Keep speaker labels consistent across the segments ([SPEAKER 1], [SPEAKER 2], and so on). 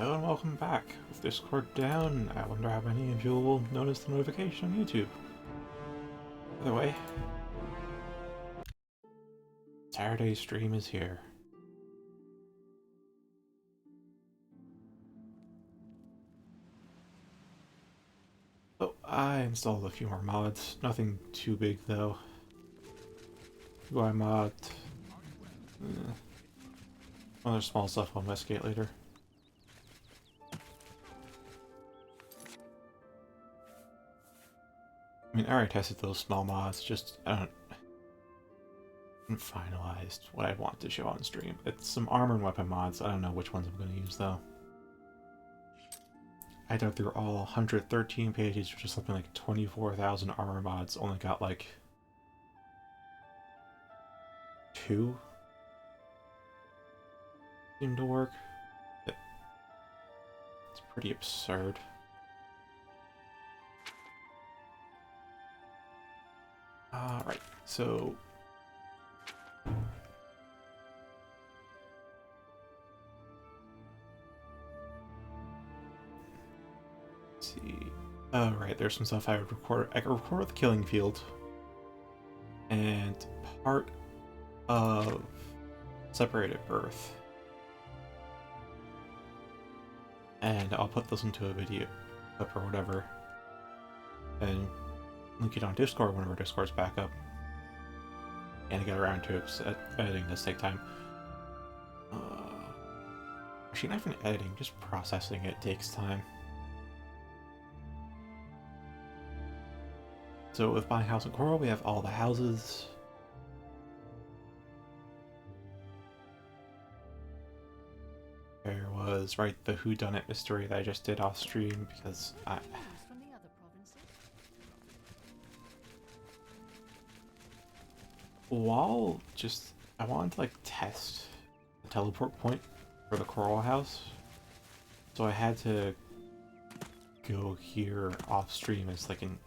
[SPEAKER 1] Hello and welcome back. With Discord down, I wonder how many of you will notice the notification on YouTube. By the way, Saturday stream is here. Oh, I installed a few more mods. Nothing too big though. UI mod. Other small stuff I'll investigate later. I mean, I already tested those small mods, just I haven't finalized what I want to show on stream. It's some armor and weapon mods. I don't know which ones I'm going to use though. I dug through all 113 pages, which is something like 24,000 armor mods. Only got like 2 seem to work. It's pretty absurd. Alright, so let's see. Oh right, there's some stuff I would record. I could record the killing field and part of separated Earth. And I'll put this into a video clip or whatever. And link it on Discord whenever Discord's back up. And to get around to it, editing does take time. Actually, not even editing, just processing it takes time. So with my house in Coral, we have all the houses. There was, right, the whodunit mystery that I just did off stream because I... While just, I wanted to like test the teleport point for the coral house, so I had to go here off stream as like an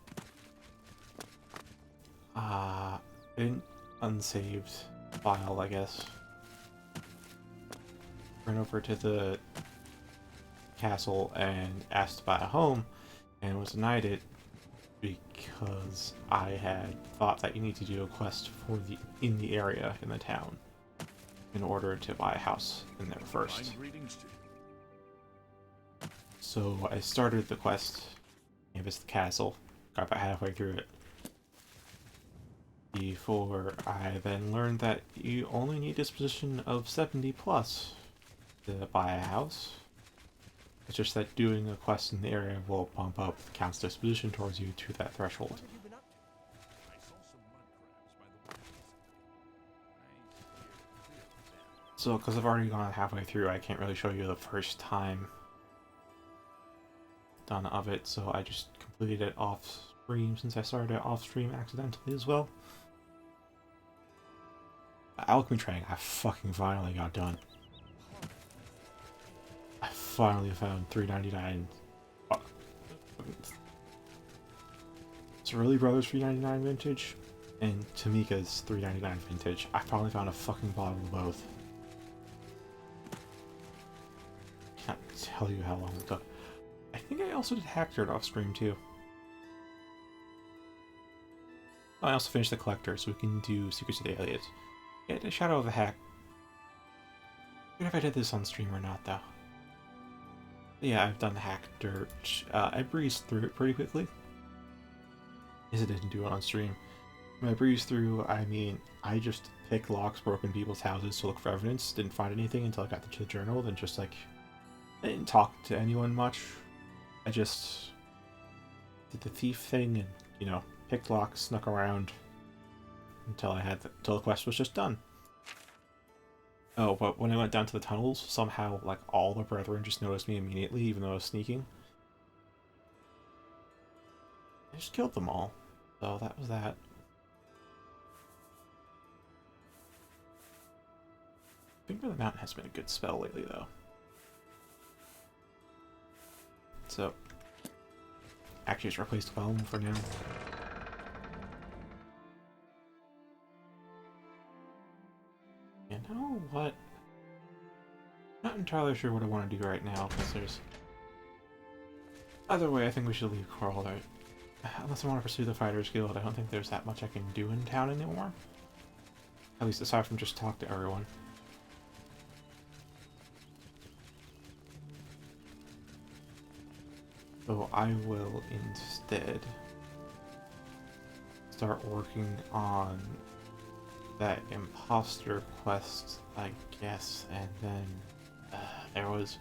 [SPEAKER 1] unsaved file, I guess. Ran over to the castle and asked to buy a home, and was denied it because I had thought that you need to do a quest for in the area in the town in order to buy a house in there first. So I started the quest, canvassed the castle, got about halfway through it, before I then learned that you only need a disposition of 70 plus to buy a house. It's just that doing a quest in the area will bump up the count's disposition towards you to that threshold. So, because I've already gone halfway through, I can't really show you the first time done of it, so I just completed it off stream since I started it off stream accidentally as well. Alchemy training, I fucking finally got done. I finally found 399. Cerulean Brothers 399 vintage and Tamika's 399 vintage. I finally found a fucking bottle of both. Can't tell you how long it took. I think I also did Hack Dirt off stream too. I also finished the Collector, so we can do Secrets of the Aliens. Yeah, the Shadow of a Hack. I don't know if I did this on stream or not though. Yeah, I've done Hack Dirt. I breezed through it pretty quickly. Because I didn't do it on stream. When I breezed through, I mean, I just picked locks, broke in people's houses to look for evidence. Didn't find anything until I got to the journal. Then just like, I didn't talk to anyone much. I just did the thief thing and, you know, picked locks, snuck around until until the quest was just done. Oh, but when I went down to the tunnels, somehow, like, all the brethren just noticed me immediately, even though I was sneaking. I just killed them all. So that was that. Finger of the Mountain has been a good spell lately, though. So, actually just replaced Helm for now. You know what? Not entirely sure what I want to do right now, because there's... Either way, I think we should leave Coral. Unless I want to pursue the Fighters Guild, I don't think there's that much I can do in town anymore. At least aside from just talk to everyone. So I will instead start working on that imposter quest, I guess, and then there was...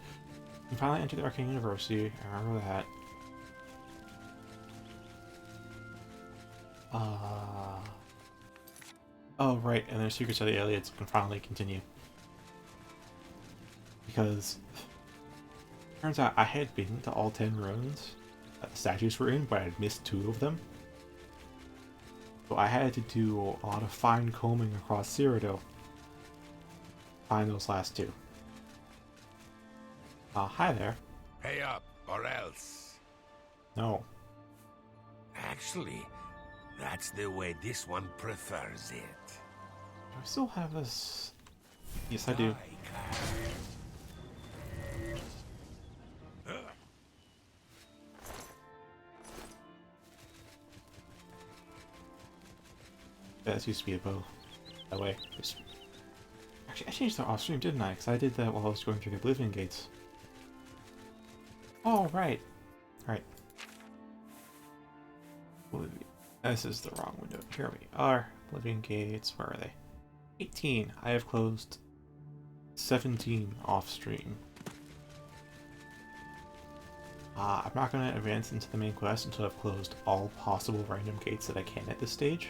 [SPEAKER 1] You finally entered the Arcane University, I remember that. Oh right, and there's Secrets of the Aliens can finally continue. Because turns out I had been to all 10 ruins that the statues were in, but I had missed 2 of them. So I had to do a lot of fine combing across Cyrodiil to find those last 2. Hi there.
[SPEAKER 2] Pay up, or else.
[SPEAKER 1] No.
[SPEAKER 2] Actually, that's the way this one prefers it.
[SPEAKER 1] Do I still have this? Yes, I do. Yeah, this used to be a bow. That way. Actually, I changed that off stream, didn't I? Because I did that while I was going through the Oblivion gates. Oh, right. Right. Oblivion. This is the wrong window. Here we are. Oblivion gates. Where are they? 18. I have closed 17 off stream. I'm not going to advance into the main quest until I've closed all possible random gates that I can at this stage.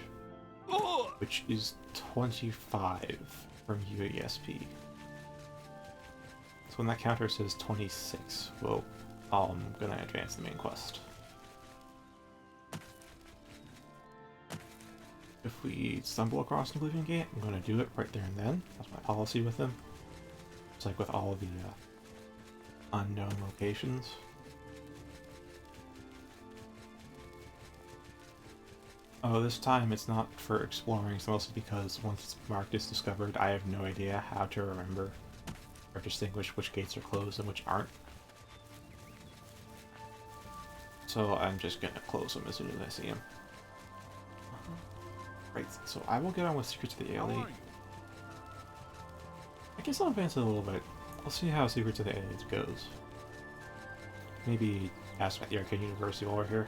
[SPEAKER 1] Which is 25 from UESP. So when that counter says 26, well, I'm gonna advance the main quest. If we stumble across an Oblivion gate, I'm gonna do it right there and then. That's my policy with them. It's like with all the unknown locations. Oh, this time it's not for exploring, it's mostly because once it's marked as discovered, I have no idea how to remember or distinguish which gates are closed and which aren't. So I'm just gonna close them as soon as I see them. Right, so I will get on with Secrets of the Alien. I guess I'll advance it a little bit. I'll see how Secrets of the Aliens goes. Maybe ask about the Arcane University while we're here.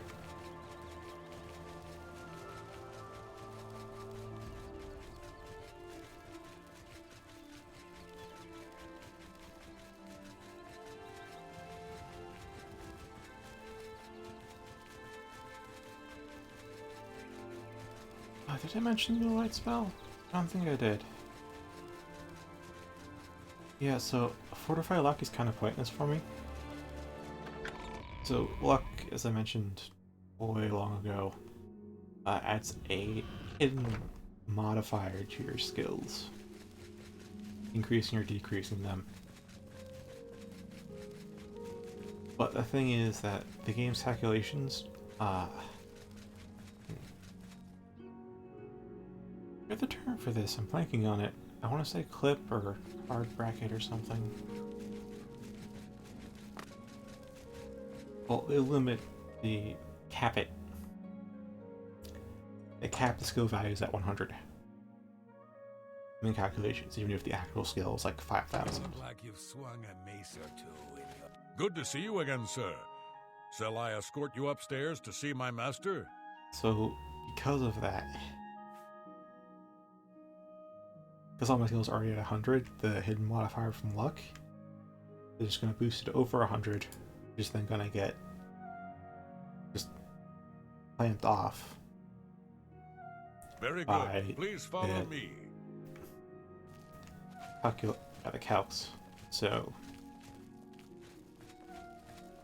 [SPEAKER 1] Did I mention the light spell? I don't think I did. Yeah, so Fortify Luck is kind of pointless for me. So Luck, as I mentioned way long ago, adds a hidden modifier to your skills, increasing or decreasing them. But the thing is that the game's calculations, the term for this, I'm blanking on it. I want to say clip or hard bracket or something. Well, they limit the cap it. They cap the skill values at 100. In the calculations, even if the actual skill is like 5,000.
[SPEAKER 2] Like you've swung a mace or two in your... Good to see you again, sir. Shall I escort you upstairs to see my master?
[SPEAKER 1] So, because of that, because all my skills are already at 100, the hidden modifier from luck is just going to boost it over 100, which is then going to get just clamped off.
[SPEAKER 2] Very good. Please follow me.
[SPEAKER 1] By the calcs. So,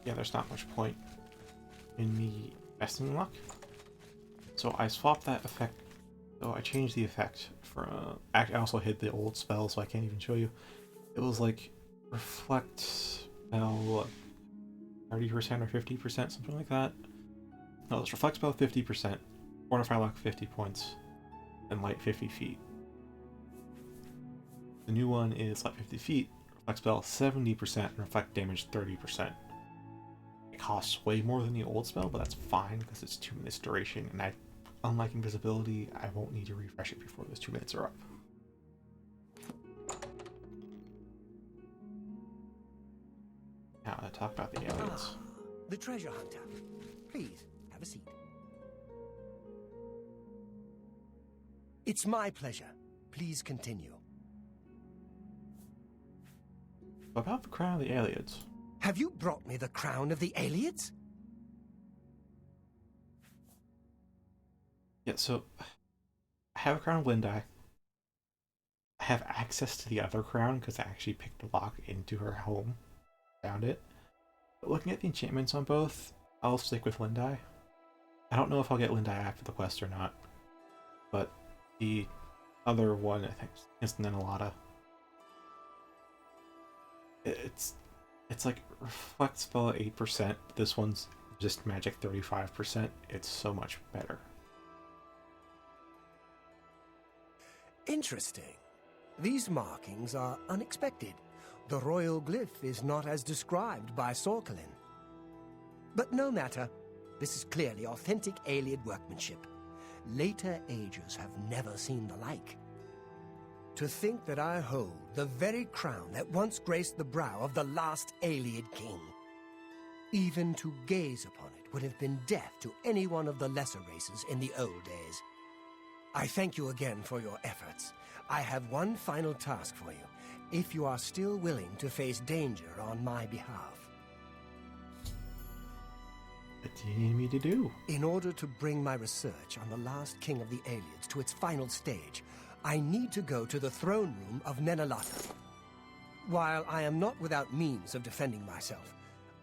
[SPEAKER 1] yeah, there's not much point in me investing in luck. So I swapped that effect. So I changed the effect for. I also hid the old spell, so I can't even show you. It was like reflect spell 30% or 50%, something like that. No, it's reflect spell 50%, fortify luck 50 points, and light 50 feet. The new one is light 50 feet, Reflect spell 70% and reflect damage 30%. It costs way more than the old spell, but that's fine because it's 2 minutes duration, and unlike invisibility, I won't need to refresh it before those 2 minutes are up. Now to talk about the aliens.
[SPEAKER 3] The treasure hunter. Please, have a seat. It's my pleasure. Please continue.
[SPEAKER 1] About the crown of the aliens.
[SPEAKER 3] Have you brought me the crown of the Aliads?
[SPEAKER 1] Yeah, so I have a crown of Lindi. I have access to the other crown because I actually picked a lock into her home. Found it. But looking at the enchantments on both, I'll stick with Lindi. I don't know if I'll get Lindi after the quest or not. But the other one, I think, is Nenalata. It's like reflect spell 8%. This one's just magic 35%. It's so much better.
[SPEAKER 3] Interesting. These markings are unexpected. The royal glyph is not as described by Sorkalin. But no matter. This is clearly authentic Aliad workmanship. Later ages have never seen the like. To think that I hold the very crown that once graced the brow of the last Aliad king. Even to gaze upon it would have been death to any one of the lesser races in the old days. I thank you again for your efforts. I have one final task for you, if you are still willing to face danger on my behalf.
[SPEAKER 1] What do you need me to do?
[SPEAKER 3] In order to bring my research on the last king of the Aliads to its final stage, I need to go to the throne room of Nenalata. While I am not without means of defending myself,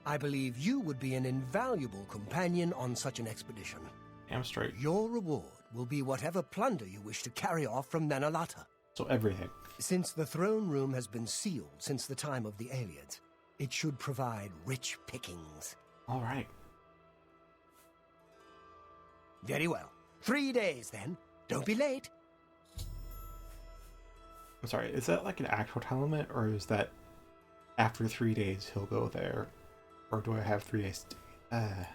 [SPEAKER 3] I believe you would be an invaluable companion on such an expedition.
[SPEAKER 1] Damn straight.
[SPEAKER 3] Your reward will be whatever plunder you wish to carry off from Nenalata.
[SPEAKER 1] So everything.
[SPEAKER 3] Since the throne room has been sealed since the time of the Aliads, it should provide rich pickings.
[SPEAKER 1] All right.
[SPEAKER 3] Very well. 3 days, then. Don't be late.
[SPEAKER 1] I'm sorry, is that like an actual time limit, or is that after 3 days he'll go there? Or do I have 3 days to...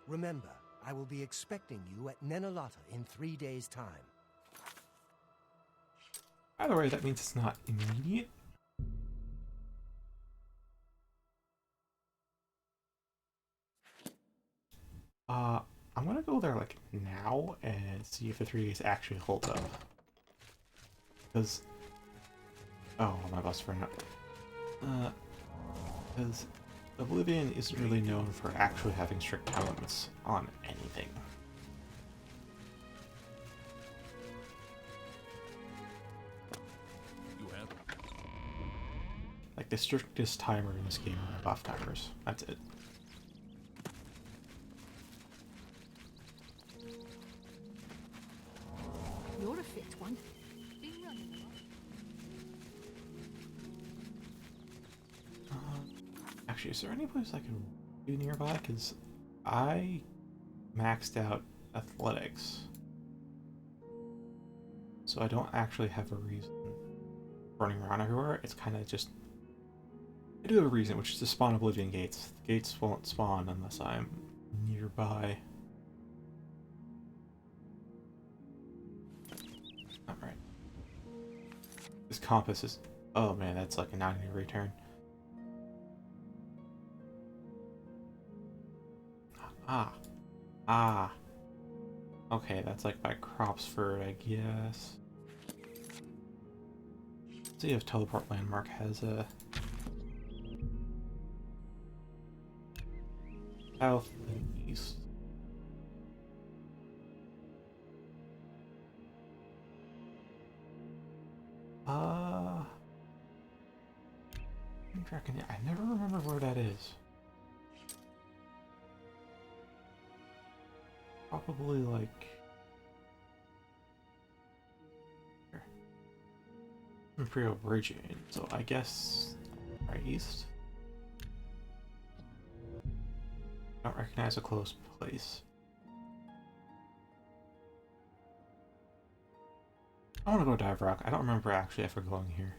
[SPEAKER 3] Remember, I will be expecting you at Nenalata in 3 days' time.
[SPEAKER 1] Either way, that means it's not immediate. I'm gonna go there like now and see if the 3 days actually hold up. Because... Oh, my best friend. Because Oblivion isn't really known for actually having strict time limits on anything. Like, the strictest timer in this game are buff timers. That's it.
[SPEAKER 4] You're a fit one. Been running a lot.
[SPEAKER 1] Actually, is there any place I can do nearby? Because I maxed out athletics. So I don't actually have a reason running around everywhere. It's kind of just... I do have a reason, which is to spawn Oblivion gates. The gates won't spawn unless I'm nearby. Alright. This compass is... Oh man, that's like a 90-degree turn. Ah. Okay, that's like by Cropsford, I guess. Let's see if Teleport Landmark has a... South and East. I never remember where that is. Probably like... Imperial Bridge, so I guess right east. I don't recognize a close place. I want to go Dive Rock. I don't remember actually ever going here.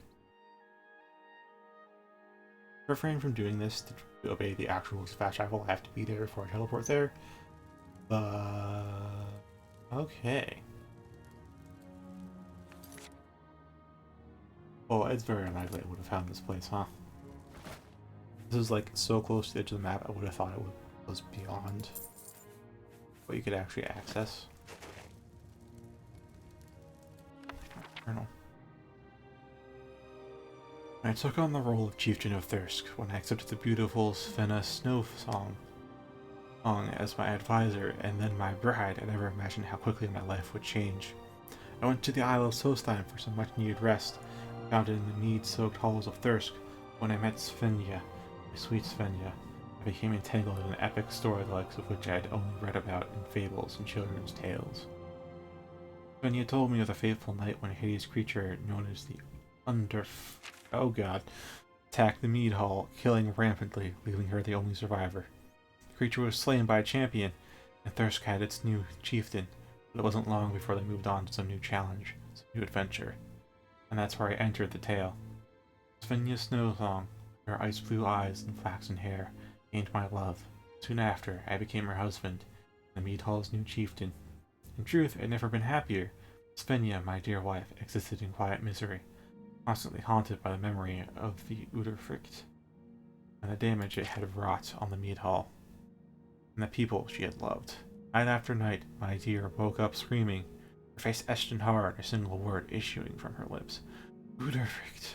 [SPEAKER 1] refrain from doing this to obey the actual rules of fast travel. I have to be there before I teleport there. But okay. Oh, it's very unlikely I would have found this place, huh? This is like so close to the edge of the map, I would have thought was beyond what you could actually access. Journal. I took on the role of Chieftain of Thirsk when I accepted the beautiful Svenna Snow Song as my advisor and then my bride. I never imagined how quickly my life would change. I went to the Isle of Solstheim for some much-needed rest, found it in the mead-soaked halls of Thirsk. When I met Svenja, my sweet Svenja, I became entangled in an epic story the likes of which I had only read about in fables and children's tales. Svenja told me of the fateful night when a hideous creature known as the attacked the mead hall, killing rampantly, leaving her the only survivor. The creature was slain by a champion, and Thirsk had its new chieftain, but it wasn't long before they moved on to some new challenge, some new adventure. And that's where I entered the tale. Svenja Snowsong, her ice blue eyes and flaxen hair, gained my love. Soon after, I became her husband, the mead hall's new chieftain. In truth, I'd never been happier. Svenja, my dear wife, existed in quiet misery, constantly haunted by the memory of the Uderfricht and the damage it had wrought on the mead hall and the people she had loved. Night after night, my dear woke up screaming, her face etched in horror, a single word issuing from her lips: Uderfricht.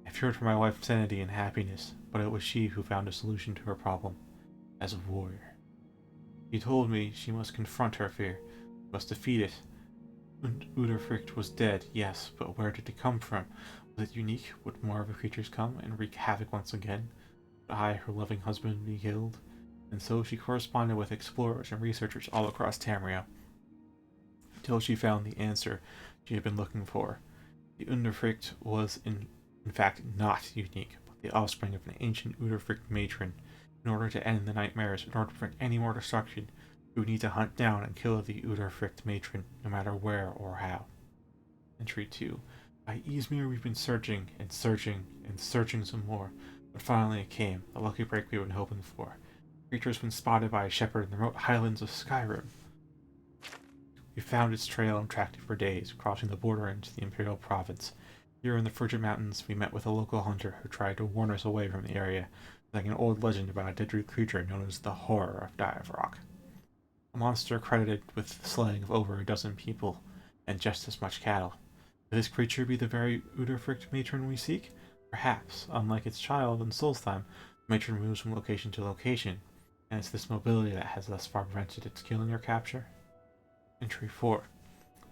[SPEAKER 1] I feared for my wife's sanity and happiness, but it was she who found a solution to her problem, as a warrior. She told me she must confront her fear, must defeat it. Uderfricht was dead, yes, but where did it come from? Was it unique? Would more of the creatures come and wreak havoc once again? Would I, her loving husband, be killed? And so she corresponded with explorers and researchers all across Tamriel, until she found the answer she had been looking for. The Uderfricht was in fact not unique, but the offspring of an ancient Uderfricht matron. In order to end the nightmares, in order to prevent any more destruction, we would need to hunt down and kill the Uderfricht matron, no matter where or how. Entry 2. By Easmere we've been searching and searching and searching some more, but finally it came, the lucky break we had been hoping for. The creature's been spotted by a shepherd in the remote highlands of Skyrim. We found its trail and tracked it for days, crossing the border into the Imperial Province. Here in the Frigid Mountains, we met with a local hunter who tried to warn us away from the area, like an old legend about a deadly creature known as the Horror of Diavrock. A monster credited with the slaying of over a dozen people, and just as much cattle. Could this creature be the very Uderfricht matron we seek? Perhaps, unlike its child in Solstheim, the matron moves from location to location, and it's this mobility that has thus far prevented its killing or capture. Entry 4.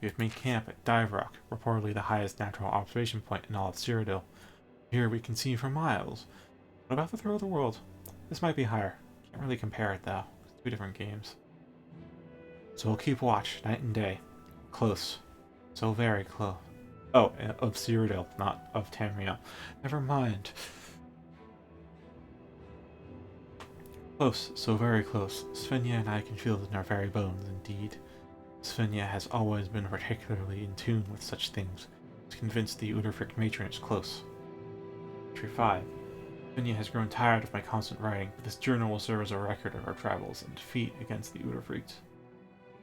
[SPEAKER 1] We have made camp at Diavrock, reportedly the highest natural observation point in all of Cyrodiil. Here we can see for miles. What about the Throw of the World? This might be higher. Can't really compare it though. It's 2 different games. So we'll keep watch, night and day. Close. So very close. Oh, of Cyrodiil, not of Tamriel. Never mind. Close, so very close. Svenja and I can feel it in our very bones, indeed. Svenja has always been particularly in tune with such things. Is convinced the Uderfricht matron is close. Entry 5. Svenja has grown tired of my constant writing, but this journal will serve as a record of our travels and defeat against the Uderfricht.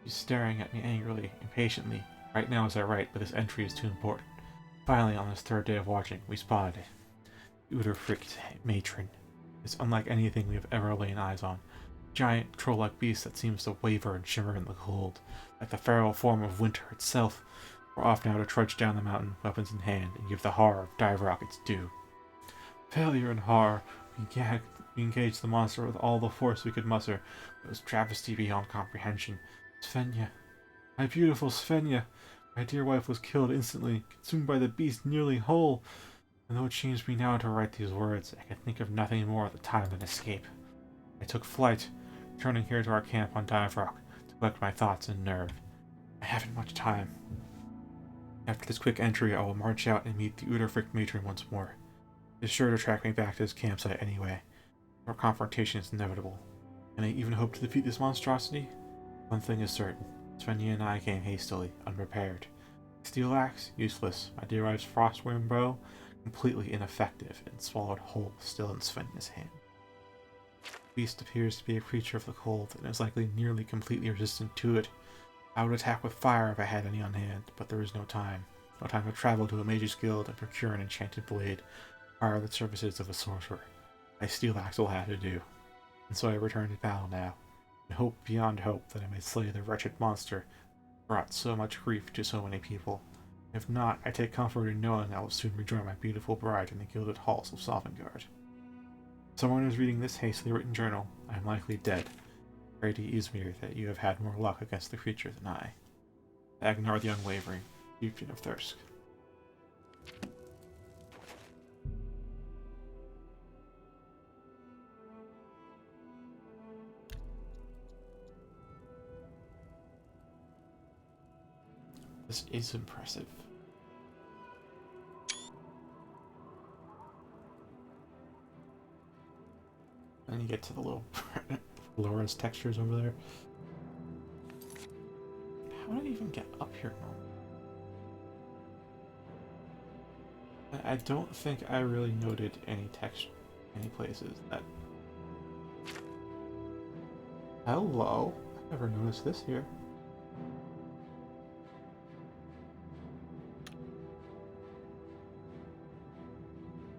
[SPEAKER 1] She's staring at me angrily, impatiently. Right now as I write, but this entry is too important. Finally, on this 3rd day of watching, we spotted it. The Uderfricht matron. It's unlike anything we have ever laid eyes on. A giant, troll-like beast that seems to waver and shimmer in the cold, like the feral form of winter itself. We're off now to trudge down the mountain, weapons in hand, and give the horror of Diavrock its due. Failure and horror. We engaged the monster with all the force we could muster. It was travesty beyond comprehension. Svenja. My beautiful Svenja. My dear wife was killed instantly, consumed by the beast nearly whole. And though it shames me now to write these words, I could think of nothing more at the time than escape. I took flight, returning here to our camp on Diavrock to collect my thoughts and nerve. I haven't much time. After this quick entry, I will march out and meet the Uderfricht matron once more. It is sure to track me back to his campsite anyway. Our confrontation is inevitable. Can I even hope to defeat this monstrosity? One thing is certain. Svenja and I came hastily, unprepared. Steel axe? Useless. My dear wife's frostworm bow? completely ineffective and swallowed whole still in Svenja's hand. The beast appears to be a creature of the cold and is likely nearly completely resistant to it. I would attack with fire if I had any on hand, but there is no time. No time to travel to a mage's guild and procure an enchanted blade, or the services of a sorcerer. My steel axe will have to do. And so I return to battle now, and hope beyond hope that I may slay the wretched monster that brought so much grief to so many people. If not, I take comfort in knowing I will soon rejoin my beautiful bride in the gilded halls of Sovngarde. If someone is reading this hastily written journal, I am likely dead. Pray to Ysmir that you have had more luck against the creature than I. Agnar the Unwavering, Chieftain of Thirsk. This is impressive. Then you get to the little Laura's textures over there. How did I even get up here now? I don't think I really noted any any places that... Hello? I've never noticed this here.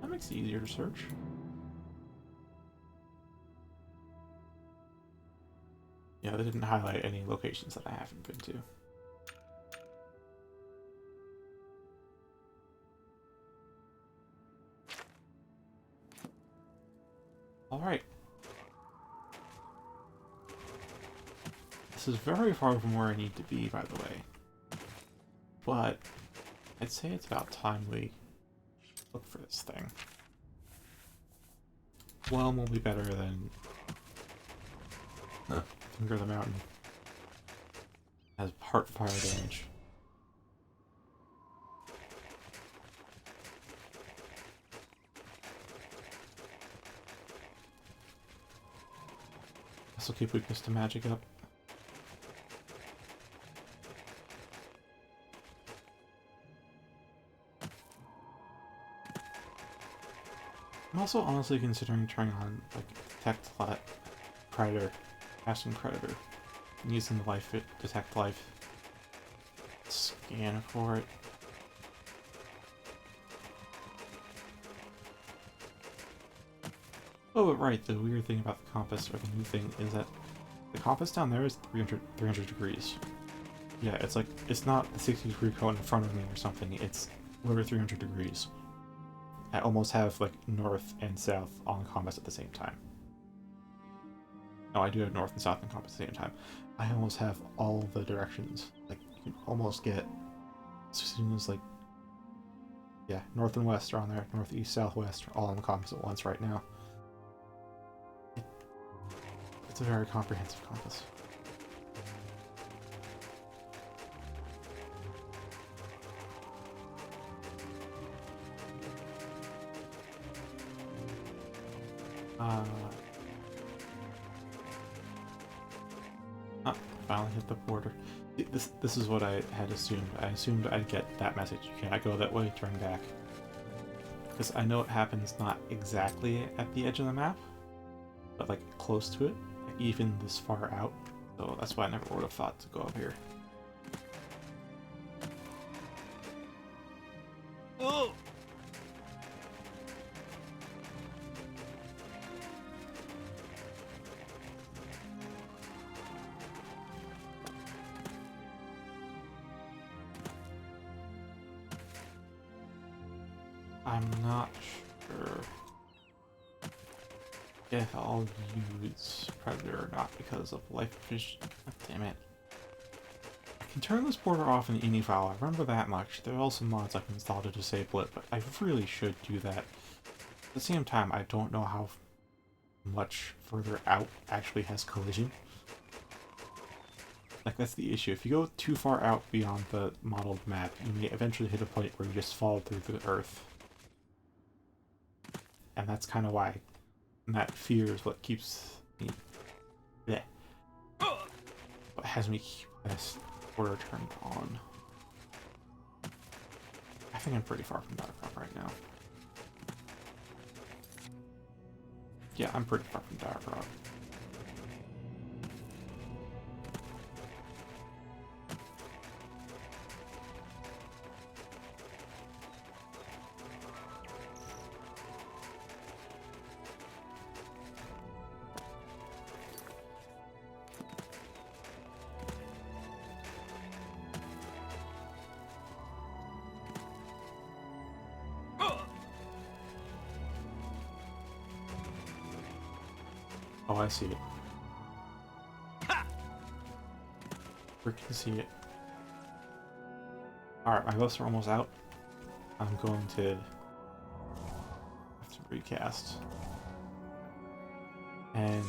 [SPEAKER 1] That makes it easier to search. Yeah, they didn't highlight any locations that I haven't been to. Alright. This is very far from where I need to be, by the way. But I'd say it's about time we look for this thing. Well, will be better than Finger of the Mountain. Has heart fire damage. This will keep weakness to magic up. I'm also honestly considering turning on like detect predator, casting predator, and using the life detect life. Scan for it. Oh, but right, the weird thing about the compass, or the new thing, is that the compass down there is 300 degrees. Yeah, it's like, it's not the 60-degree cone in front of me or something, it's literally 300 degrees. I almost have, like, north and south on compass at the same time. No, I do have north and south on compass at the same time. I almost have all the directions. Like, you can almost get, as soon as, like, yeah, north and west are on there, north, east, southwest are all on the compass at once right now. It's a very comprehensive compass. Finally hit the border. This is what I had assumed. I assumed I'd get that message. You cannot go that way, turn back. Because I know it happens not exactly at the edge of the map, but like close to it, like even this far out. So that's why I never would have thought to go up here. Oh! I'm not sure if I'll use Predator or not because of life vision. God damn it. I can turn this border off in the ini file, I remember that much. There are also mods I can install to disable it, but I really should do that. At the same time, I don't know how much further out actually has collision. Like, that's the issue. If you go too far out beyond the modeled map, you may eventually hit a point where you just fall through the earth. And that's kind of why that fear is what keeps me... bleh. What has me keep this border turned on. I think I'm pretty far from Dark right now. Yeah, I'm pretty far from Dark Rock. Oh, I see it. Freaking see it. Alright, my buffs are almost out. I'm going to have to recast. And...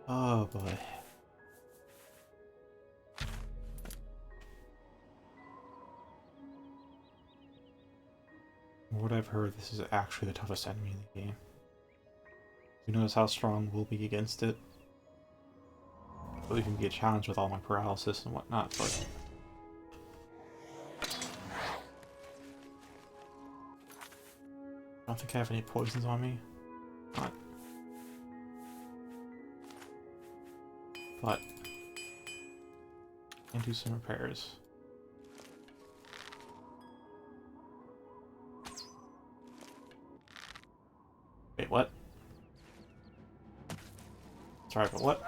[SPEAKER 1] oh boy. From what I've heard, this is actually the toughest enemy in the game. You notice how strong we'll be against it. It'll even be a challenge with all my paralysis and whatnot, but... I don't think I have any poisons on me. Not. But... I can do some repairs. Wait, what? Sorry, but what?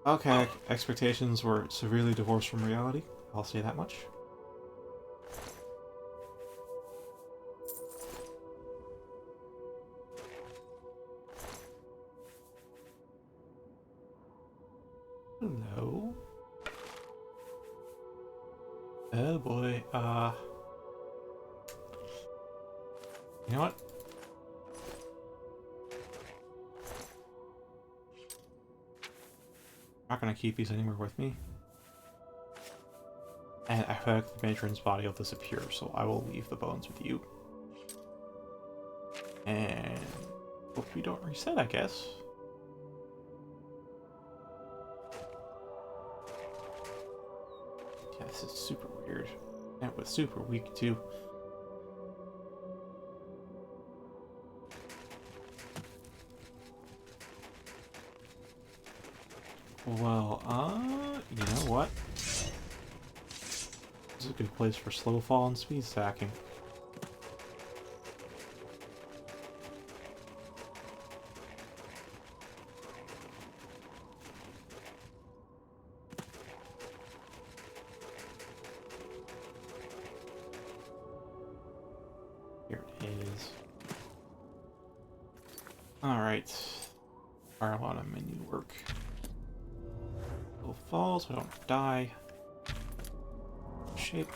[SPEAKER 1] Okay, expectations were severely divorced from reality. I'll say that much. Hello? Oh boy, you know what? I'm not gonna keep these anywhere with me. And I feel like the matron's body will disappear, so I will leave the bones with you. And hope we don't reset, I guess. Yeah, this is super weird. And it was super weak too. Well, you know what? This is a good place for slow fall and speed stacking. Here it is. Alright. Are a lot of menu work. Little fall so I don't die. Shape.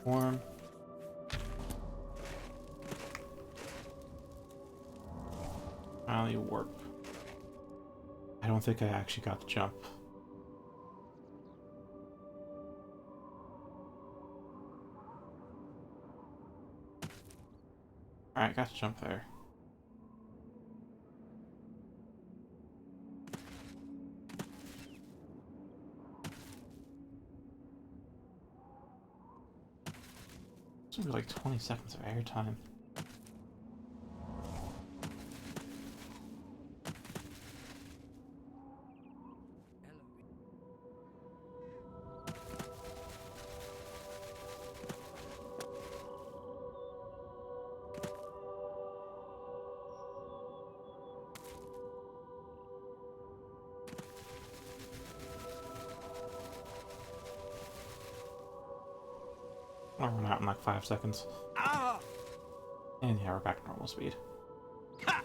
[SPEAKER 1] Form. Finally warp. I don't think I actually got the jump. Alright, got to jump there. It's gonna be like 20 seconds of airtime. I'll run out in like 5 seconds.
[SPEAKER 3] Ah!
[SPEAKER 1] And yeah, we're back to normal speed.
[SPEAKER 3] Ha!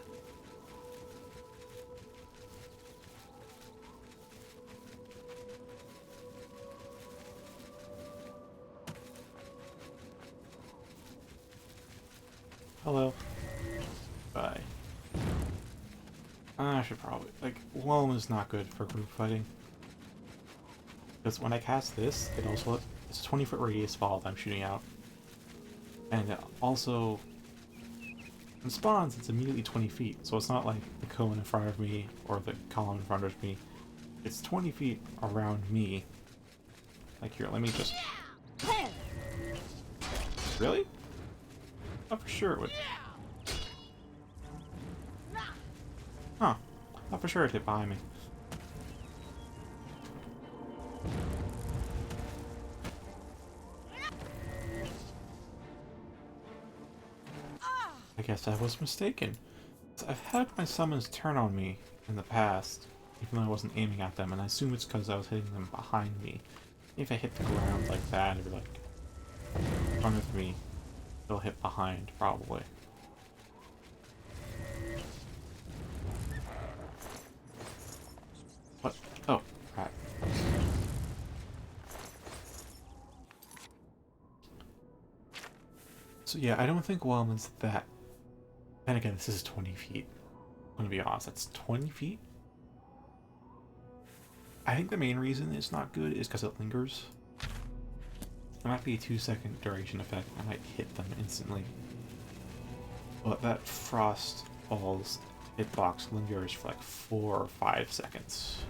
[SPEAKER 1] Hello. Bye. I should probably... like, Loam is not good for group fighting. Because when I cast this, it also... it's a 20-foot radius ball that I'm shooting out. And it also... When it spawns, it's immediately 20 feet, so it's not like the cone in front of me or the column in front of me. It's 20 feet around me. Like here, let me just... Really? Oh, for sure it would. Huh. Oh, for sure it hit behind me. I guess I was mistaken. I've had my summons turn on me in the past, even though I wasn't aiming at them, and I assume it's because I was hitting them behind me. If I hit the ground like that, or like in front of me, they'll hit behind, probably. What? Oh, crap. So yeah, I don't think Whelm is that... And again, this is 20 feet. I'm gonna be honest, that's 20 feet? I think the main reason it's not good is because it lingers. It might be a 2-second duration effect. I might hit them instantly. But that Frost Ball's hitbox lingers for like 4 or 5 seconds.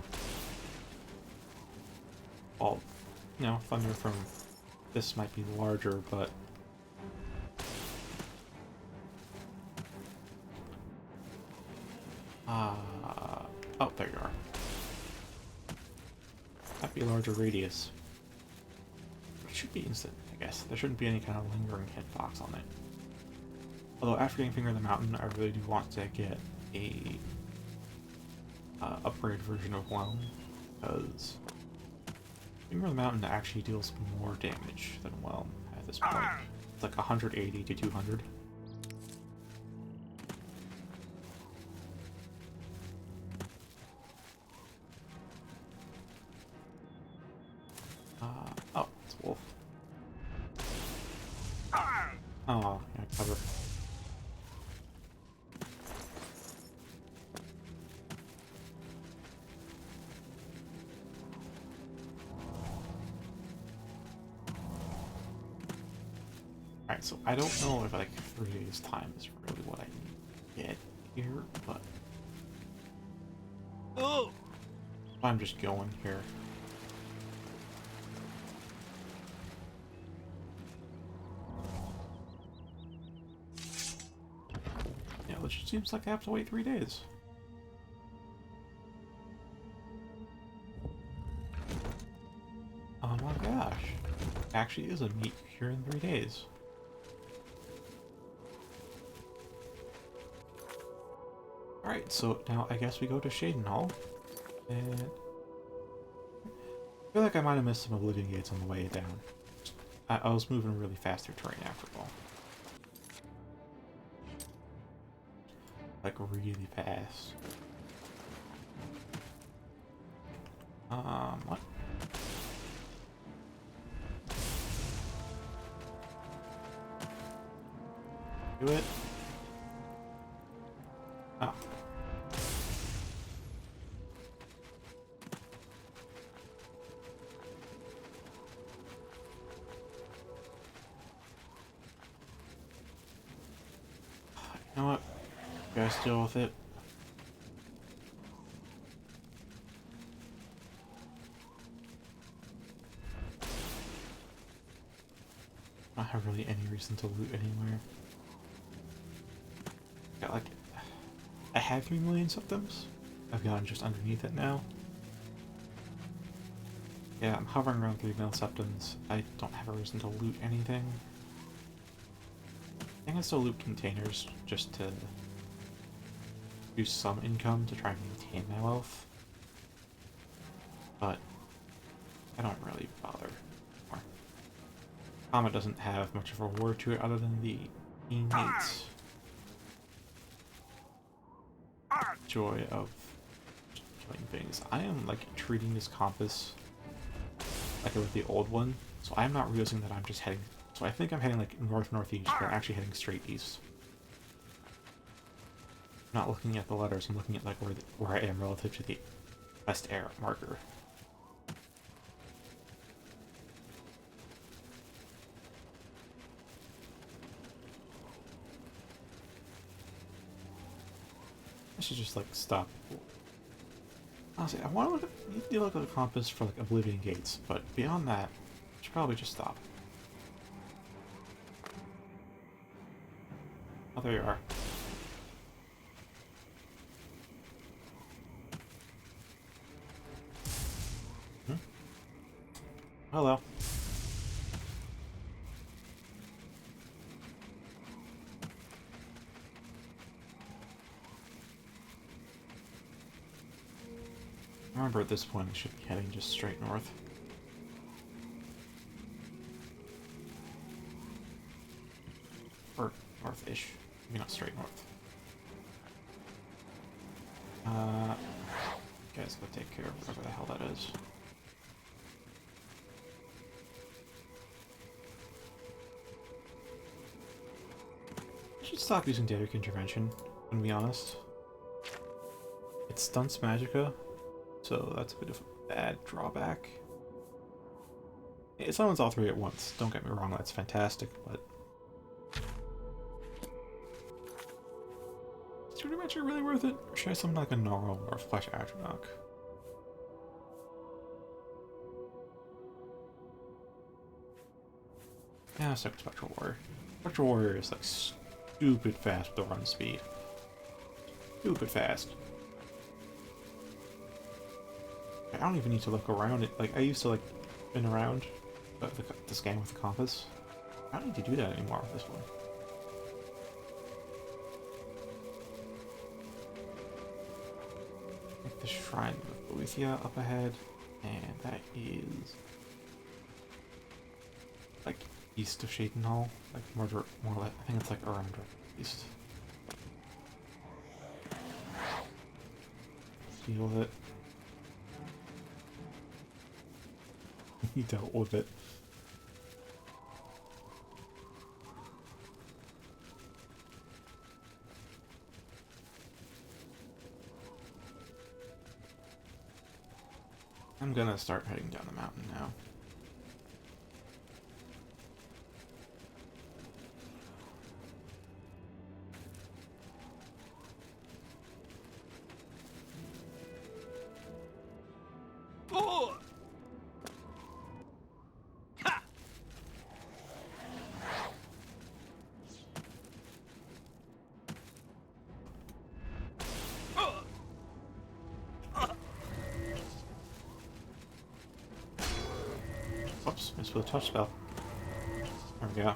[SPEAKER 1] All, you know, thunder from this might be larger, but... oh, there you are. Might be a larger radius. It should be instant, I guess. There shouldn't be any kind of lingering hitbox on it. Although after getting Finger of the Mountain, I really do want to get a upgraded version of Whelm, because Finger of the Mountain actually deals more damage than Whelm at this point. It's like 180 to 200. Oh, it's a wolf. Oh, yeah, cover. Alright, so I don't know if like 3 days time is really what I need to get here, but I'm just going here. Yeah, it just seems like I have to wait 3 days. Oh my gosh. Actually is a meet here in 3 days. Alright, so now I guess we go to Shaden Hall. And I feel like I might have missed some Oblivion gates on the way down. I was moving really fast through terrain after all. Like really fast. What? Do it. Oh. You know what? You guys deal with it. I don't have really any reason to loot anywhere. Got like... I had 3 million symptoms. I've gotten just underneath it now. Yeah, I'm hovering around 3 million septums. I don't have a reason to loot anything. I think I still loot containers just to do some income to try and maintain my wealth. But I don't really bother anymore. Comet doesn't have much of a reward to it other than the innate joy of killing things. I am like treating this compass like with the old one, so I'm not realizing that I'm just heading. So I think I'm heading like north-northeast, but I'm actually heading straight east. I'm not looking at the letters, I'm looking at like where I am relative to the west air marker. should just, like, stop. Honestly, I want to need to look at the compass for, like, Oblivion gates, but beyond that, I should probably just stop. Oh, there you are. Hello. Remember, at this point, we should be heading just straight north. Or north-ish. Maybe not straight north. Guys, go take care of whatever the hell that is. I should stop using Daedric Intervention, to be honest. It stunts Magicka, so that's a bit of a bad drawback. It summons all three at once, don't get me wrong, that's fantastic, but... Is Tutor Magic really worth it? Or should I summon like a Normal or a Flesh Atronach? Yeah, I'll stick with Spectral Warrior. Spectral Warrior is like stupid fast with the run speed. Stupid fast. I don't even need to look around it. Like, I used to, like, spin around the scan with the compass. I don't need to do that anymore with this one. Like the Shrine of Boethia up ahead, and that is like east of Shaden Hall, like more like, I think it's like around east. Deal with it. He dealt with it. I'm gonna start heading down the mountain now. Oops, missed with a touch spell. There we go.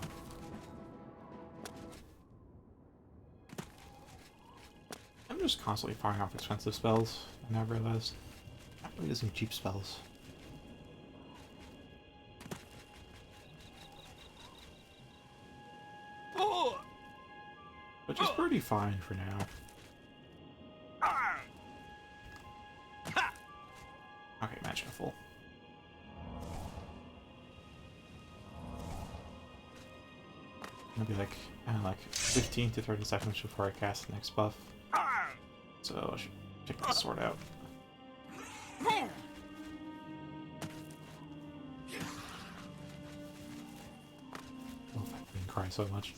[SPEAKER 1] I'm just constantly firing off expensive spells, and I realized I'm really using cheap spells. Which is pretty fine for now. Okay, magic full. Maybe like 15 to 30 seconds before I cast the next buff. So I should check the sword out. Oh, I didn't cry so much.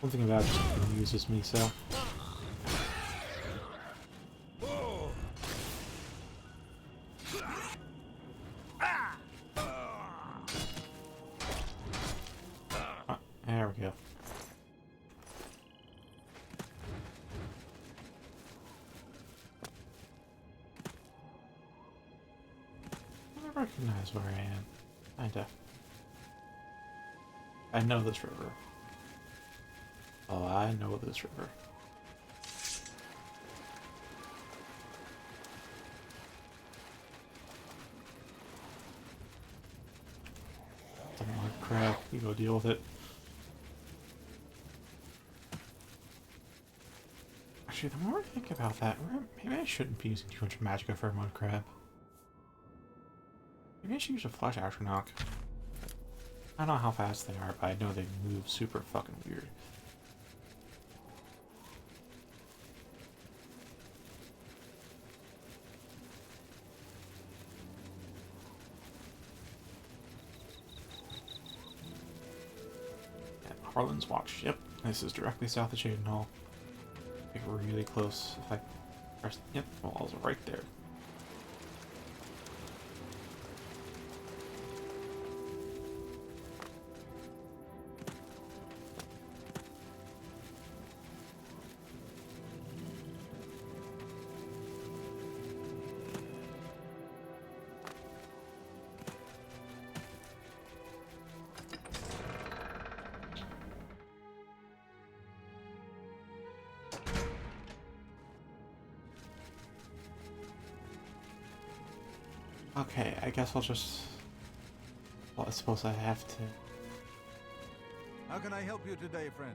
[SPEAKER 1] One thing about it just amuses me so. There we go. I recognize where I am. Kinda. I know this river. Oh, I know this river. Something like crap. You go deal with it. Actually, the more I think about that, maybe I shouldn't be using 200 Magicka for a mud crab. Maybe I should use a Flesh Atronach. I don't know how fast they are, but I know they move super fucking weird. Harlan's Watch. Yep, this is directly south of Shaden Hall. Like really close. If I press, yep, well, I was right there. Okay, I guess I'll just... Well, I suppose I have to...
[SPEAKER 5] How can I help you today, friend?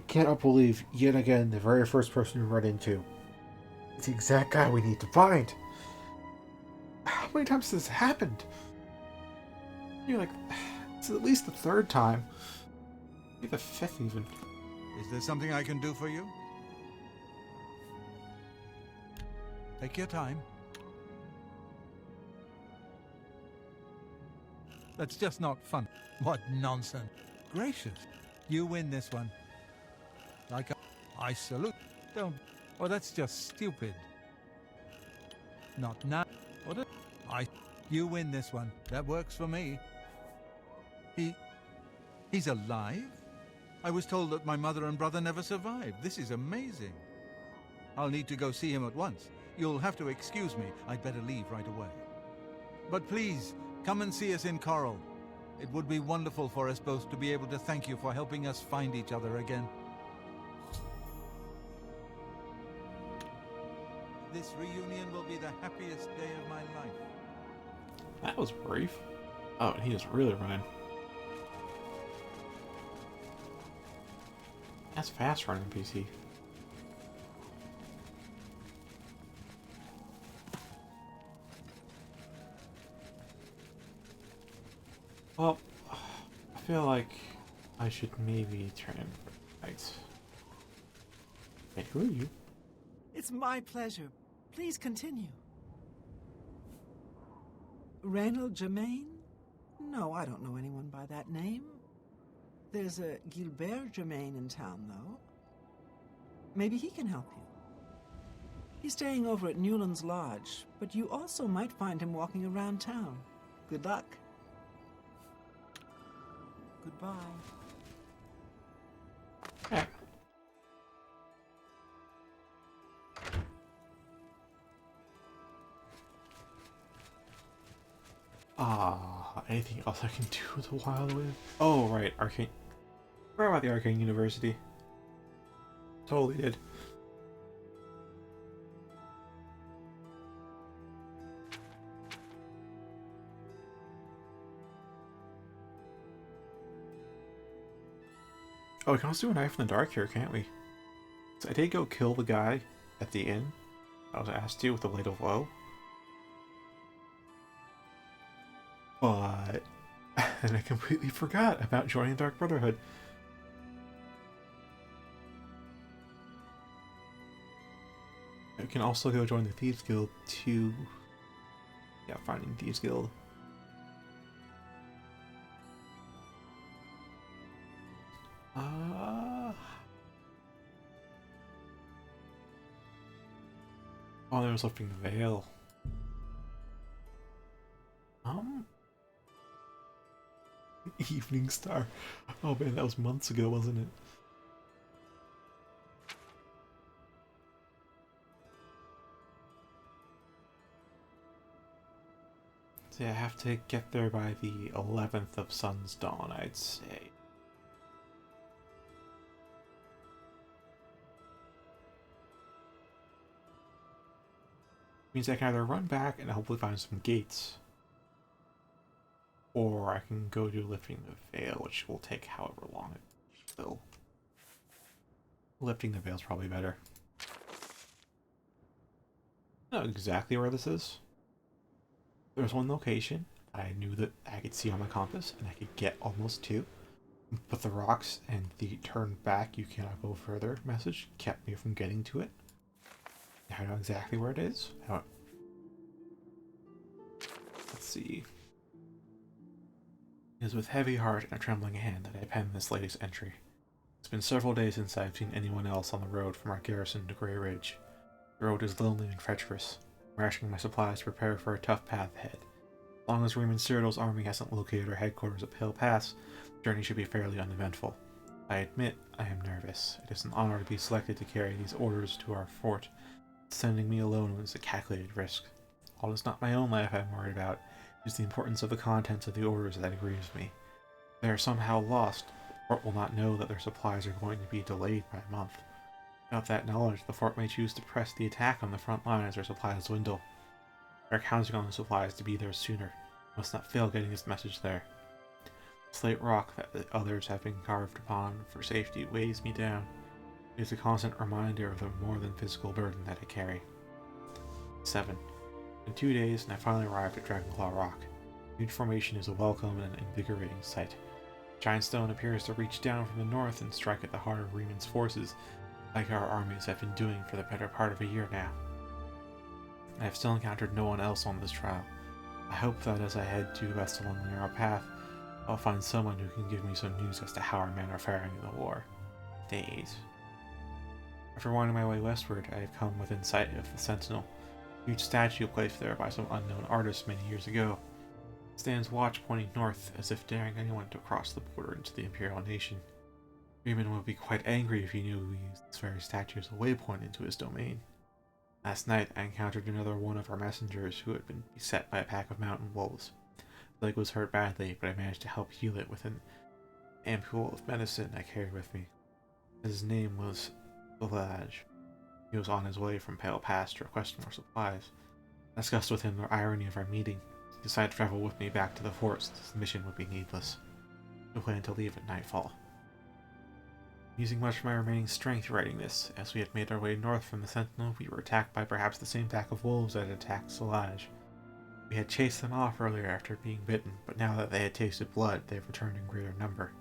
[SPEAKER 6] Cannot believe, yet again, the very first person we run into. It's the exact guy we need to find. How many times has this happened?
[SPEAKER 1] You're like... It's at least the third time. Maybe the fifth even.
[SPEAKER 5] Is there something I can do for you? Take your time. That's just not fun. What nonsense. Gracious. You win this one. Like I salute. Don't. Oh, that's just stupid. Not now. What you win this one. That works for me. He's alive? I was told that my mother and brother never survived. This is amazing. I'll need to go see him at once. You'll have to excuse me. I'd better leave right away. But please, come and see us in Coral. It would be wonderful for us both to be able to thank you for helping us find each other again. This reunion will be the happiest day of my life.
[SPEAKER 1] That was brief. Oh, and he is really running. That's fast running, PC. Well, I feel like I should maybe turn in right. Hey, who are you?
[SPEAKER 7] It's my pleasure. Please continue. Reynold Germain? No, I don't know anyone by that name. There's a Gilbert Germain in town, though. Maybe he can help you. He's staying over at Newland's Lodge, but you also might find him walking around town. Good luck. Goodbye.
[SPEAKER 1] Yeah. Anything else I can do with a while with? Oh, right, Arcane. Forgot about the Arcane University. Totally did. Oh, we can also do a knife in the dark here, can't we? So I did go kill the guy at the inn. I was asked to with the Light of Woe. But... and I completely forgot about joining the Dark Brotherhood. I can also go join the Thieves Guild to... yeah, finding Thieves Guild. Oh, there was lifting the veil. Evening Star. Oh man, that was months ago, wasn't it? So yeah, I have to get there by the 11th of Sun's Dawn, I'd say. Means I can either run back and hopefully find some gates, or I can go do lifting the veil, which will take however long it will. Lifting the veil is probably better. I know exactly where this is. There's one location I knew that I could see on my compass and I could get almost to, but the rocks and the turn back, you cannot go further message kept me from getting to it. I know exactly where it is. Let's see. It is with heavy heart and a trembling hand that I pen this latest entry. It's been several days since I've seen anyone else on the road from our garrison to Grey Ridge. The road is lonely and treacherous. I'm rationing my supplies to prepare for a tough path ahead. As long as Raymond Cyril's army hasn't located our headquarters at Pale Pass, the journey should be fairly uneventful. I admit I am nervous. It is an honor to be selected to carry these orders to our fort. Sending me alone is a calculated risk. While it's not my own life I'm worried about, it is the importance of the contents of the orders that grieves me. If they are somehow lost, the fort will not know that their supplies are going to be delayed by a month. Without that knowledge, the fort may choose to press the attack on the front line as their supplies dwindle. We are counting on the supplies to be there sooner. We must not fail getting this message there. The slate rock that the others have been carved upon for safety weighs me down. It is a constant reminder of the more than physical burden that I carry. 7. In 2 days, and I finally arrived at Dragonclaw Rock. The huge formation is a welcome and invigorating sight. The giant stone appears to reach down from the north and strike at the heart of Reman's forces, like our armies have been doing for the better part of a year now. I have still encountered no one else on this trail. I hope that as I head due west along the narrow path, I'll find someone who can give me some news as to how our men are faring in the war. Day 8. After winding my way westward, I have come within sight of the Sentinel, a huge statue placed there by some unknown artist many years ago. It stands watch pointing north, as if daring anyone to cross the border into the Imperial nation. Freeman would be quite angry if he knew we used this very statue as a waypoint into his domain. Last night, I encountered another one of our messengers who had been beset by a pack of mountain wolves. His leg was hurt badly, but I managed to help heal it with an ampule of medicine I carried with me. His name was Village. He was on his way from Pale Pass to request more supplies. I discussed with him the irony of our meeting. He decided to travel with me back to the fort since the mission would be needless. We planned to leave at nightfall. Using much of my remaining strength writing this, as we had made our way north from the Sentinel, we were attacked by perhaps the same pack of wolves that had attacked Solage. We had chased them off earlier after being bitten, but now that they had tasted blood, they had returned in greater number.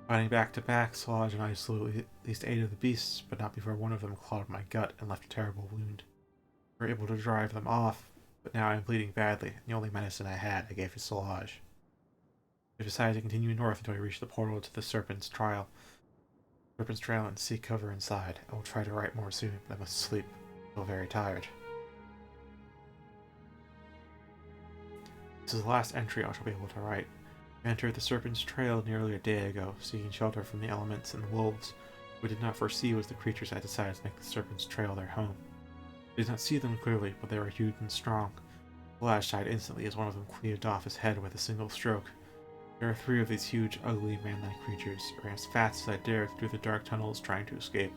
[SPEAKER 1] Fighting back to back, Solage and I slew at least 8 of the beasts, but not before one of them clawed my gut and left a terrible wound. We were able to drive them off, but now I am bleeding badly, and the only medicine I had I gave to Solage. I decided to continue north until I reached the portal to the Serpent's Trail and seek cover inside. I will try to write more soon, but I must sleep. I feel very tired. This is the last entry I shall be able to write. I entered the Serpent's Trail nearly a day ago, seeking shelter from the elements and the wolves. What I did not foresee was the creatures I decided to make the Serpent's Trail their home. I did not see them clearly, but they were huge and strong. Flash died instantly as one of them cleaved off his head with a single stroke. There are 3 of these huge, ugly, man-like creatures. I ran as fast as I dared through the dark tunnels trying to escape.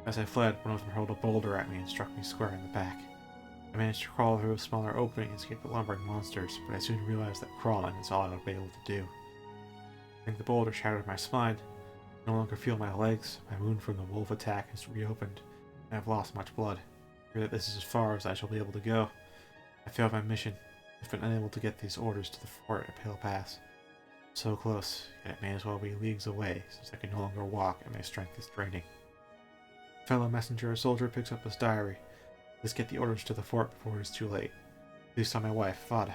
[SPEAKER 1] As I fled, one of them hurled a boulder at me and struck me square in the back. I managed to crawl through a smaller opening and escape the lumbering monsters, but I soon realized that crawling is all I would be able to do. I think the boulder shattered my spine. I no longer feel my legs. My wound from the wolf attack has reopened, and I have lost much blood. I fear that this is as far as I shall be able to go. I failed my mission. I've been unable to get these orders to the fort at Pale Pass. So close, yet it may as well be leagues away, since I can no longer walk and my strength is draining. A fellow messenger or soldier picks up his diary. Let's get the orders to the fort before it is too late. Please tell my wife, Vada.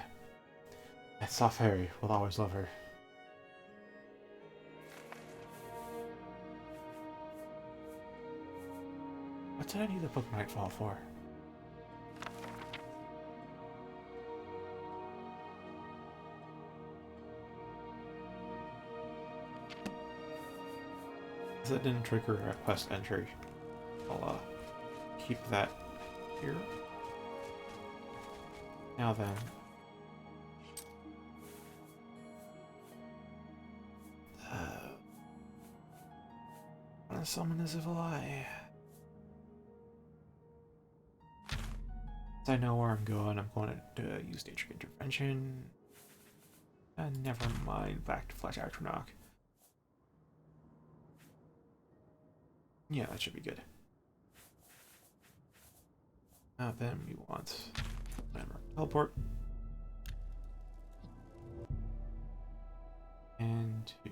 [SPEAKER 1] That soft fairy will always love her. What did I need the book Nightfall for? That didn't trigger a quest entry. I'll keep that here. Now then. I'm gonna summon this evil eye. I know where I'm going. I'm going to use nature intervention. Never mind. Back to Flash Atronach. Yeah, that should be good. Then we want landmark teleport. And to...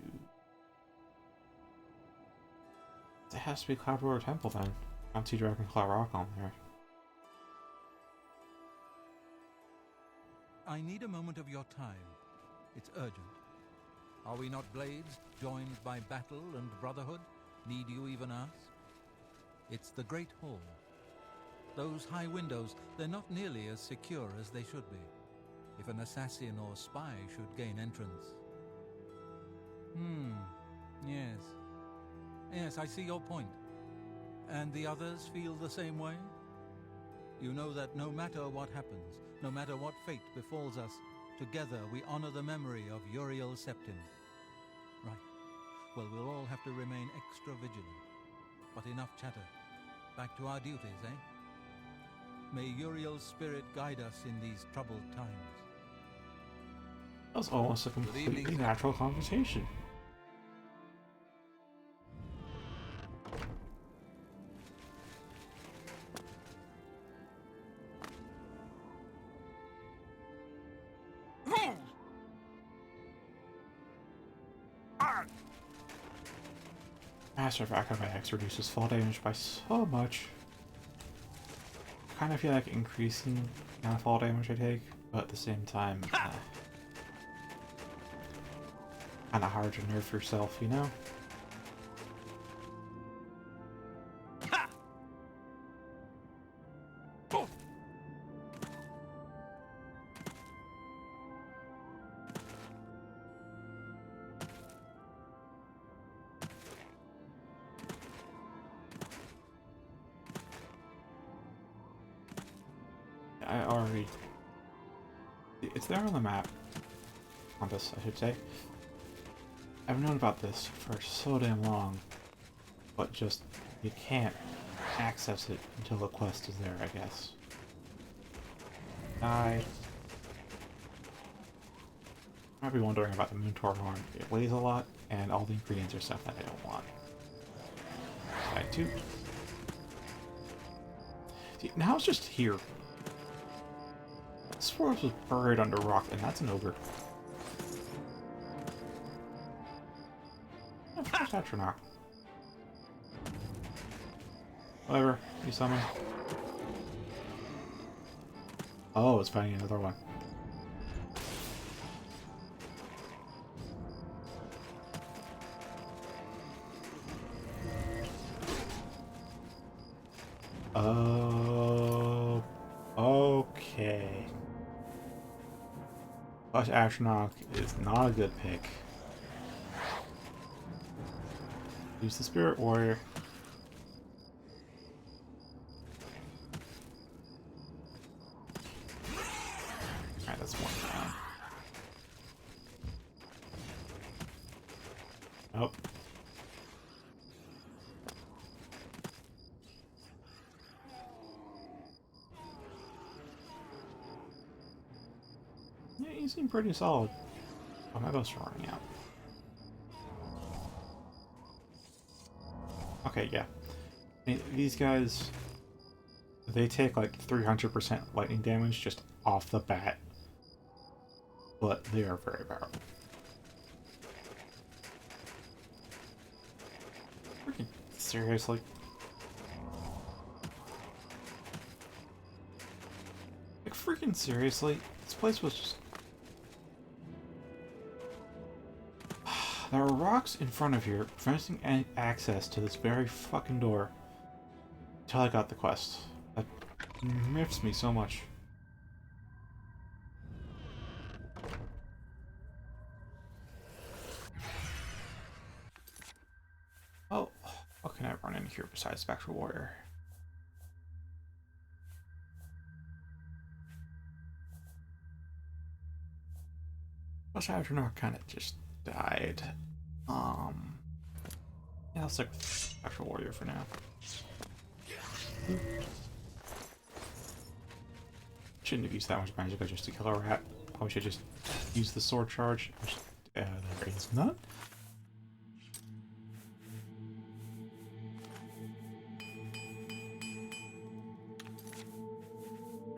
[SPEAKER 1] It has to be Cloudroar Temple then. I don't see Dragonclaw Rock on there.
[SPEAKER 5] I need a moment of your time. It's urgent. Are we not blades, joined by battle and brotherhood? Need you even ask? It's the Great Hall. Those high windows, they're not nearly as secure as they should be, if an assassin or spy should gain entrance. Yes. Yes, I see your point. And the others feel the same way? You know that no matter what happens, no matter what fate befalls us, together we honor the memory of Uriel Septim. Right. Well, we'll all have to remain extra vigilant. But enough chatter. Back to our duties, eh? May Uriel's spirit guide us in these troubled times.
[SPEAKER 1] That was almost a completely natural conversation. Master of Acrobatics reduces fall damage by so much. I kind of feel like increasing the amount of fall damage I take, but at the same time, kind of hard to nerf yourself, you know? I already... It's there on the map. Compass, I should say. I've known about this for so damn long, but just, you can't access it until the quest is there, I guess. I might be wondering about the Moontor Horn. It weighs a lot, and all the ingredients are stuff that I don't want. I too. See, now it's just here. This forest was buried under rock, and that's an ogre. Where's Atronach? Whatever, you summon. Oh, it's fighting another one. Oh, okay. But Atronach is not a good pick. Use the Spirit Warrior. Alright, that's one down. Nope. Yeah, you seem pretty solid. Oh, my bows are running out. Okay, yeah. I mean, these guys, they take like 300% lightning damage just off the bat. But they are very powerful. Freaking seriously? Like, freaking seriously? This place was just... There are rocks in front of here preventing any access to this very fucking door until I got the quest. That miffs me so much. Oh, what can I run in here besides Spectral Warrior? Plus, Atronach kind of just died. Yeah, I'll stick with Spectral Warrior for now. Shouldn't have used that much magic just to kill a rat. Probably should just use the sword charge, which there is none.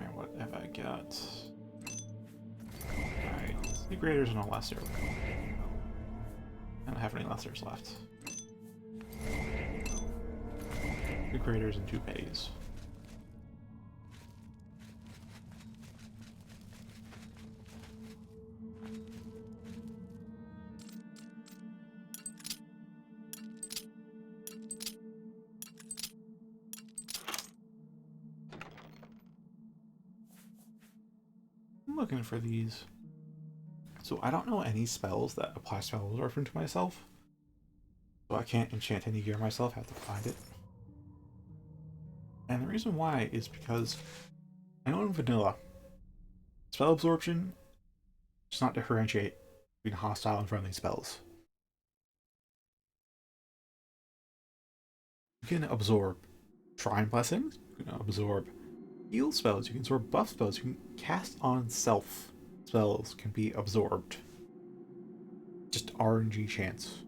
[SPEAKER 1] And what have I got? Alright, 3 graders and a lesser. I don't have any lessers left. 2 graders and 2 bays. looking for these. So I don't know any spells that apply spell absorption to myself. So I can't enchant any gear myself, I have to find it. And the reason why is because I know in vanilla, spell absorption does not differentiate between hostile and friendly spells. You can absorb Shrine Blessings, you can absorb heal spells, you can absorb buff spells, you can cast on self spells can be absorbed. Just RNG chance.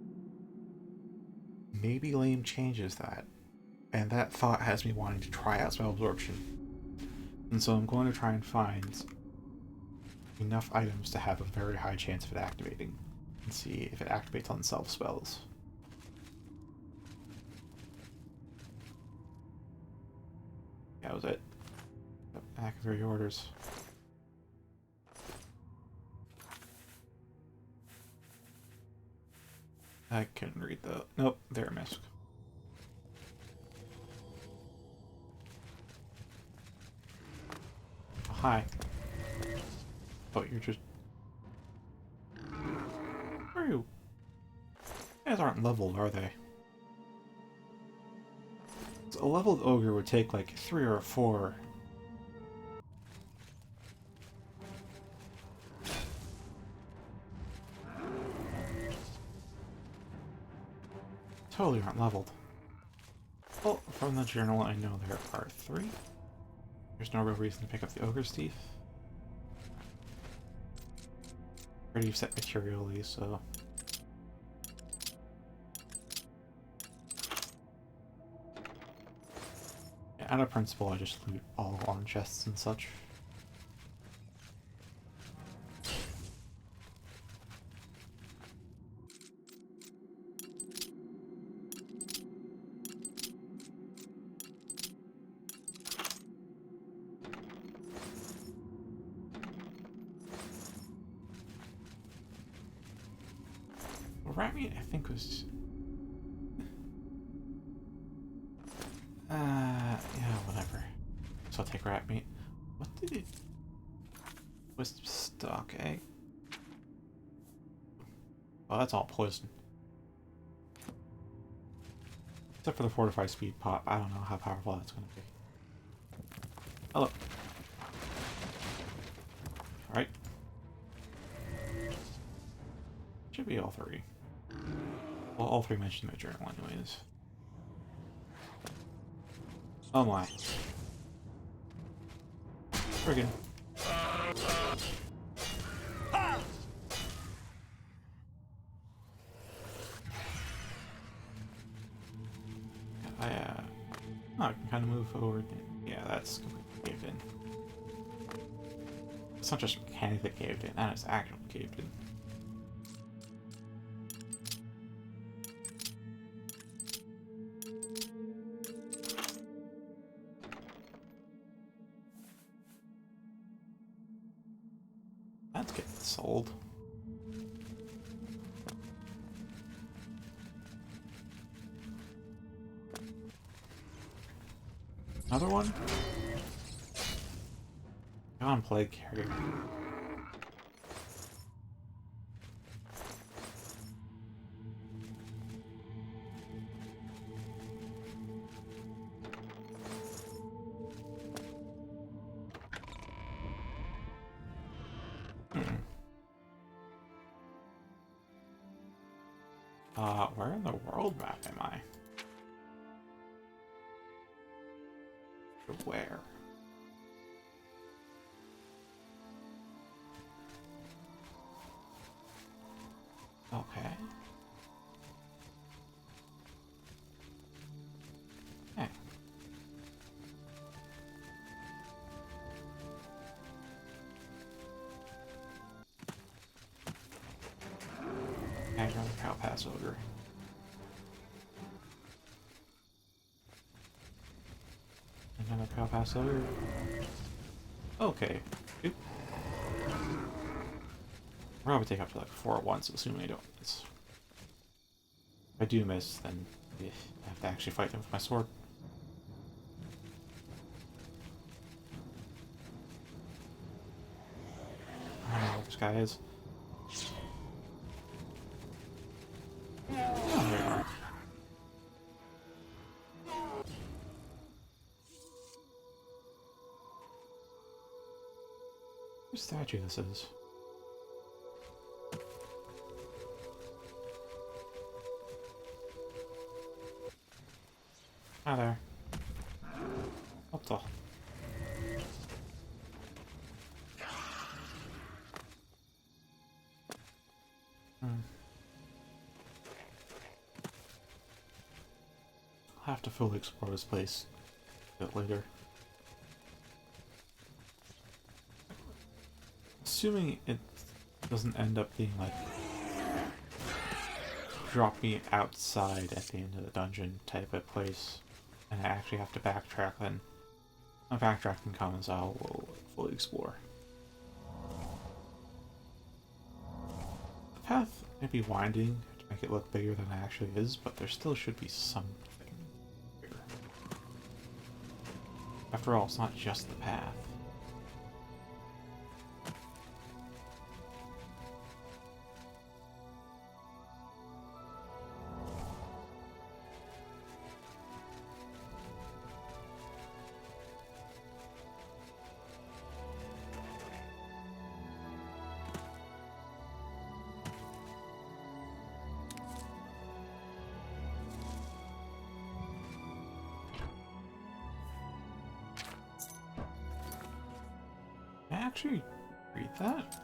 [SPEAKER 1] Maybe Lame changes that. And that thought has me wanting to try out spell absorption. And so I'm going to try and find enough items to have a very high chance of it activating. And see if it activates on self spells. That was it. Activate orders. I couldn't read the... Nope, there I missed. Oh, hi. Oh, you're just... Where are you? You guys aren't leveled, are they? So a leveled ogre would take like 3 or 4. Totally aren't leveled. Well, from the journal I know there are 3. There's no real reason to pick up the ogre's teeth. Already set materially, so... Yeah, out of principle, I just loot all on chests and such. Rat meat, I think, was... yeah, whatever. So I'll take rat meat. What did it... Wisp stock egg? Oh, that's all poison. Except for the fortified speed pot. I don't know how powerful that's going to be. Hello. Alright. Should be all 3. Well, all 3 mentioned in my journal anyways. Oh my. Friggin'. Oh, I can kind of move forward. Yeah, that's completely caved in. It's not just mechanic that caved in, that is actually caved in. That's getting sold. Another one? Go on, plague carrier. Where in the world map am I? Where? Okay. Hey. Another cow pass ogre. Another cow pass ogre. Okay. Oop. I'll probably take up to like 4 at once, assuming I don't miss. If I do miss, then I have to actually fight them with my sword. guy is. Oh, there you are. Whose statue this is? Hi there. What the? I'll have to fully explore this place a bit later. Assuming it doesn't end up being like drop me outside at the end of the dungeon type of place, and I actually have to backtrack, then my backtracking comments I will fully explore. The path may be winding to make it look bigger than it actually is, but there still should be something bigger. After all, it's not just the path. Can I actually read that?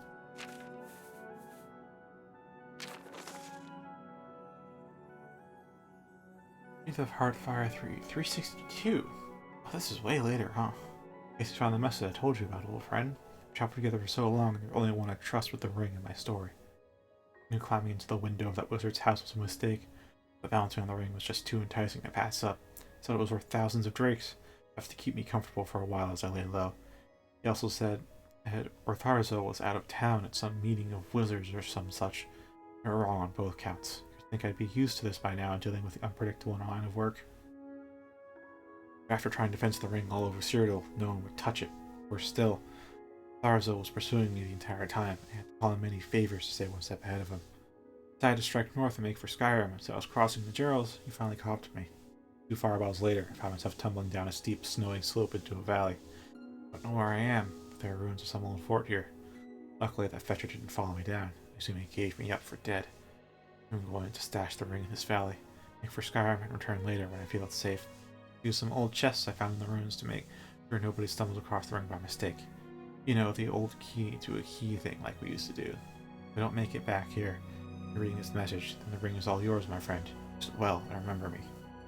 [SPEAKER 1] Wreath of Heartfire 362. Oh, this is way later, huh? I guess you found the message I told you about, old friend. Chopped together for so long, you're the only one I trust with the ring in my story. I knew climbing into the window of that wizard's house was a mistake. The balancing on the ring was just too enticing to pass up. Said it was worth thousands of drakes, enough to keep me comfortable for a while as I lay low. He also said Ortharzo was out of town at some meeting of wizards or some such. You were wrong on both counts. You'd think I'd be used to this by now, dealing with the unpredictable in a line of work. After trying to fence the ring all over Cyrodiil, no one would touch it. Worse still, Ortharzo was pursuing me the entire time. I had to call him many favors to stay one step ahead of him. I decided to strike north and make for Skyrim, and so I was crossing the Gerals, he finally caught up to me. 2 fireballs later, I found myself tumbling down a steep, snowy slope into a valley. I don't know where I am, but there are ruins of some old fort here. Luckily, that fetcher didn't follow me down. I assume he gave me up for dead. I'm going to stash the ring in this valley, make for Skyrim, and return later when I feel it's safe. Use some old chests I found in the ruins to make sure nobody stumbles across the ring by mistake. You know, the old key to a key thing like we used to do. If I don't make it back here, after reading this message, then the ring is all yours, my friend. Just well and remember me.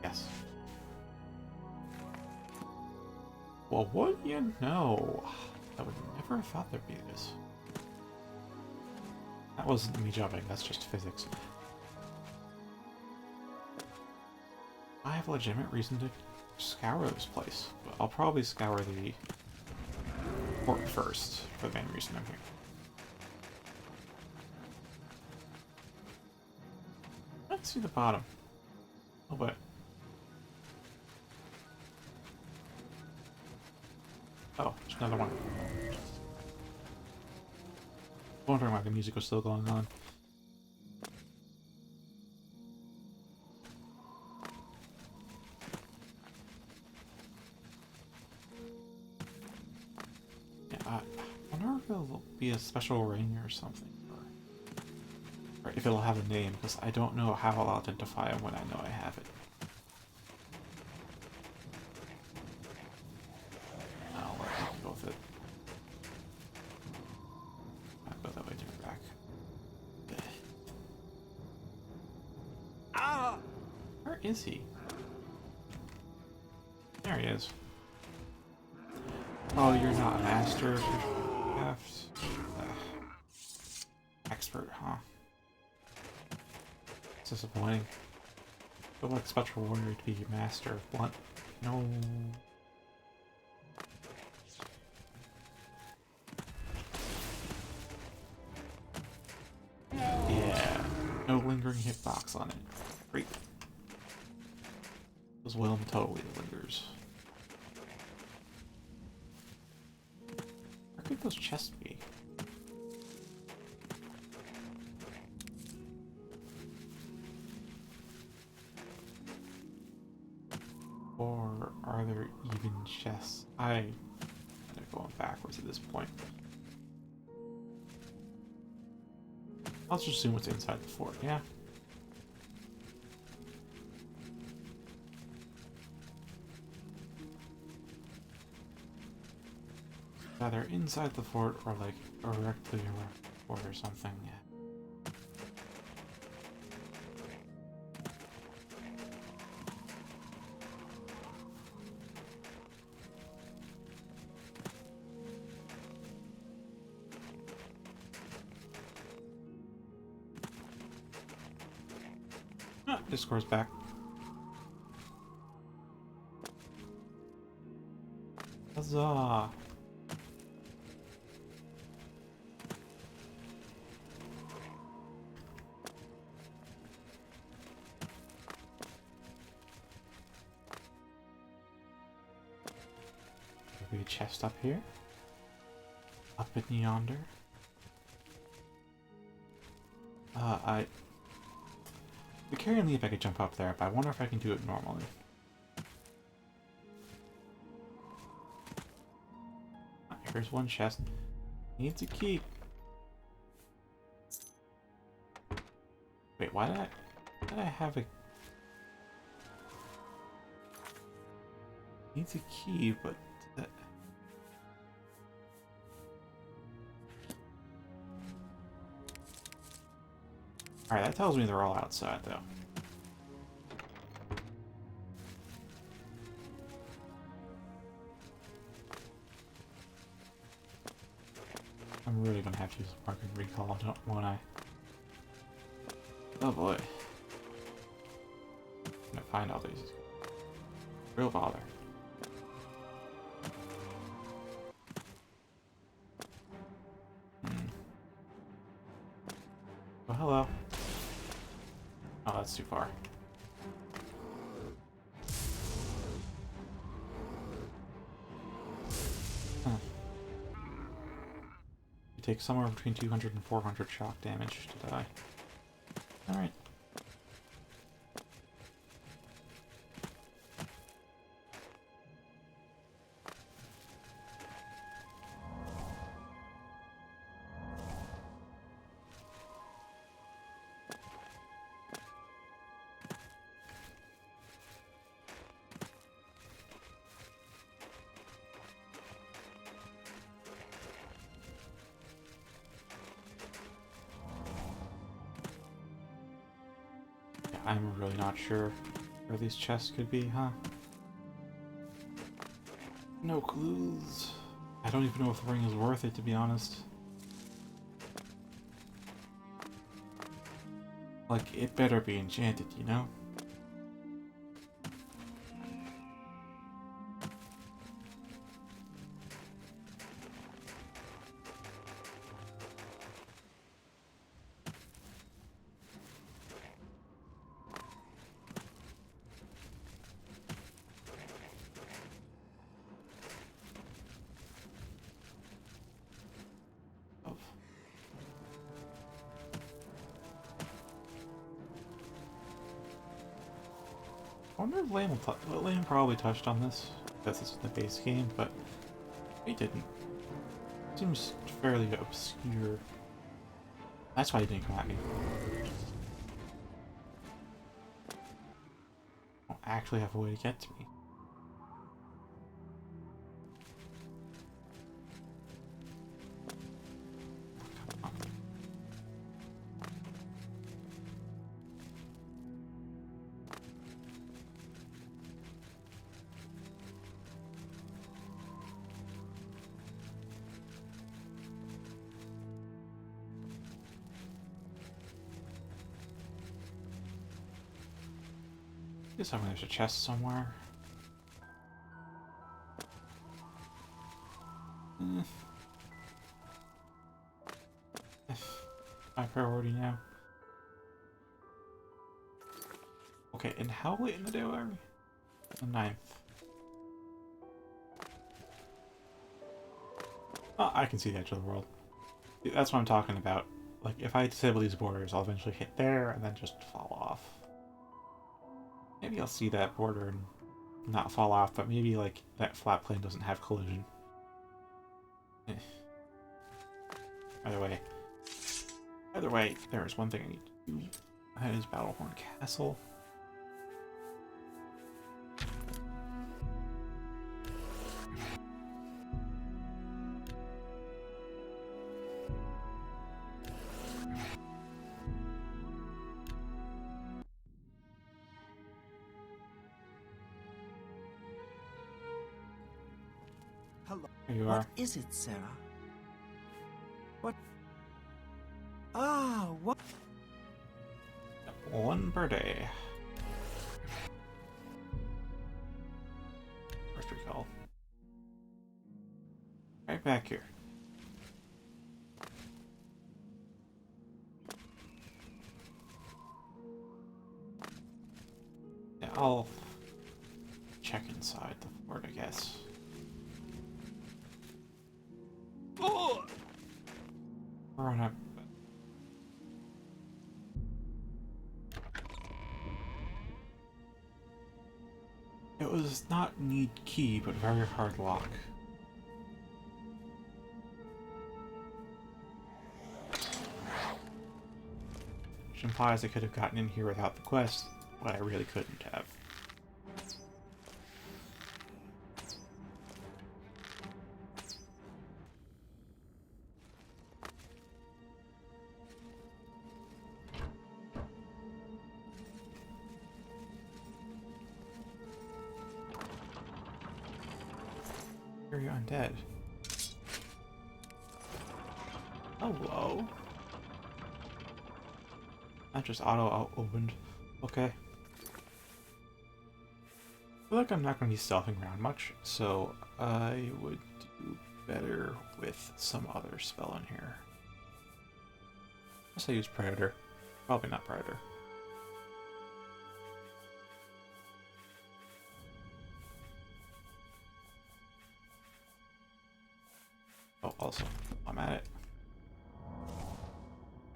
[SPEAKER 1] Yes. Well, what you know? I would never have thought there'd be this. That wasn't me jumping, that's just physics. I have a legitimate reason to scour this place, but I'll probably scour the port first, for the main reason I'm here. Let's see the bottom. A little bit. Oh, there's another one. Wondering why the music was still going on. Yeah, I wonder if it'll be a special ring or something, or if it'll have a name, because I don't know how I'll identify it when I know I have it. Where is he? There he is. Oh, you're not a master. You're expert, huh? It's disappointing. I would expect a warrior to be a master of blunt. No. Yeah. No lingering hitbox on it. Great. As well, totally lingers. Where could those chests be? Or are there even chests? I'm going backwards at this point. I'll just assume what's inside the fort, yeah? Either inside the fort or like directly around the fort or something, yeah. Ah, Discord's back. Huzzah! Maybe a chest up here? Up in yonder? The carry and leave I could jump up there, but I wonder if I can do it normally. Here's one chest. Needs a key. Wait, why did I have a... Needs a key, but... Alright, that tells me they're all outside, though. I'm really gonna have to use a market recall, won't I? Oh boy. I'm gonna find all these. Real bother. Oh, hello. Oh, that's too far. Huh. You take somewhere between 200 and 400 shock damage to die. Alright. I'm really not sure where these chests could be, huh? No clues. I don't even know if the ring is worth it, to be honest. Like, it better be enchanted, you know? I wonder if Liam probably touched on this, because it's the base game, but he didn't. Seems fairly obscure. That's why he didn't come at me. Don't actually have a way to get to me. Guess there's a chest somewhere. My priority now. Okay, and how late in the day are we? The 9th. Oh, I can see the edge of the world. That's what I'm talking about. Like, if I disable these borders, I'll eventually hit there and then just fall off. Maybe I'll see that border in not fall off, but maybe like that flat plane doesn't have collision. Eh. Either way, there is one thing I need to do. That is Battlehorn Castle.
[SPEAKER 7] Hello.
[SPEAKER 1] There you
[SPEAKER 7] What
[SPEAKER 1] are.
[SPEAKER 7] is it, Sarah? What? Ah, what?
[SPEAKER 1] One per day. First recall. Right back here. Yeah, I'll check inside the fort, I guess. Oh! We're on a... It was not need key, but very hard lock. Which implies I could have gotten in here without the quest, but I really couldn't have. You're undead. Hello. That just auto-opened. Okay. I feel like I'm not going to be stealthing around much, so I would do better with some other spell in here. Unless I use Predator. Probably not Predator. Oh, also, I'm at it.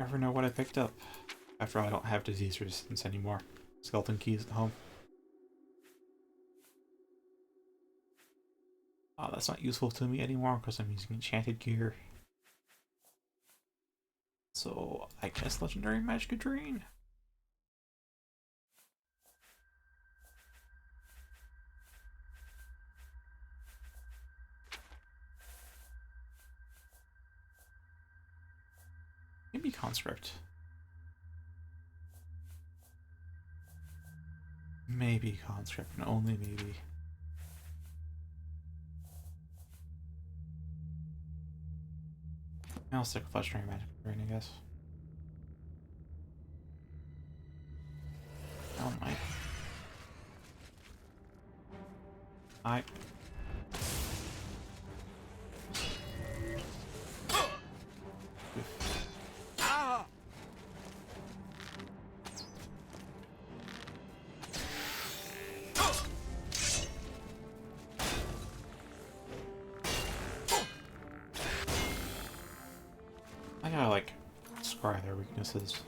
[SPEAKER 1] Never know what I picked up. After all, I don't have disease resistance anymore. Skeleton keys at home. Oh, that's not useful to me anymore because I'm using enchanted gear. So, I guess Legendary Magic Drain. Maybe Conscript. Maybe Conscript, and only maybe. I'll stick with Legendary Magic Drain, I guess. Oh my. I... I gotta, like, scry their weaknesses.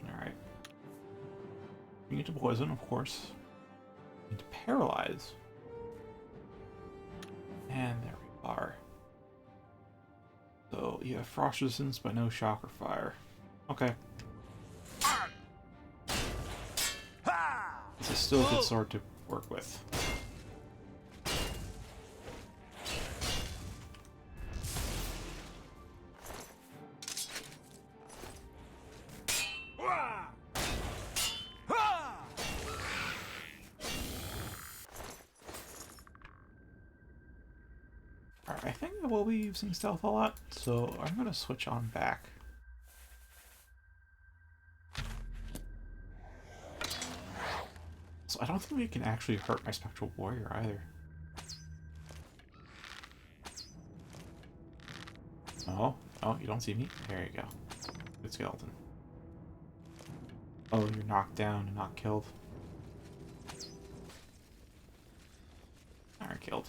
[SPEAKER 1] Alright. We need to poison, of course. We need to paralyze. And there we are. So, you have frost resistance, but no shock or fire. Okay. This is still a good sword to work with. Alright, I think I will be using stealth a lot, so I'm gonna switch on back. So I don't think we can actually hurt my Spectral Warrior either. Oh, oh, you don't see me? There you go. Good skeleton. Oh, you're knocked down and not killed. Alright, killed.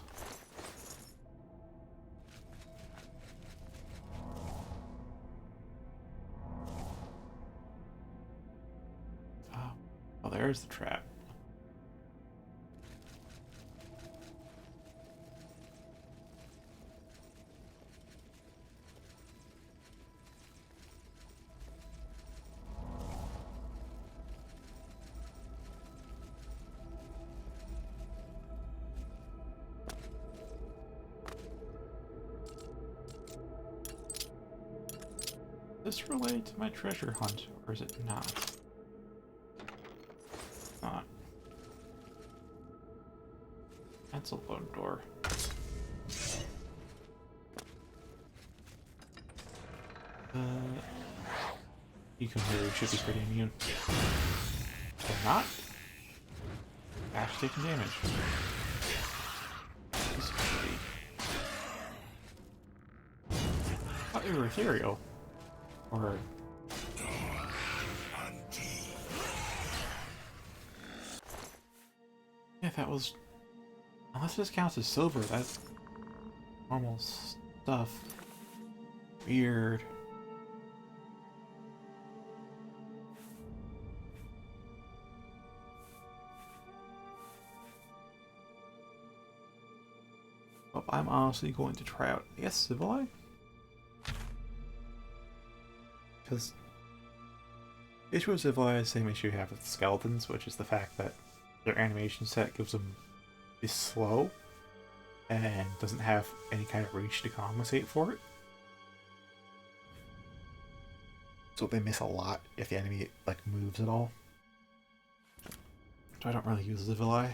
[SPEAKER 1] there's the trap. Is this related to my treasure hunt, or is it not? Not. That's a loaded door. You can really should be pretty immune. Or not? Ash taking damage. This is pretty. I thought they were ethereal. Or yeah, that was. Unless this counts as silver, that's normal stuff. Weird. Well, I'm honestly going to try out, I guess, Civili? Because the issue with Civili is the same issue you have with skeletons, which is the fact that their animation set gives them is slow and doesn't have any kind of reach to compensate for it. So they miss a lot if the enemy like moves at all. So I don't really use Civili.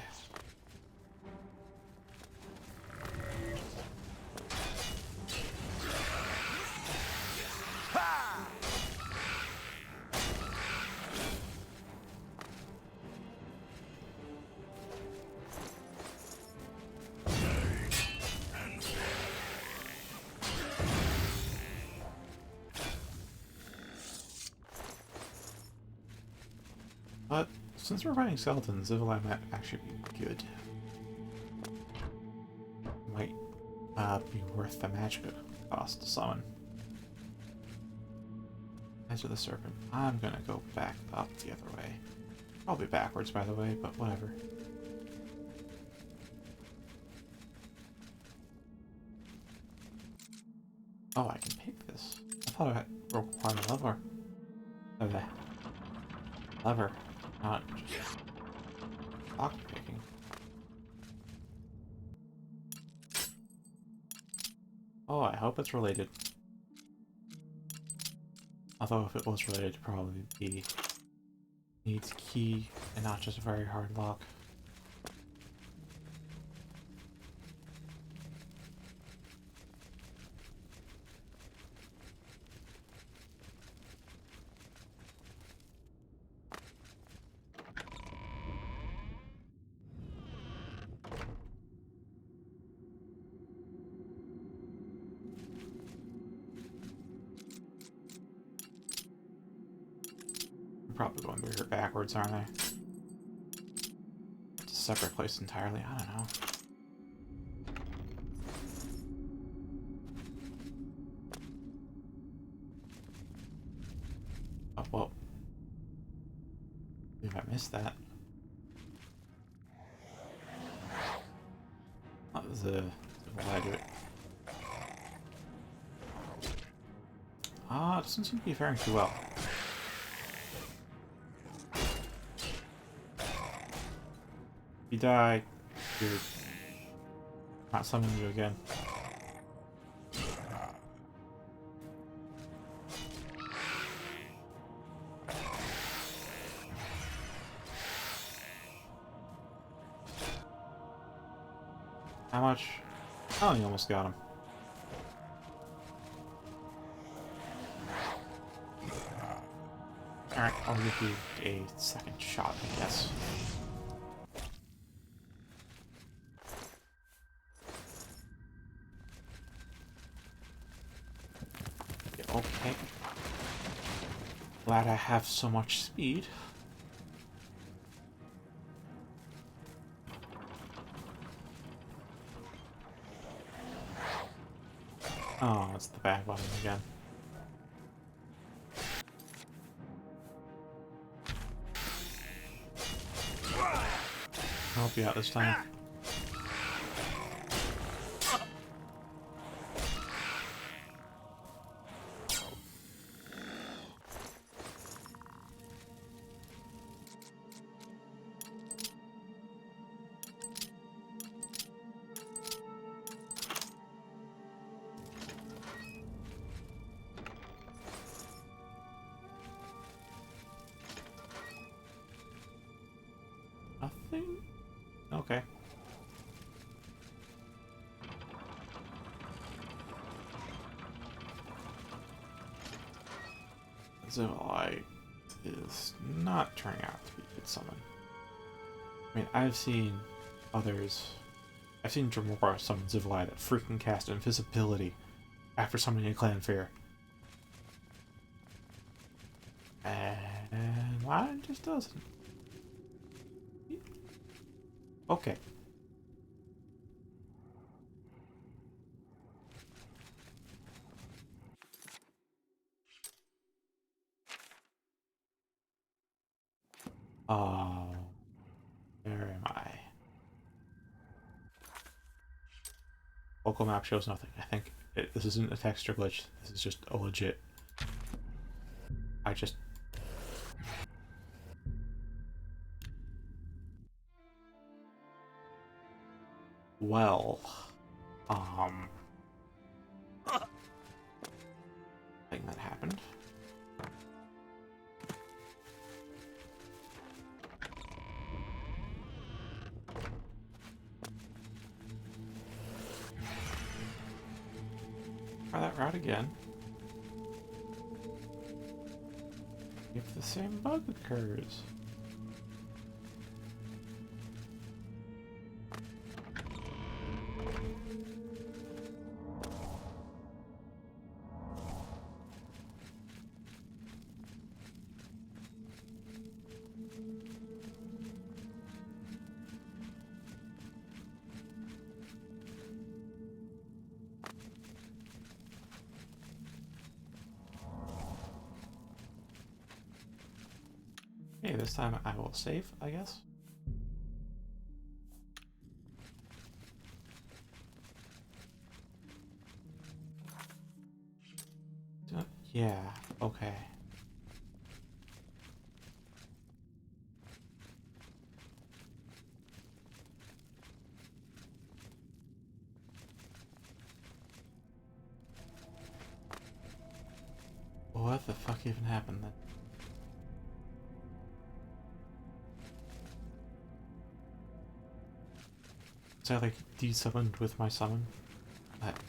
[SPEAKER 1] But since we're fighting skeletons, Civili might actually be good. Might be worth the magic cost to summon. Edge of the Serpent. I'm gonna go back up the other way. Probably backwards, by the way, but whatever. Oh, I can pick this. I thought I had required a lever. Okay. Lever. Not just lock picking. Oh, I hope it's related. Although if it was related, it'd probably be needs key and not just a very hard lock. Probably going weird backwards, aren't they? It's a separate place entirely. I don't know. Oh, whoa. I think I missed that. That was a why I do it. Ah, it doesn't seem to be faring too well. If you die, you're not summoning you again. How much? Oh, you almost got him. Alright, I'll give you a second shot, I guess. Okay. Glad I have so much speed. Oh, it's the back button again. I'll help you out this time. Nothing? Okay. Zivali is not turning out to be a good summon. I mean, I've seen others. I've seen Dremora summon Zivali that freaking cast invisibility after summoning a clan fair. And mine just doesn't. Okay. Oh, where am I? Local map shows nothing. I think this isn't a texture glitch. This is just a legit. I just. Well, thing that happened. Try that route again. If the same bug occurs. Okay, this time I will save, I guess. Yeah, okay. What the fuck even happened then? So I like desummoned with my summon? That's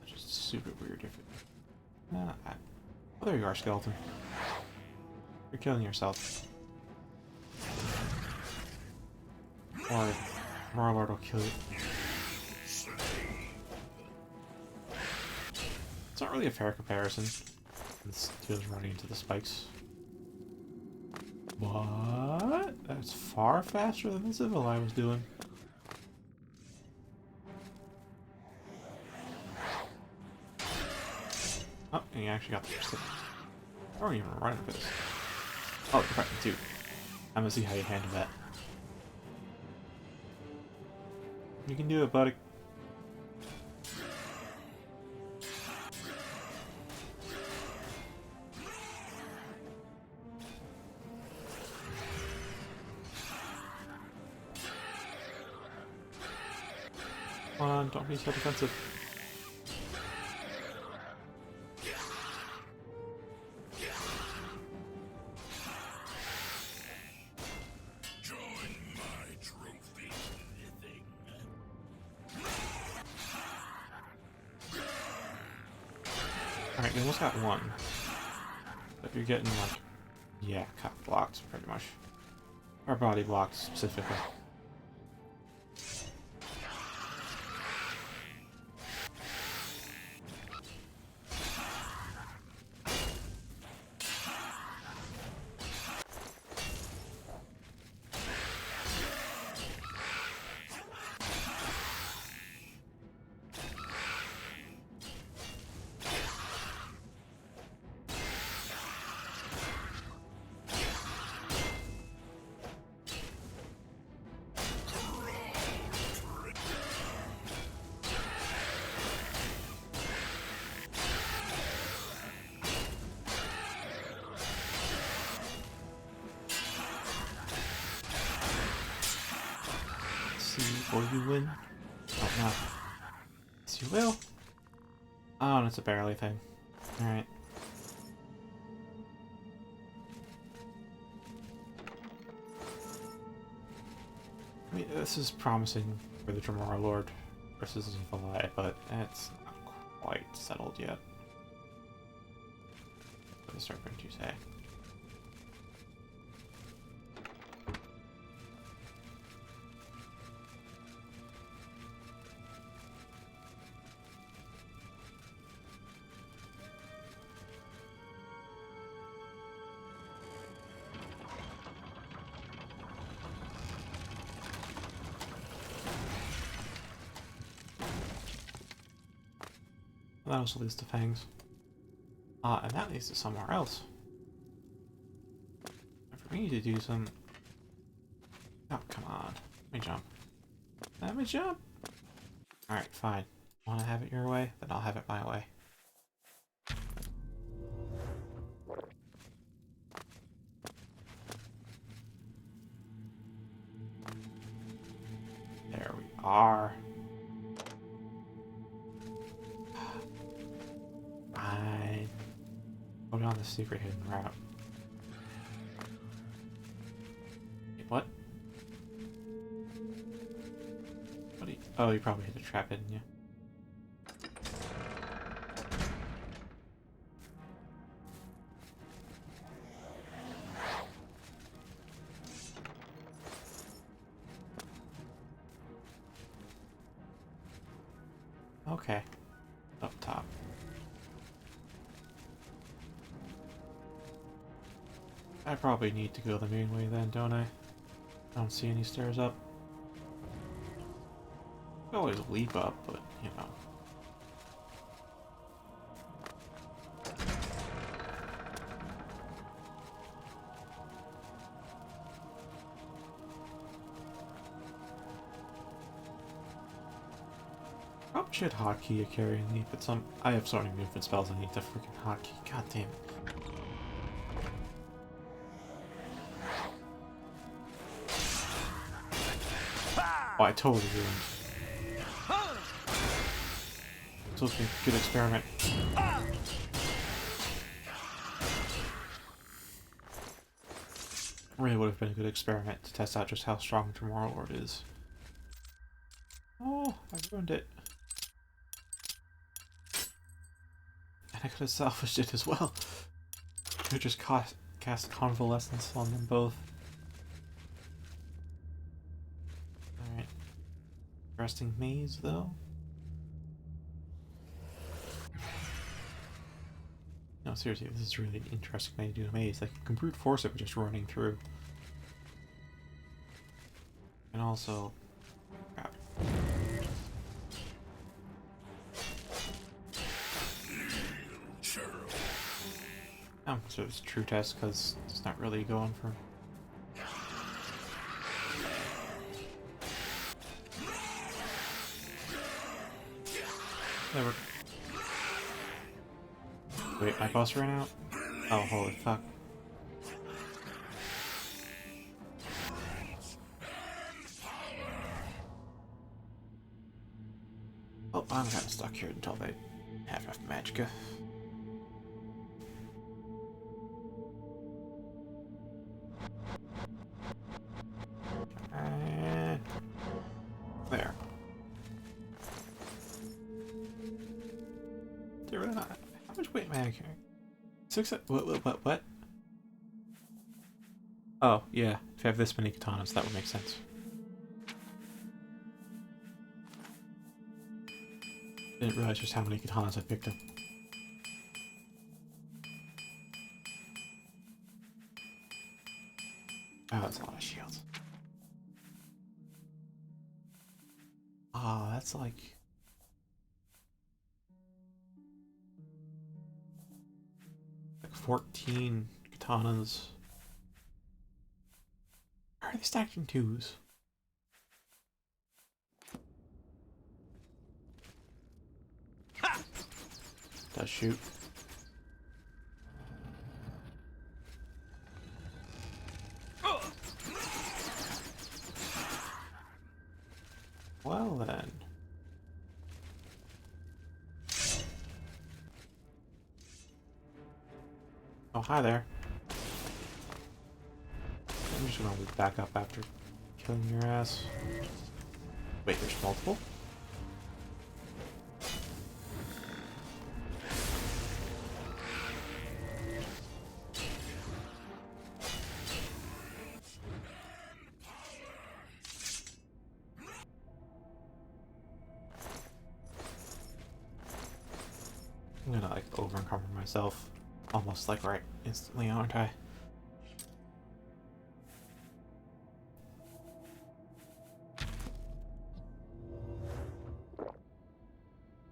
[SPEAKER 1] just super weird if it... Nah, oh, there you are, skeleton. You're killing yourself. Or Marlord will kill you. It's not really a fair comparison. This dude's running into the spikes. What? That's far faster than the Civil I was doing. Oh, and you actually got the first hit. I don't even run for this. Oh, you're fighting too. I'm gonna see how you handle that. You can do it, buddy. Come on, don't be so defensive. Alright, you almost got one. But you're getting like, yeah, cock blocks pretty much. Or body blocks specifically. see, will you win? Oh, no. Yes, you will. Oh, and it's a barely thing. Alright. I mean, this is promising for the Dremora Lord versus Valai, but it's not quite settled yet. For the Serpent, you say? That also leads to Fangs. And that leads to somewhere else. For me to do some... Oh, come on. Let me jump. Let me jump! Alright, fine. Wanna have it your way? Then I'll have it my way. There we are. Fine. Go down the secret hidden route. Wait, what? What do you... Oh, you probably hit the trap, didn't you? Okay. Up top. I probably need to go the main way then, don't I? Don't see any stairs up. I always leap up, but, you know. Probably should hotkey a carry and leap, but I have so many movement spells I need to freaking hotkey. God damn it. Oh, I totally ruined. Supposed to be a good experiment. Really would have been a good experiment to test out just how strong Dremora Lord is. Oh, I ruined it. And I could have salvaged it as well. Could just cast Convalescence on them both. Alright. Interesting maze, though. No, seriously, this is really an interesting way to do a maze. Like, you can brute force it with just running through. And also... Crap. Oh, so it's a true test because it's not really going for... There we... Wait, my boss ran out? Oh, holy fuck. Oh, I'm kinda stuck here until they have enough magicka. There. They're really not... How much weight am I carrying? 6... What? Oh, yeah. If I have this many katanas, that would make sense. Didn't realize just how many katanas I picked up. Oh, that's a lot of shields. Ah, that's like... like 14 katanas. How are they stacked in twos? Does shoot. Well then. Oh, hi there. I'm just gonna back up after killing your ass. Wait, there's multiple? I'm gonna like over encumber myself. Almost like right instantly, aren't I?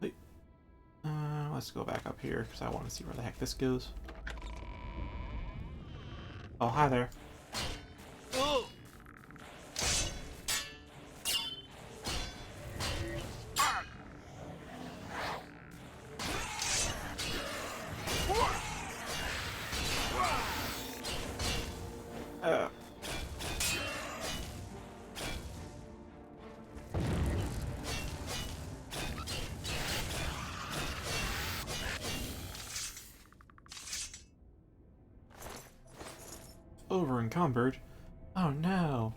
[SPEAKER 1] Wait. Let's go back up here because I want to see where the heck this goes. Oh, hi there. Over encumbered. Oh no.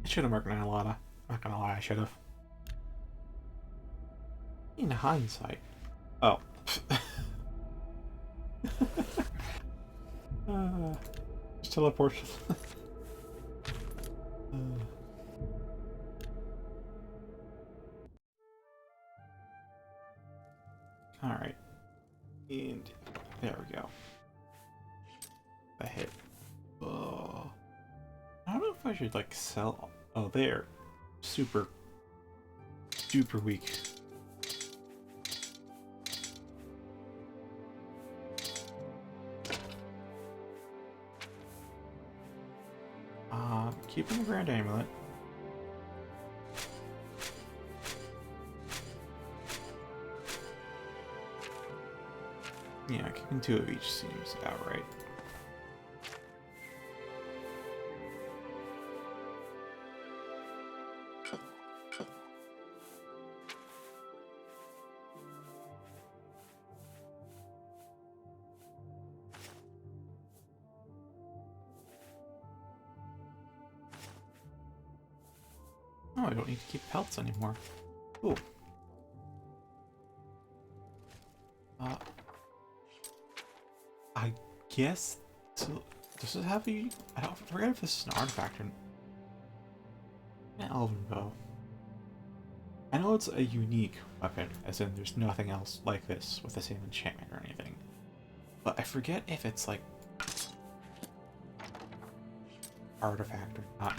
[SPEAKER 1] I should have marked Nanalata. Not gonna lie, I should have. In hindsight. Oh. Just teleportation. Alright. And there we go. A hit. Oh. I don't know if I should like sell. Oh, they're super weak. Keeping the Grand Amulet. Yeah, keeping 2 of each seems about right. Oh, I don't need to keep pelts anymore. Cool. I guess so. Does it have a? I don't forget if this is an artifact or an elven bow. I know it's a unique weapon, as in there's nothing else like this with the same enchantment or anything. But I forget if it's like artifact or not.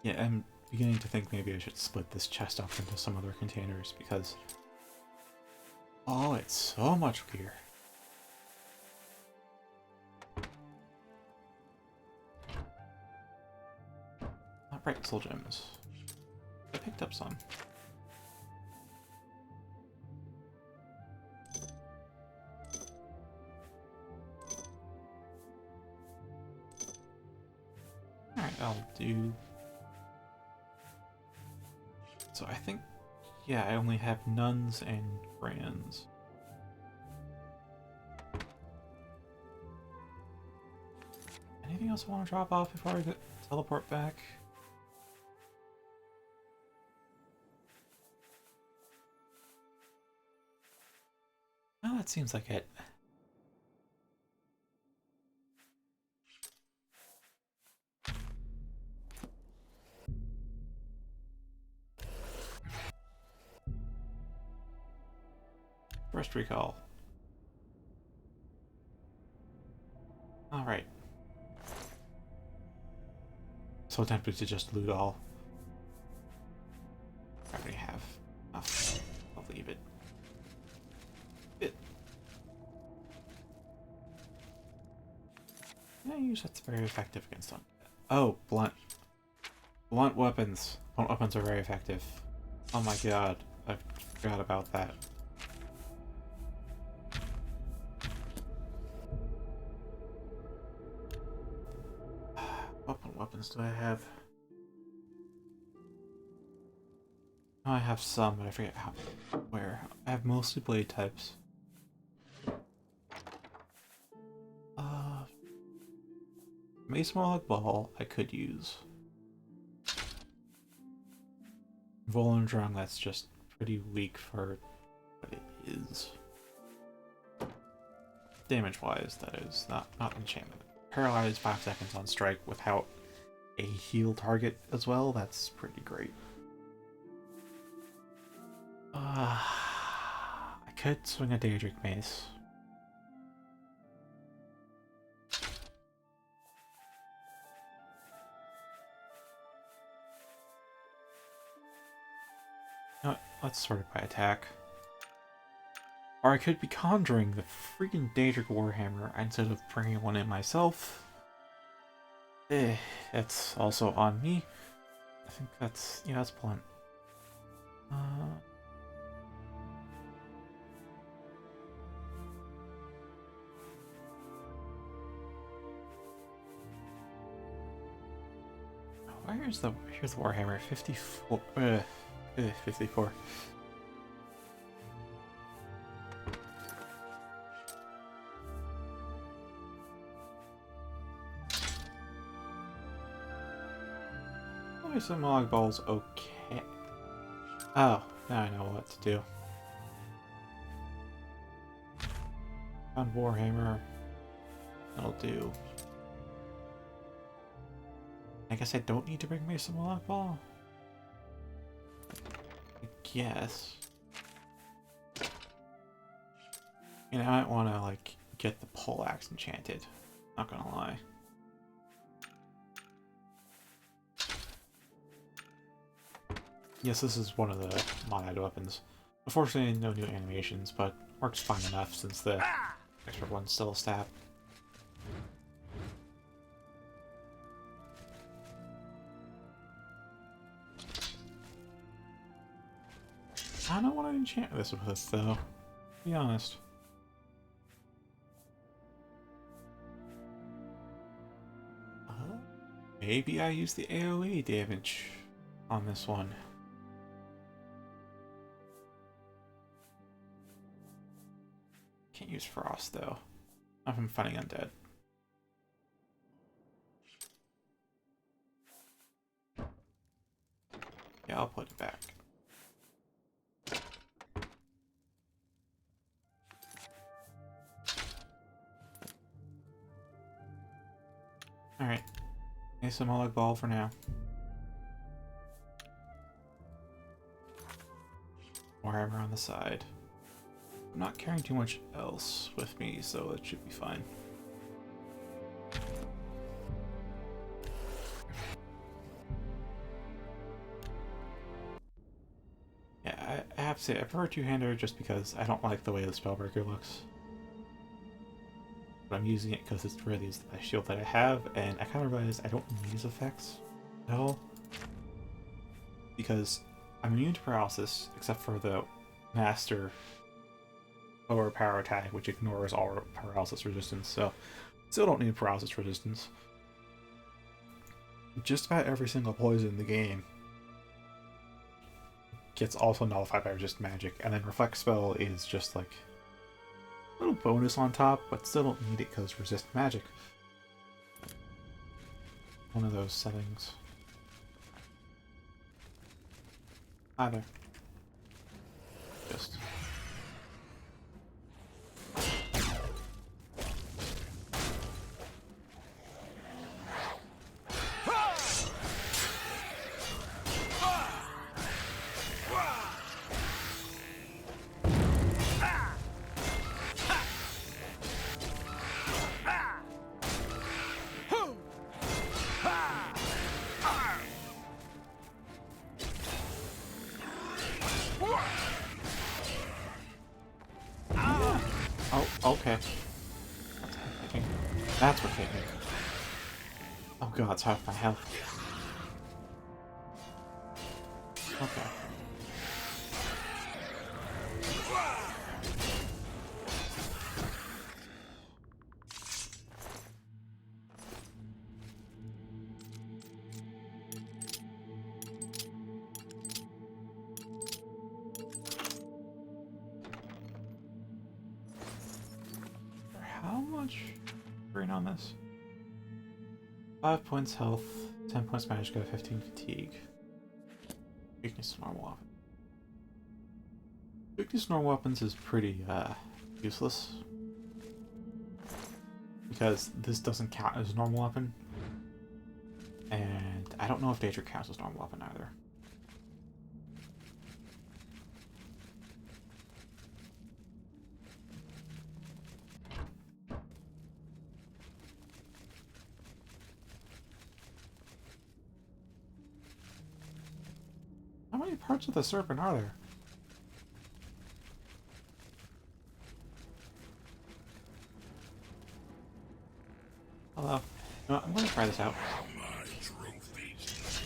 [SPEAKER 1] Yeah, I'm beginning to think maybe I should split this chest up into some other containers because... oh, it's so much gear. Alright, soul gems. I picked up some. Alright, I'll do... so I think, yeah, I only have nuns and grands. Anything else I want to drop off before I teleport back? Oh, that seems like it. First recall. Alright. So tempted to just loot all. I already have enough. I'll leave it. Yeah, use that's very effective against them. Oh, blunt. Blunt weapons. Blunt weapons are very effective. Oh my god, I forgot about that. What weapons do I have? Oh, I have some, but I forget how. Where? I have mostly blade types. Mace Mohawk Ball I could use. Volendrung, that's just pretty weak for what it is. Damage-wise, that is not enchantment. Paralyzed 5 seconds on strike without a heal target as well, that's pretty great. I could swing a Daedric Mace. You know what? Let's sort it by attack. Or I could be conjuring the freaking Daedric Warhammer instead of bringing one in myself. It's also on me. I think that's, yeah, that's blunt. Here's the Warhammer 54. 54. Some log balls, okay. Oh, now I know what to do. Found Warhammer. That'll do. I guess I don't need to bring me some log ball. I guess. You know, I might want to like get the poleaxe enchanted. Not gonna lie. Yes, this is one of the modded weapons. Unfortunately, no new animations, but works fine enough since the extra one's still a stab. I don't want to enchant this with us, though. To be honest. Maybe I use the AoE damage on this one. Can't use Frost, though. Not if I'm fighting undead. Yeah, I'll put it back. Alright. Need some Molag Ball for now. Warhammer on the side. I'm not carrying too much else with me, so it should be fine. Yeah, I have to say, I prefer two-hander just because I don't like the way the Spellbreaker looks. But I'm using it because it's really the best shield that I have, and I kind of realized I don't need these effects at all. Because I'm immune to paralysis, except for the Master lower power attack, which ignores all paralysis resistance, so still don't need paralysis resistance. Just about every single poison in the game gets also nullified by resist magic, and then Reflect Spell is just like a little bonus on top, but still don't need it because resist magic. One of those settings. Either. Just. okay. That's what thinking. That's what thinking. Oh god, it's half my health. Okay. How much brain on this? 5 points health, 10 points magic, 15 fatigue. Weakness to normal weapons. Weakness to normal weapons is pretty useless. Because this doesn't count as a normal weapon. And I don't know if danger counts as a normal weapon either. How many parts of the serpent are there? Hello. No, I'm going to try this out.
[SPEAKER 2] My trophies.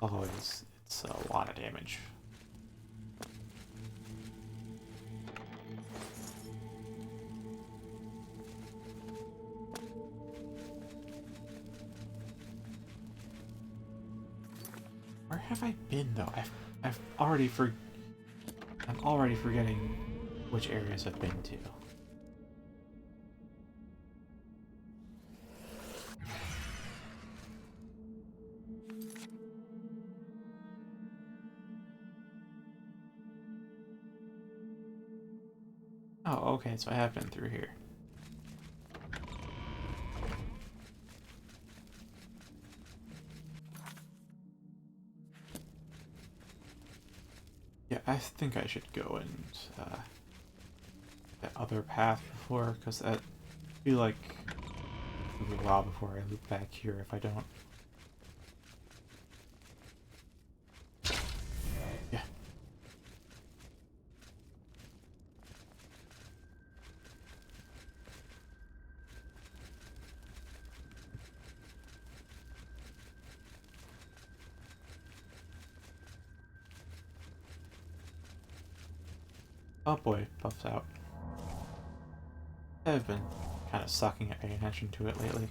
[SPEAKER 1] Oh, it's a lot of damage. Where have I been though? I'm already forgetting which areas I've been to. Oh, okay, so I have been through here. Yeah, I think I should go and that other path before, because I feel like it'll be a while before I loop back here if I don't. Yeah. Oh boy, puffs out. I've been kind of sucking at paying attention to it lately.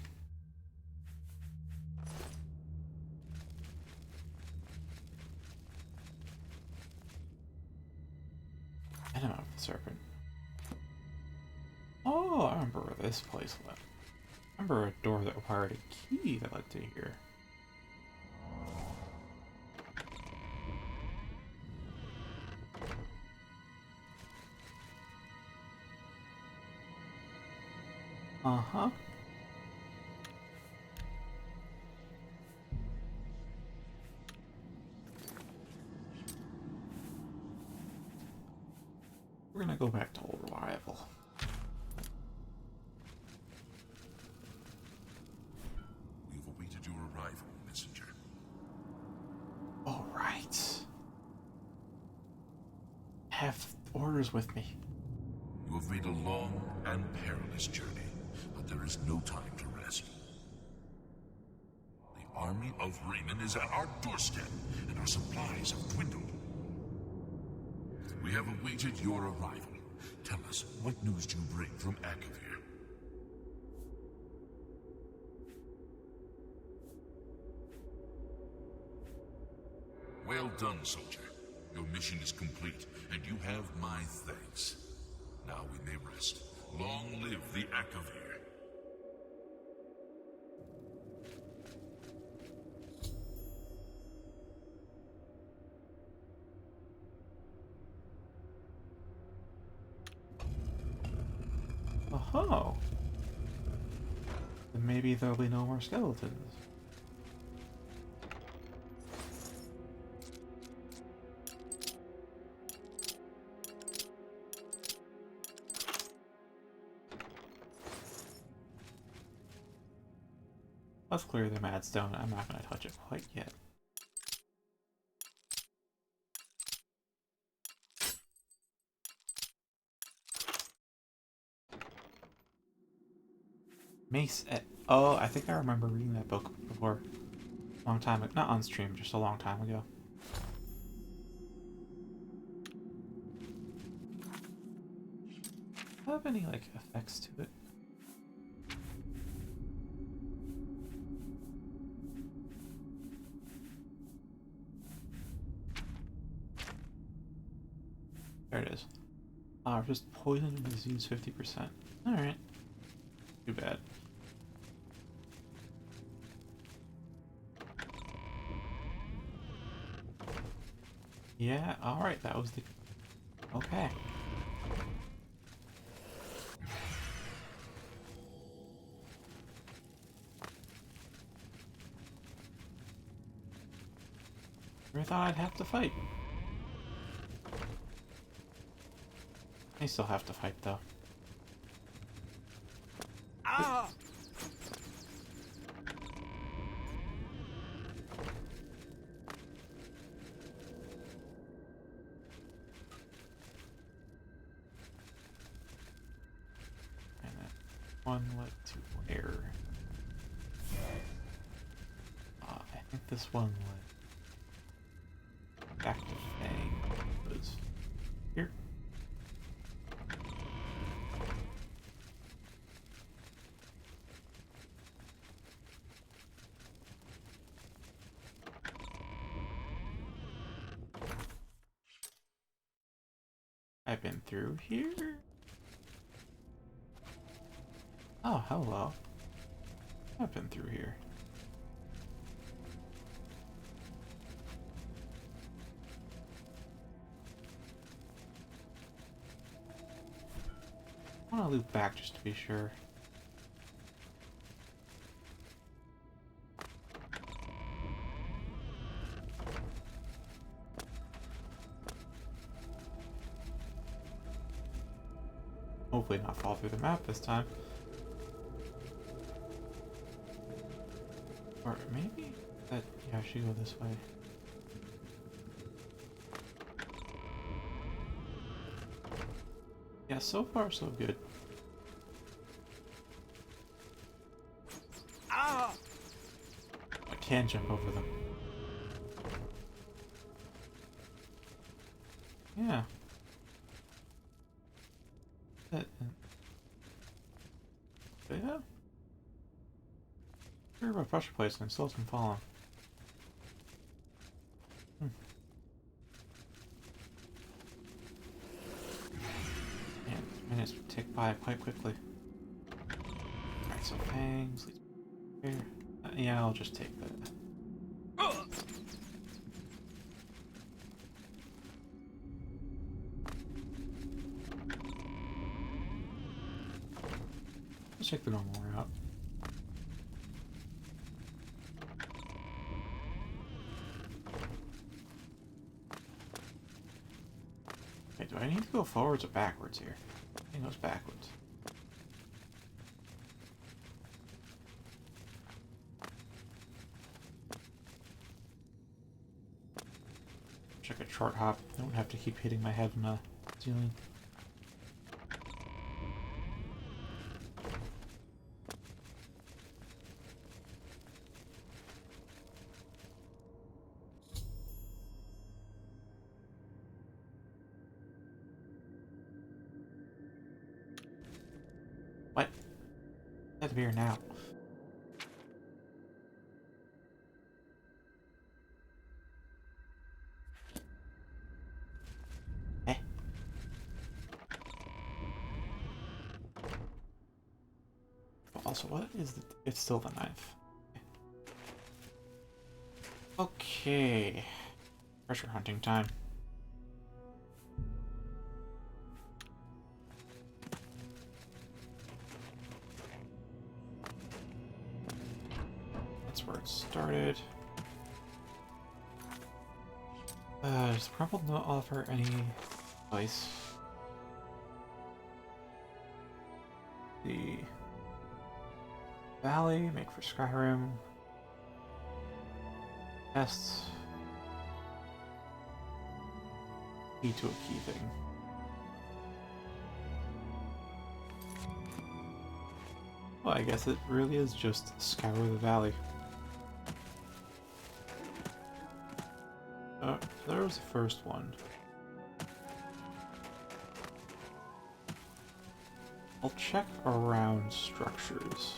[SPEAKER 1] Enema of the Serpent. Oh, I remember where this place led. I remember a door that required a key that led to here. Uh-huh. We're gonna go back to Old Arrival.
[SPEAKER 8] We've awaited your arrival, messenger.
[SPEAKER 1] All right. Have orders with me.
[SPEAKER 8] You have made a long and perilous journey, but there is no time to rest. The army of Raymond is at our doorstep, and our supplies have dwindled. We have awaited your arrival. Tell us, what news do you bring from Akavir? Well done, soldier. Your mission is complete, and you have my thanks. Now we may rest. Long live the Akavir.
[SPEAKER 1] Oh. Then maybe there'll be no more skeletons. Let's clear the mad stone. I'm not going to touch it quite yet. Mace at... Oh, I think I remember reading that book before. A long time ago. Not on stream, just a long time ago. Do I have any, like, effects to it? There it is. Just poison and disease 50%. Alright. Too bad. Yeah, alright, that was the... Okay. I thought I'd have to fight. I still have to fight, though.
[SPEAKER 3] Ah!
[SPEAKER 1] And then one led to where? I think this one led back to Fang. Was here. I've been through here. Oh, hello. I've been through here. I want to loop back just to be sure. Hopefully not fall through the map this time. Or maybe that, yeah, I should go this way. Yeah, so far so good.
[SPEAKER 3] Ah!
[SPEAKER 1] I can jump over them. Yeah. Yeah. Sure about pressure plates and still some falling. Man, minutes tick by quite quickly. Alright, so fangs leads here. Yeah, I'll just take that. Let's check the normal route. Okay, do I need to go forwards or backwards here? I think it goes backwards. Check a short hop. I don't have to keep hitting my head on the ceiling. What? I have to be here now. Eh? Also, what is the... It's still the knife. Okay. Treasure hunting time. That's where it started. Does Crumpled not offer any advice? Valley, make for Skyrim. Tests. Key to a key thing. Well, I guess it really is just scour the valley. There was the first one. I'll check around structures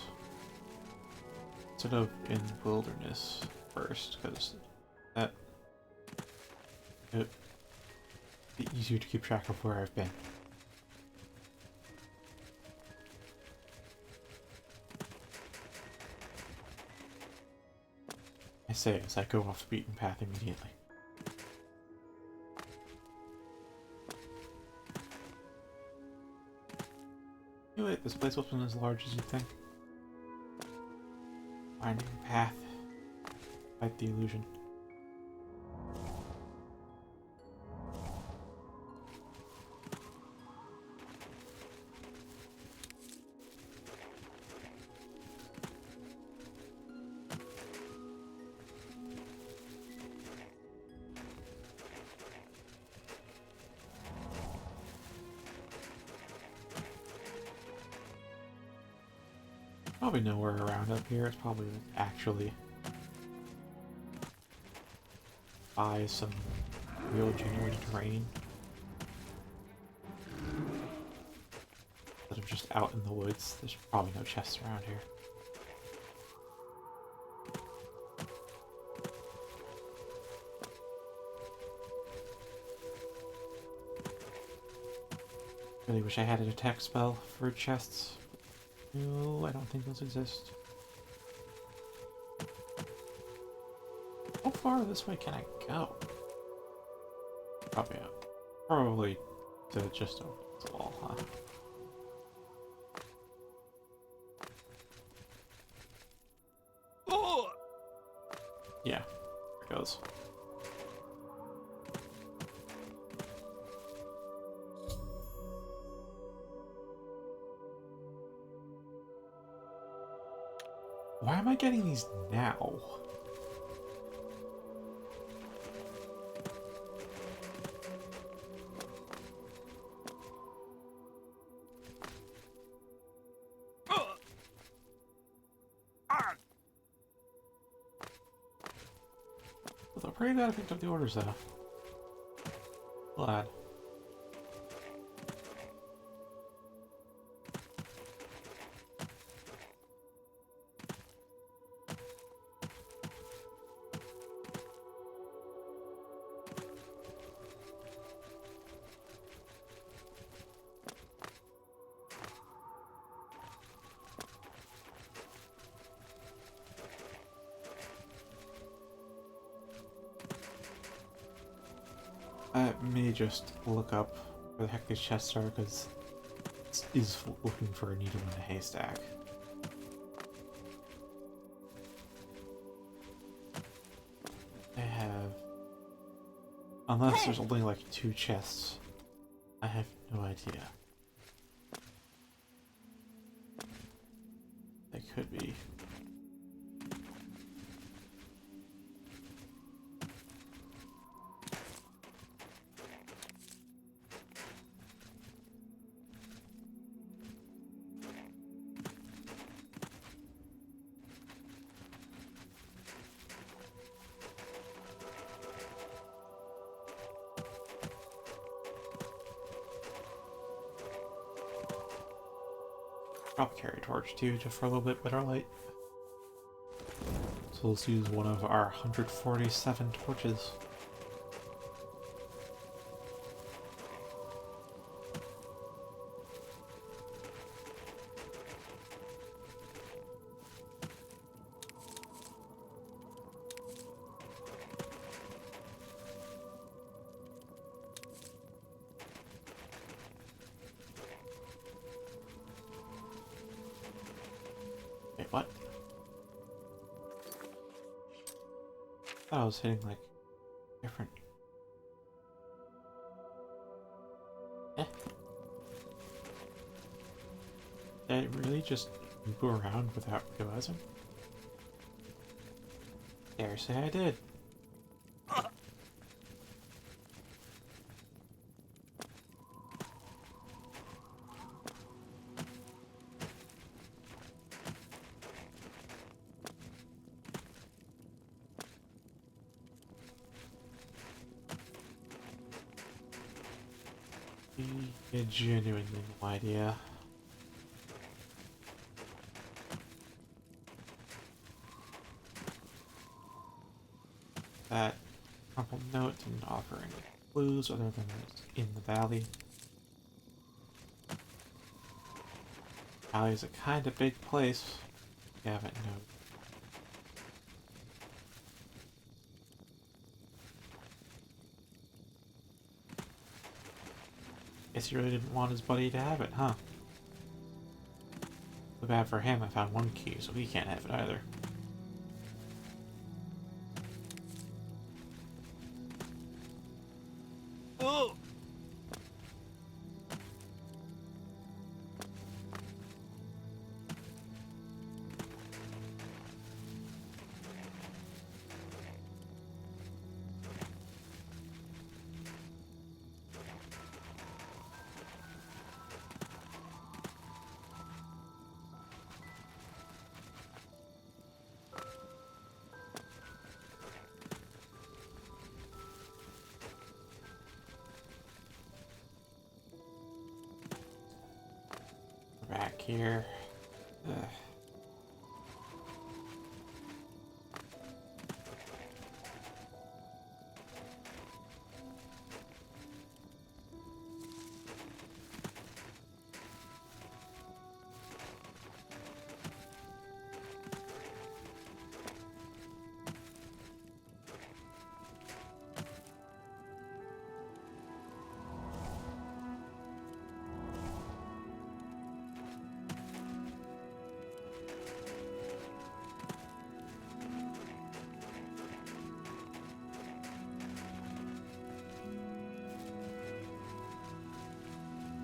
[SPEAKER 1] instead of in wilderness first, because that it'd be easier to keep track of where I've been. I say as I go off the beaten path immediately. Wait, this place wasn't as large as you think. Finding a path. Fight the illusion. Probably nowhere around up here. It's probably actually by some real genuine terrain instead of just out in the woods. There's probably no chests around here. Really wish I had an attack spell for chests. No, I don't think those exist. How far this way can I go? Probably to just over the wall, huh? Oh! Yeah, there it goes. Why am I getting these now? I'm pretty glad I picked up the orders though. Glad. I may just look up where the heck these chests are, because is looking for a needle in a haystack. I have... Unless there's only like 2 chests, I have no idea. They could be. I'll carry a torch too, just for a little bit better light. So let's use one of our 147 torches. What? I thought I was hitting like different. Eh? Did I really just go around without realizing? Dare say I did. A genuinely no idea. That crumpled note didn't offer any clues other than it's in the valley. Valley's a kind of big place. You haven't noted. Guess he really didn't want his buddy to have it, huh? Too bad for him, I found one key, so he can't have it either.
[SPEAKER 9] Oh!
[SPEAKER 1] Back here. Ugh.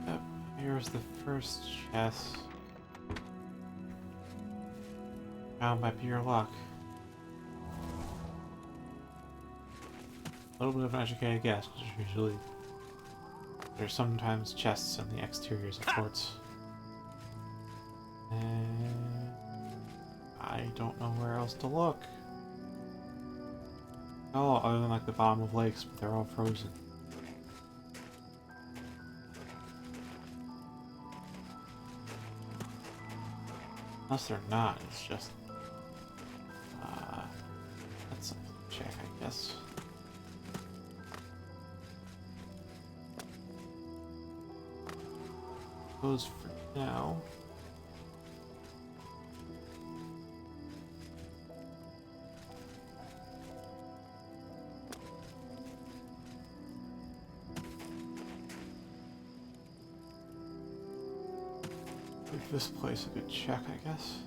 [SPEAKER 1] Yep, here's the first chest. Found by pure luck. A little bit of an educated guess, because there's sometimes chests in the exteriors of forts. And I don't know where else to look. Oh, other than like the bottom of lakes, but they're all frozen. Unless they're not, it's just that's something to check, I guess. Close for now. Give this place a good check, I guess.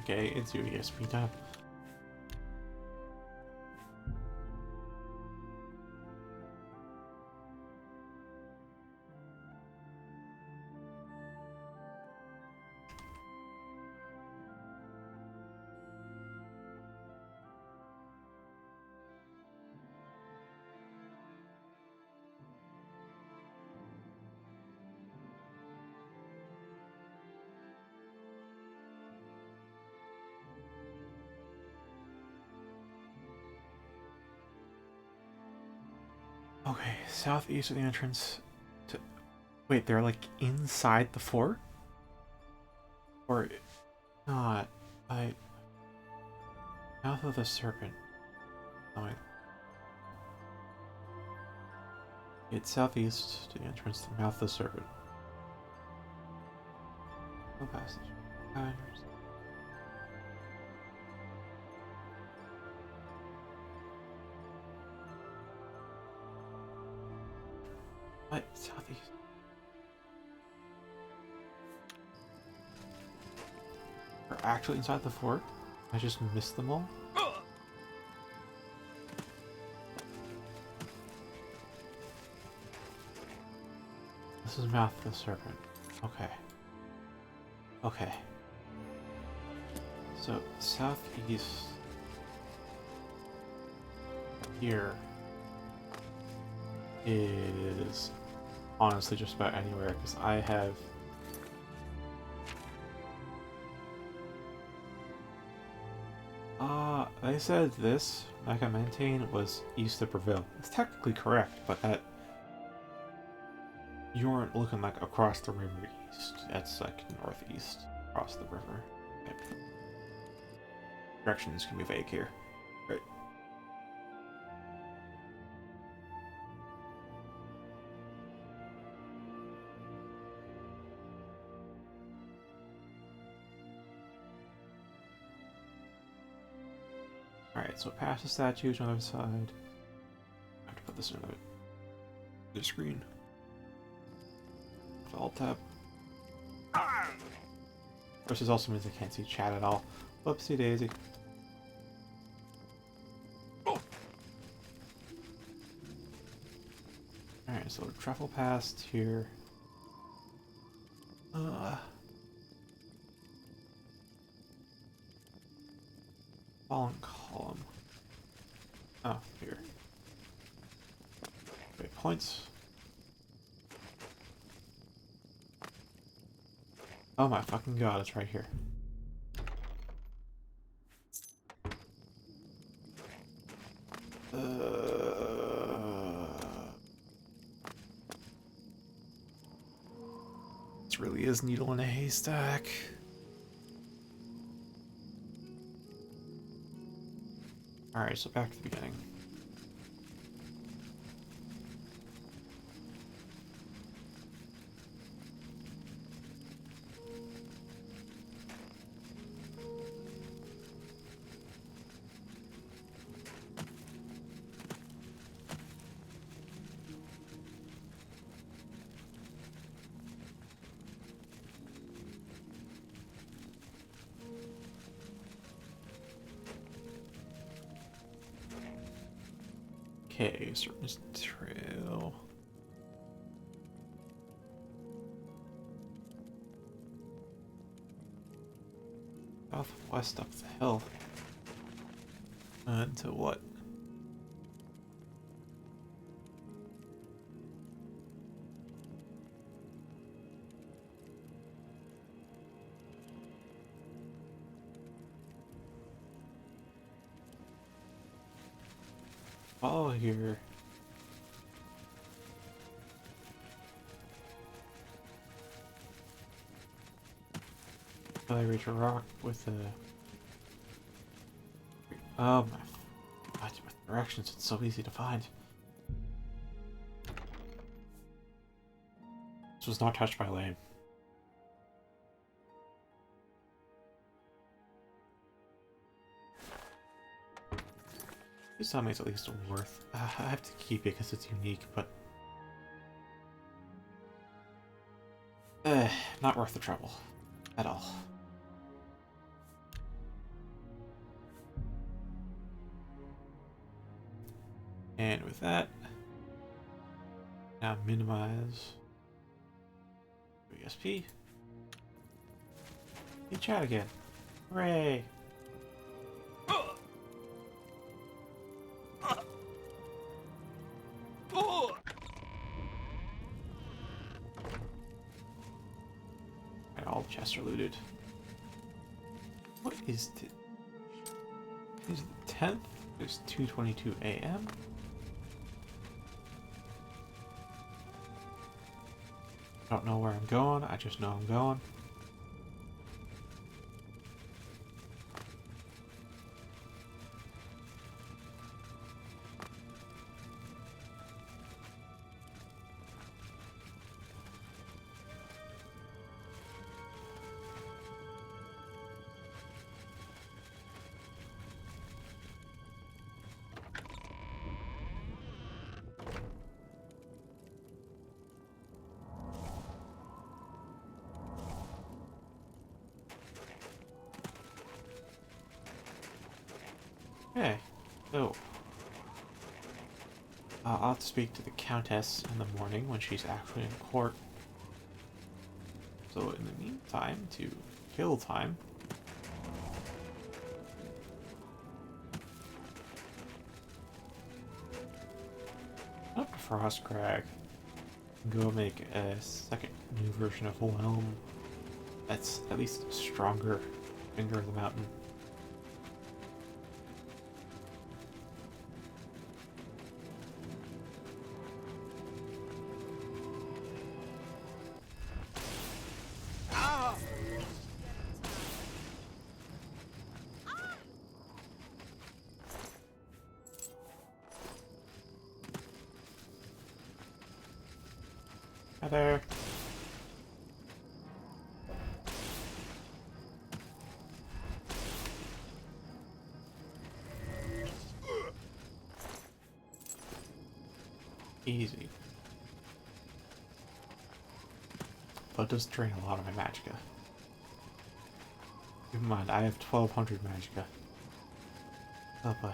[SPEAKER 1] Okay, it's your ESP time. Okay, southeast of the entrance to... Wait, they're like inside the fort? Or not? Mouth of the serpent. Oh wait. It's southeast to the entrance to the mouth of the serpent. No passage. What? Southeast. We're actually inside the fort? I just missed them all? This is Mouth of the Serpent. Okay. Okay. So, southeast here is honestly just about anywhere, because I have they said this Mecha Maintain was east of Referral. It's technically correct, but that you aren't looking like across the river east. That's like northeast across the river. Okay. Directions can be vague here. Right. Alright, so past the statue to the other side. I have to put this in the screen. Alt tab. Which is also means I can't see chat at all. Whoopsie daisy. Alright, so truffle past here. Fallen column. Oh, here. Wait, points. Oh my fucking god, it's right here. This really is needle in a haystack. Alright, so back to the beginning. Okay, Serpent's Trail. Southwest up the hill. To what? Follow here. I reach a rock with a... Oh my... God, with directions, it's so easy to find. This was not touched by lame. This time it's at least worth. I have to keep it because it's unique, but not worth the trouble at all. And with that, now minimize ESP. Hey, chat again. Hooray! And all chests are looted. What is it? Is it the 10th? It's 2:22 a.m. I don't know where I'm going, I just know I'm going. Hey, so I'll have to speak to the Countess in the morning when she's actually in court. So in the meantime, to kill time, up to Frostcrag, go make a second new version of Whelm that's at least stronger. Finger of the Mountain. Hi there. Easy. But it does drain a lot of my magicka. Keep in mind, I have 1200 magicka. Oh boy.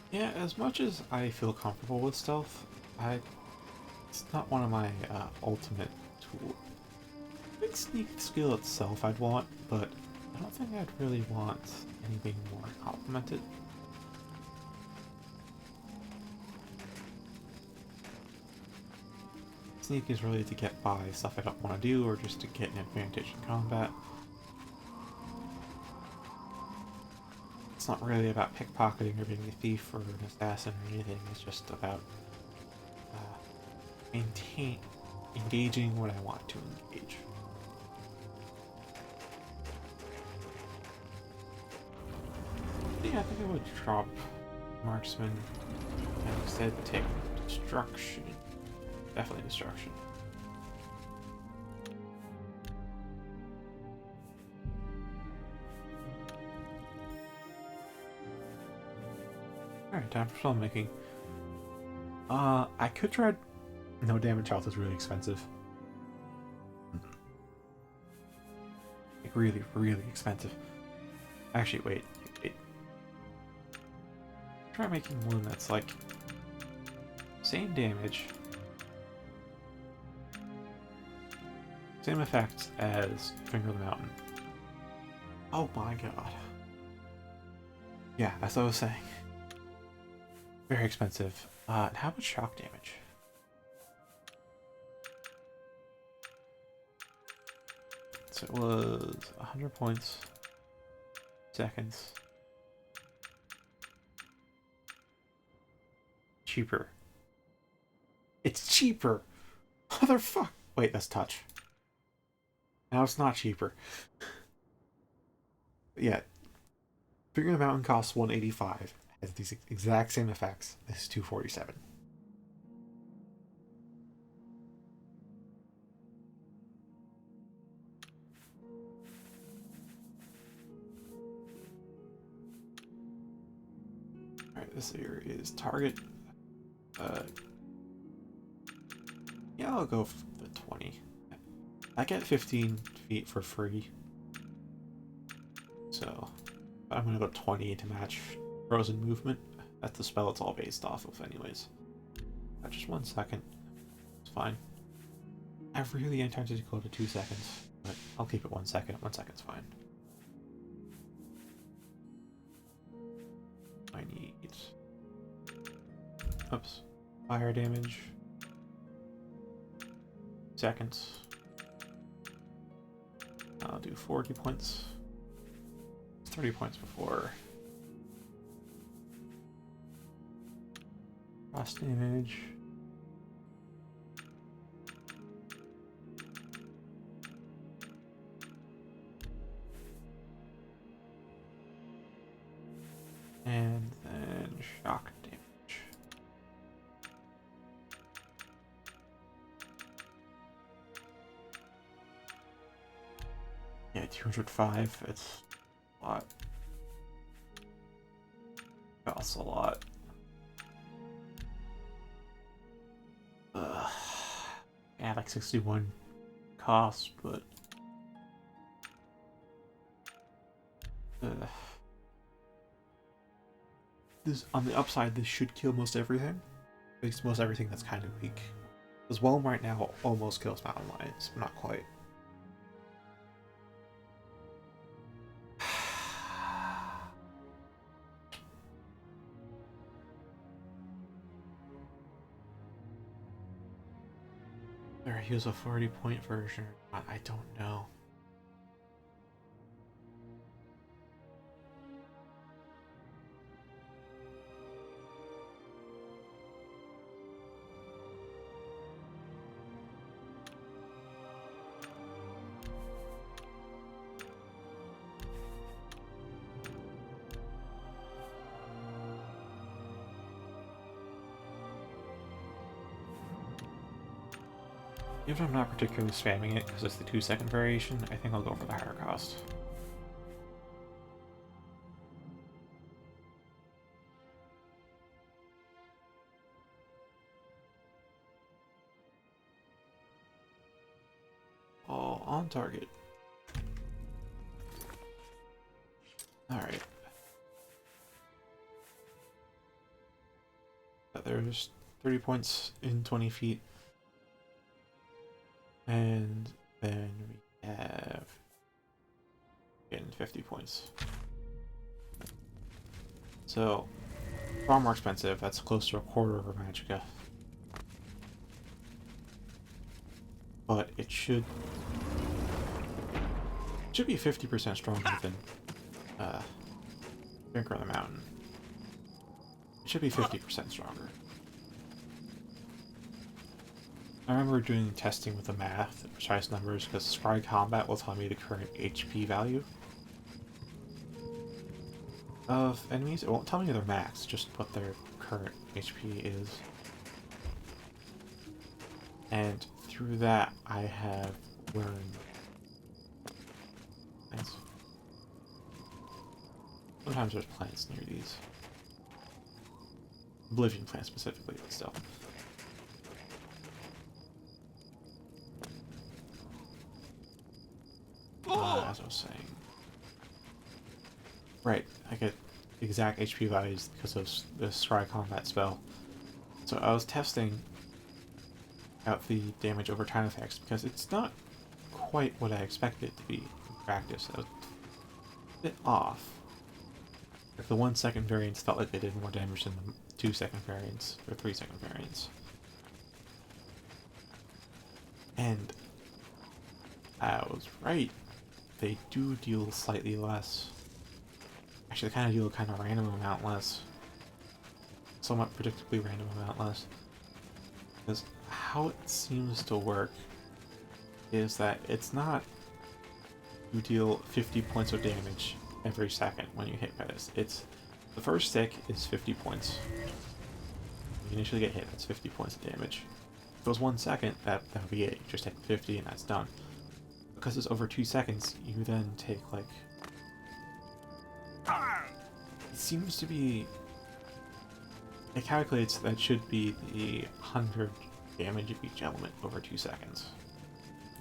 [SPEAKER 1] Yeah, as much as I feel comfortable with stealth, it's not one of my ultimate tools. Big sneak skill itself I'd want, but I don't think I'd really want anything more complemented. Sneak is really to get by stuff I don't want to do, or just to get an advantage in combat. It's not really about pickpocketing or being a thief or an assassin or anything. It's just about engaging when I want to engage. Yeah, I think I would drop Marksman and instead take Destruction. Definitely Destruction. Alright, time for filmmaking. I could try... No damage health is really expensive. Like, really, really expensive. Actually, wait. Try making one that's like... same damage. Same effects as Finger of the Mountain. Oh my god. Yeah, as I was saying. Very expensive. How much shock damage? So it was 100 points. Seconds. Cheaper. It's cheaper! Motherfuck! Wait, that's touch. Now it's not cheaper. Yeah. Finger of the Mountain costs 185. Has these exact same effects. This is 247. Alright, this here is target. Yeah, I'll go for the 20. I get 15 feet for free. So, I'm gonna go 20 to match Frozen Movement. That's the spell it's all based off of anyways. Just 1 second. It's fine. I really intended to go to 2 seconds, but I'll keep it 1 second. 1 second's fine. I need... Oops. Fire damage. Seconds. I'll do 40 points. 30 points before. Cross damage. And then shock damage. Yeah, 205. It's a lot. That's a lot. Ugh. Yeah, like 61 cost, but this on the upside, this should kill most everything. At least most everything that's kind of weak. Because Whelm right now almost kills Mountain Lions, but not quite. There, he was a 40-point version. I don't know. Even if I'm not particularly spamming it because it's the 2-second variation, I think I'll go for the higher cost. All on target. Alright. There's 30 points in 20 feet. And then we have again 50 points. So far more expensive. That's close to a quarter of a magicka. But it should be 50% stronger than Drinker of the Mountain. It should be 50% stronger. I remember doing testing with the math, the precise numbers, because Scry Combat will tell me the current HP value of enemies. It won't tell me their max, just what their current HP is. And through that, I have learned things. Sometimes there's plants near these. Oblivion plants specifically, but still. As I was saying. Right, I get exact HP values because of the Scry Combat spell. So I was testing out the damage over time effects because it's not quite what I expected it to be in practice. I was a bit off. Like the 1-second variants felt like they did more damage than the 2-second variants or 3-second variants. And I was right. They do deal slightly less. Actually, they kind of deal a kind of random amount less. Somewhat predictably random amount less. Because how it seems to work is that it's not you deal 50 points of damage every second when you hit by this. It's the first tick is 50 points. When you initially get hit, that's 50 points of damage. If it goes 1 second, that'll be it. You just hit 50 and that's done. Because it's over 2 seconds, you then take like... It seems to be... It calculates that should be the 100 damage of each element over 2 seconds.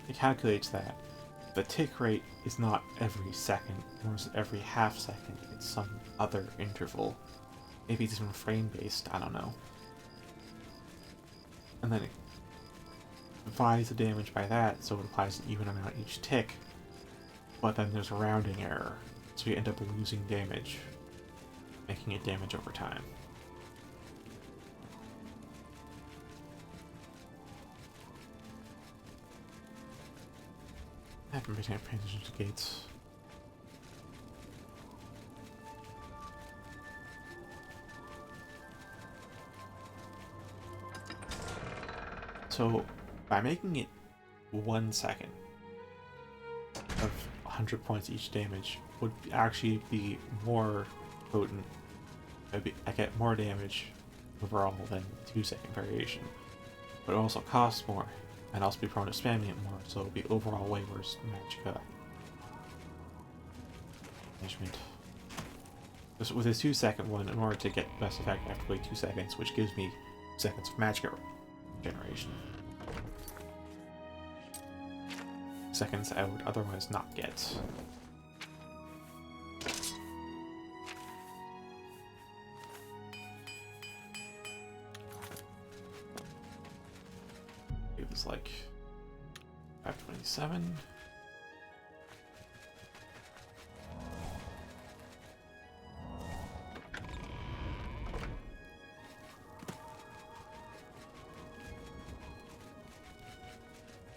[SPEAKER 1] It calculates that the tick rate is not every second, nor is it every half second, it's some other interval. Maybe it's even frame-based, I don't know. And then it divides the damage by that, so it applies an even amount each tick, but then there's a rounding error, so you end up losing damage, making it damage over time. I haven't been paying attention to gates. So, by making it 1 second of 100 points each damage would actually be more potent. I get more damage overall than 2-second variation, but it also costs more, and also be prone to spamming it more, so it would be overall way worse magicka management. Just with a 2-second one, in order to get best effect, I have to wait 2 seconds, which gives me 2 seconds of magicka generation. Seconds I would otherwise not get. It was like 527.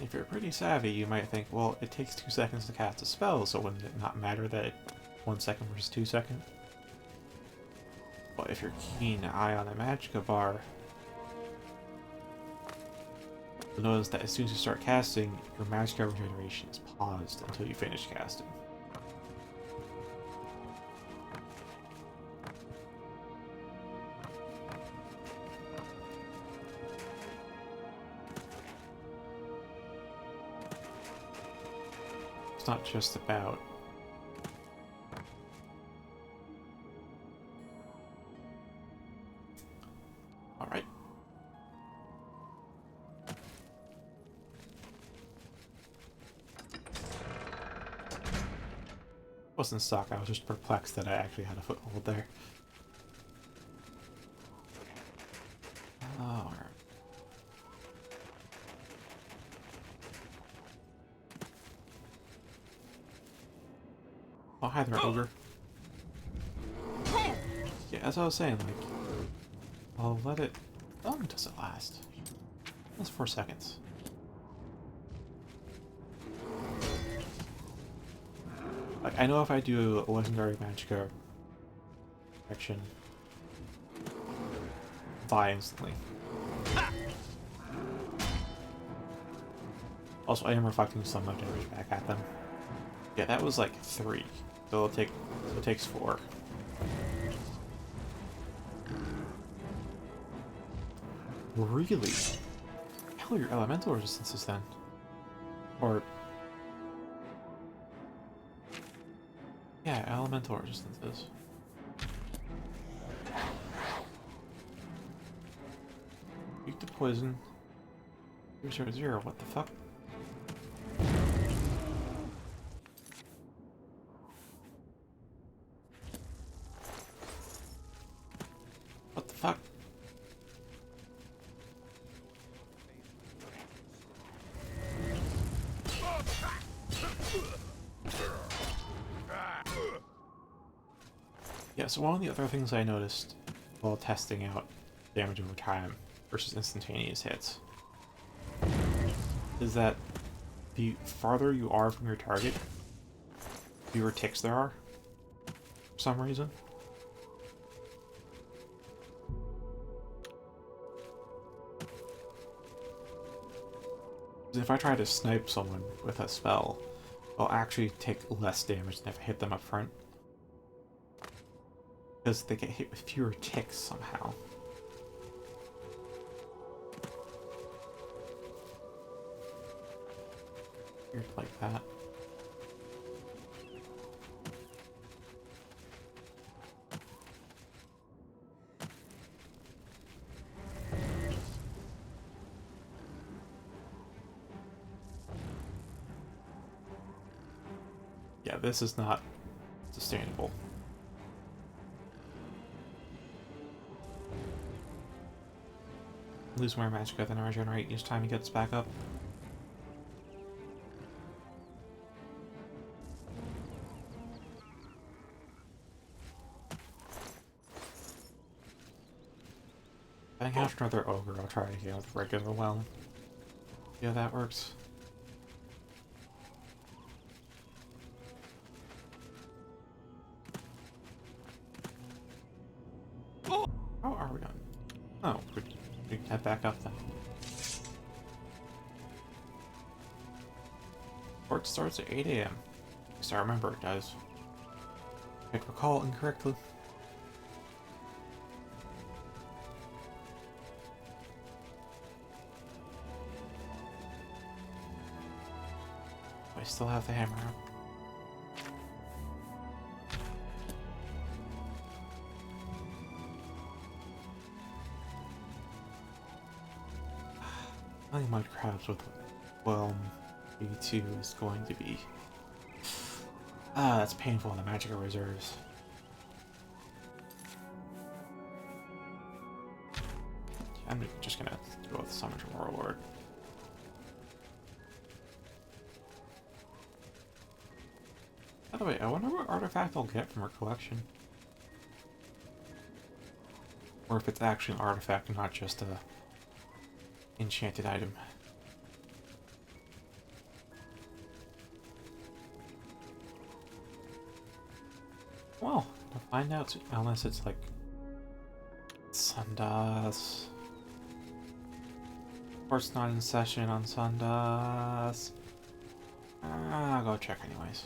[SPEAKER 1] If you're pretty savvy, you might think, well, it takes 2 seconds to cast a spell, so wouldn't it not matter that it 1 second versus 2 seconds? But if you're keeping an eye on the magicka bar, you'll notice that as soon as you start casting, your magicka regeneration is paused until you finish casting. It's not just about alright. Wasn't stuck, I was just perplexed that I actually had a foothold there. Alright. Oh, hi there, ogre. Yeah, as I was saying, like, I'll let it... How long does it last? That's 4 seconds. Like, I know if I do a legendary magicka action, die instantly. Also, I am reflecting some of damage back at them. Yeah, that was like 3. So it takes 4. Really? Hell, your elemental resistances then. Or yeah, elemental resistances. Weak to poison. 0/0. What the fuck? What the fuck? Yeah, so one of the other things I noticed while testing out damage over time versus instantaneous hits is that the farther you are from your target, fewer ticks there are, for some reason. If I try to snipe someone with a spell, I'll actually take less damage than if I hit them up front. Because they get hit with fewer ticks somehow. Weird like that. Yeah, this is not sustainable. Lose more magicka than I regenerate each time he gets back up. I think after another ogre, I'll try again with regular well. Yeah, that works. head back up then. Work starts at 8 a.m. At least I remember it does. I recall incorrectly. I still have the hammer out. Playing mud crabs with B2 is going to be... that's painful in the magical reserves. I'm just gonna go with Summon from Warlord. By the way, I wonder what artifact I'll get from her collection. Or if it's actually an artifact, not just a enchanted item. Well, to find out, unless it's like Sundas. Court's not in session on Sundas. I'll go check anyways.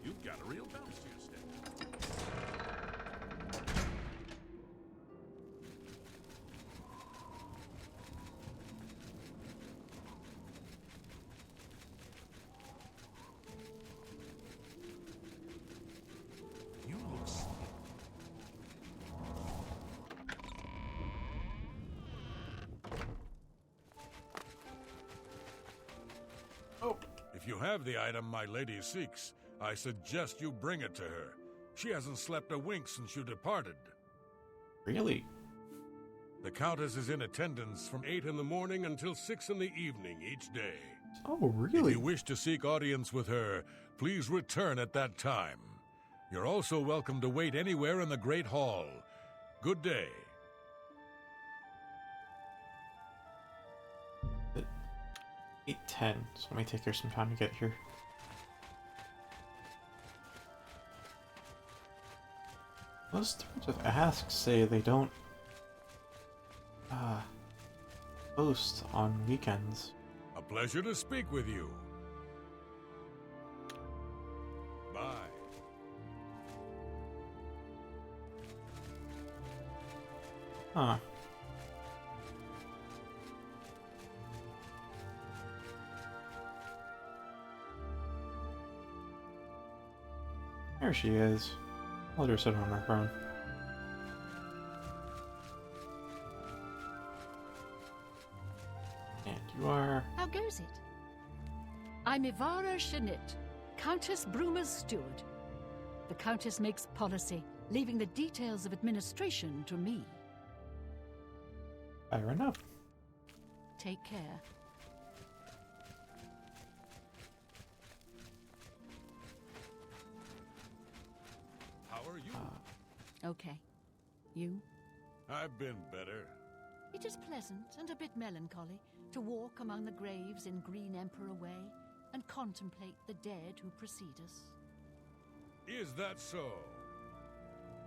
[SPEAKER 2] You've got a real bounce to your step. You look sick.
[SPEAKER 1] Oh.
[SPEAKER 2] If you have the item my lady seeks, I suggest you bring it to her. She hasn't slept a wink since you departed.
[SPEAKER 1] Really?
[SPEAKER 2] The Countess is in attendance from 8 in the morning until 6 in the evening each day.
[SPEAKER 1] Oh,
[SPEAKER 2] If
[SPEAKER 1] really?
[SPEAKER 2] you wish to seek audience with her, please return at that time. You're also welcome to wait anywhere in the Great Hall. Good day.
[SPEAKER 1] 8:10, so it may take her some time to get here. Most Stewards of Ask say they don't post on weekends.
[SPEAKER 2] A pleasure to speak with you. Bye.
[SPEAKER 1] Huh. There she is. Let her sit on her throne. And you are...
[SPEAKER 4] How goes it? I'm Ivara Shanit, Countess Bruma's steward. The Countess makes policy, leaving the details of administration to me.
[SPEAKER 1] Fair enough.
[SPEAKER 4] Take care.
[SPEAKER 2] How are you?
[SPEAKER 4] Okay. You?
[SPEAKER 2] I've been better.
[SPEAKER 4] It is pleasant and a bit melancholy to walk among the graves in Green Emperor Way and contemplate the dead who precede us.
[SPEAKER 2] Is that so?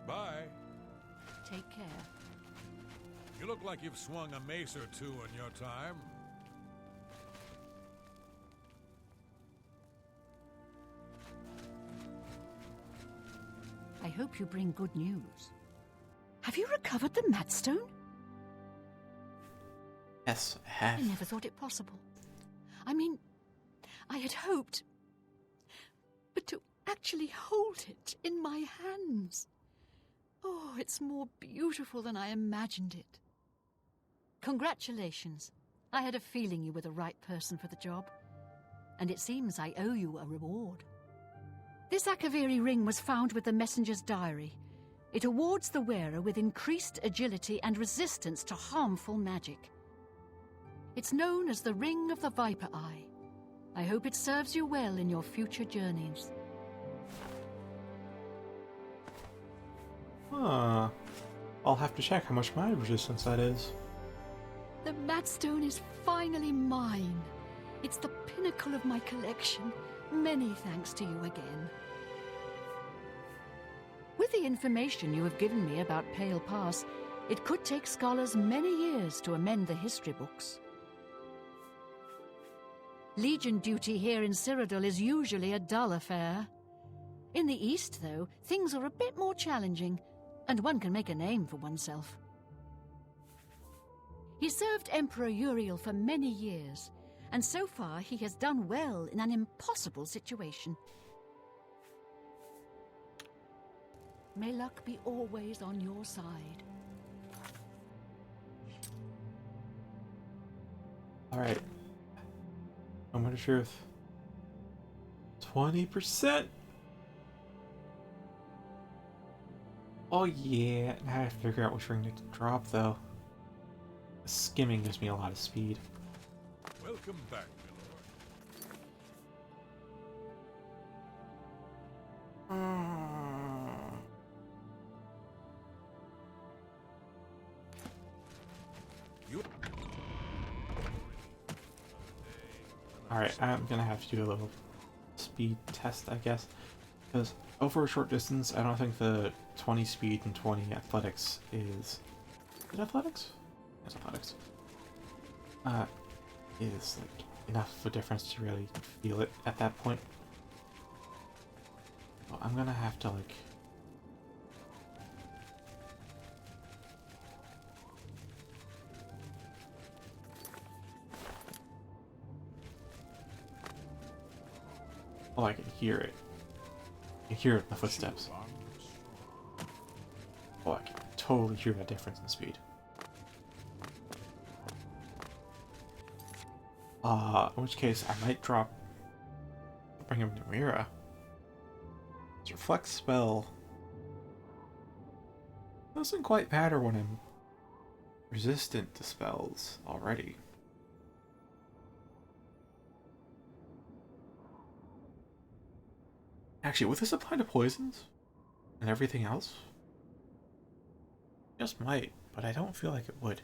[SPEAKER 2] Bye.
[SPEAKER 4] Take care.
[SPEAKER 2] You look like you've swung a mace or two in your time.
[SPEAKER 4] I hope you bring good news. Have you recovered the Matstone?
[SPEAKER 1] Yes, I have.
[SPEAKER 4] I never thought it possible. I mean, I had hoped, but to actually hold it in my hands. Oh, it's more beautiful than I imagined it. Congratulations. I had a feeling you were the right person for the job. And it seems I owe you a reward. This Akaviri ring was found with the messenger's diary. It awards the wearer with increased agility and resistance to harmful magic. It's known as the Ring of the Viper Eye. I hope it serves you well in your future journeys.
[SPEAKER 1] Huh. I'll have to check how much my resistance that is.
[SPEAKER 4] The Matstone is finally mine. It's the pinnacle of my collection. Many thanks to you again. With the information you have given me about Pale Pass, it could take scholars many years to amend the history books. Legion duty here in Cyrodiil is usually a dull affair. In the East, though, things are a bit more challenging, and one can make a name for oneself. He served Emperor Uriel for many years, and so far he has done well in an impossible situation. May luck be always on your side.
[SPEAKER 1] Alright. Moment of truth. 20%! Oh yeah, now I have to figure out which ring to drop though. Skimming gives me a lot of speed.
[SPEAKER 2] Welcome back,
[SPEAKER 1] Alright, I'm gonna have to do a little speed test, I guess. Because over a short distance, I don't think the 20 speed and 20 athletics is... Is it athletics? It's athletics. Is like enough of a difference to really feel it at that point. So I'm gonna have to like... Oh, I can hear it. I can hear it in the footsteps. Oh, I can totally hear that difference in speed. In which case, I might bring him to Mira. His reflect spell doesn't quite matter when I'm resistant to spells already. Actually, would this apply to poisons and everything else? Just might, but I don't feel like it would.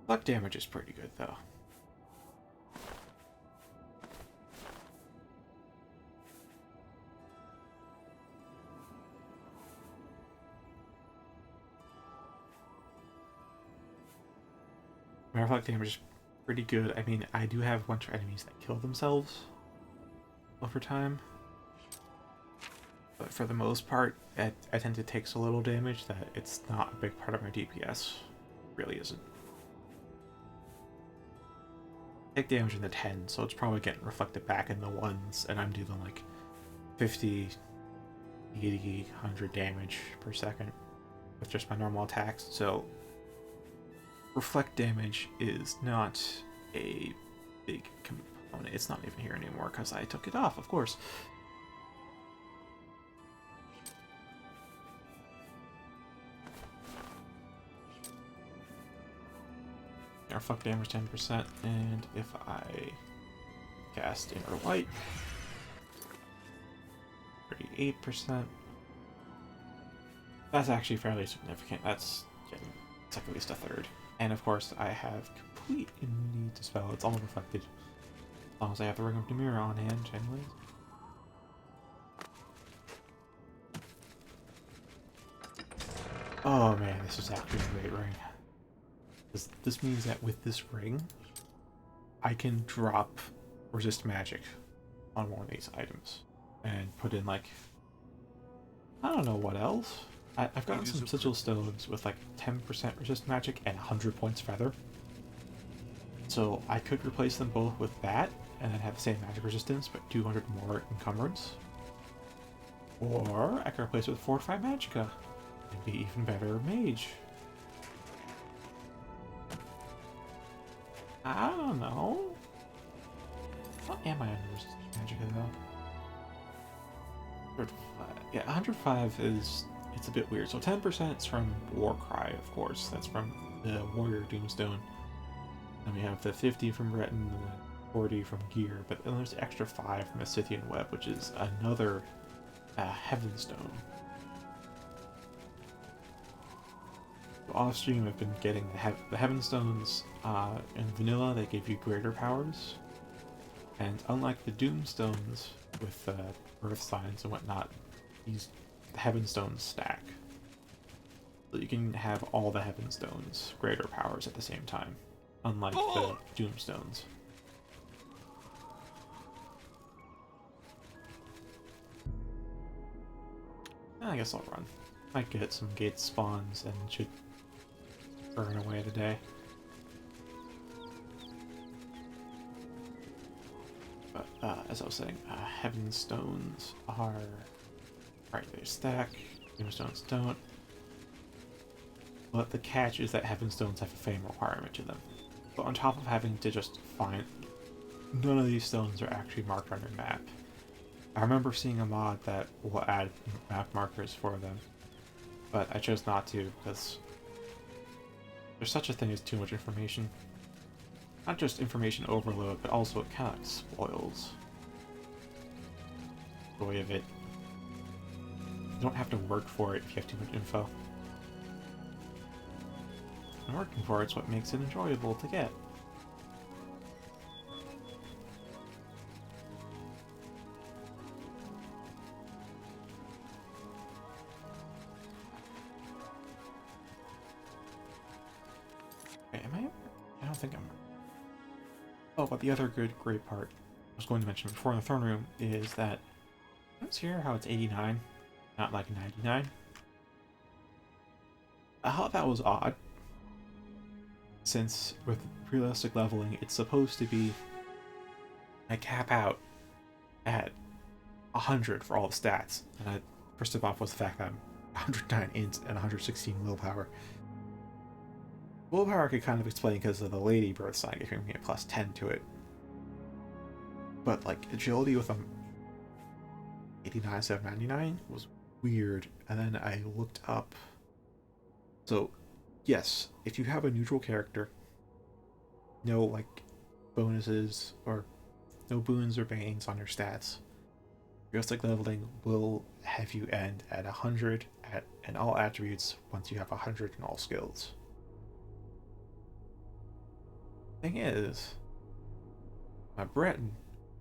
[SPEAKER 1] Luck damage is pretty good, though. My reflect damage is pretty good. I mean, I do have a bunch of enemies that kill themselves over time. But for the most part, I tend to take so little damage that it's not a big part of my DPS. It really isn't. I take damage in the 10, so it's probably getting reflected back in the 1s, and I'm doing like 50, 80, 100 damage per second with just my normal attacks, so reflect damage is not a big component. It's not even here anymore because I took it off, of course. Reflect damage 10%, and if I cast Inner Light, 38%. That's actually fairly significant. That's getting it's like at least a third. And of course, I have complete immunity to spell. It's all reflected. As long as I have the Ring of Demira on hand, anyways. Oh man, this is actually a great ring. This means that with this ring, I can drop resist magic on one of these items and put in like, I don't know what else. I've gotten some sigil stones with like 10% resist magic and 100 points feather. So I could replace them both with that and then have the same magic resistance but 200 more encumbrance. Or I could replace it with Fortify Magicka and be even better mage. I don't know. What am I under resist Magicka though? 105. Yeah, 105 is... It's a bit weird. So 10% is from Warcry, of course. That's from the Warrior Doomstone. Then we have the 50 from Breton, and the 40 from Gear. But then there's the extra 5 from the Scythian Web, which is another Heavenstone. So off stream, I've been getting the Heavenstones in vanilla. They give you greater powers, and unlike the Doomstones with Earth signs and whatnot, these Heaven Stones stack. So you can have all the Heaven Stones, greater powers at the same time, unlike the Doomstones. I guess I'll run. Might get some gate spawns and should burn away today. But as I was saying, Heaven Stones are right, they stack. Doomstones don't. But the catch is that Heaven Stones have a fame requirement to them. But on top of having to just find, none of these stones are actually marked on your map. I remember seeing a mod that will add map markers for them, but I chose not to because there's such a thing as too much information. Not just information overload, but also it kind of spoils the joy of it. You don't have to work for it if you have too much info. And working for it's what makes it enjoyable to get. Wait, am I don't think I'm... Oh, but the other great part I was going to mention before in the throne room is that notice here how it's 89, not like 99. I thought that was odd, since with realistic leveling, it's supposed to be I cap out at 100 for all the stats. And I, first of all, was the fact that I'm 109 int and 116 willpower. Willpower I could kind of explain because of the Lady Birth sign giving me a plus 10 to it. But like agility with a 89 instead of 99 was weird. And then I looked up. So yes, if you have a neutral character, no like bonuses or no boons or bangs on your stats, realistic leveling will have you end at 100 in all attributes once you have 100 in all skills. Thing is, I'm a Breton,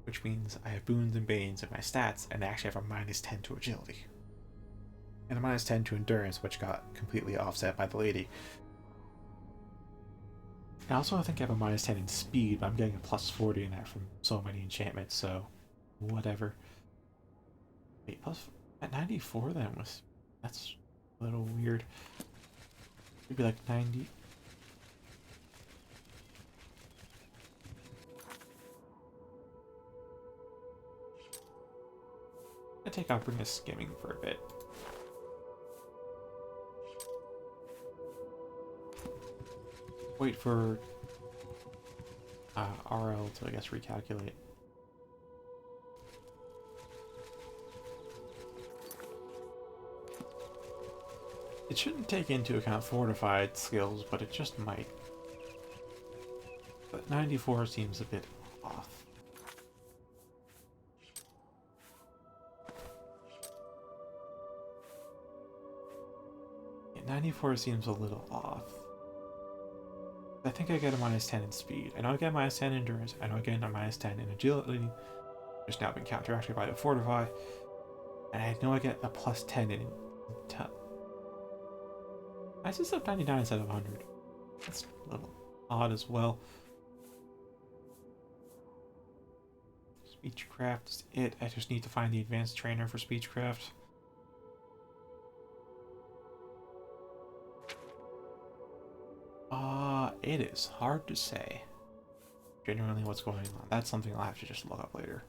[SPEAKER 1] which means I have boons and banes in my stats, and I actually have a minus 10 to agility. And a minus 10 to endurance, which got completely offset by the lady. I also think I have a minus 10 in speed, but I'm getting a plus 40 in that from so many enchantments, so whatever. Wait, plus at 94 then was... that's a little weird. Maybe like 90... I think I'll bring a skimming for a bit. Wait for RL to, I guess, recalculate. It shouldn't take into account fortified skills, but it just might. But 94 seems a bit off. Yeah, 94 seems a little off. I think I get a minus 10 in speed. I know I get a minus 10 in endurance. I know I get a minus 10 in agility. Which now been counteracted by the fortify. And I know I get a plus 10 in... I just have 99 instead of 100. That's a little odd as well. Speechcraft is it. I just need to find the advanced trainer for Speechcraft. It is hard to say genuinely what's going on. That's something I'll have to just look up later.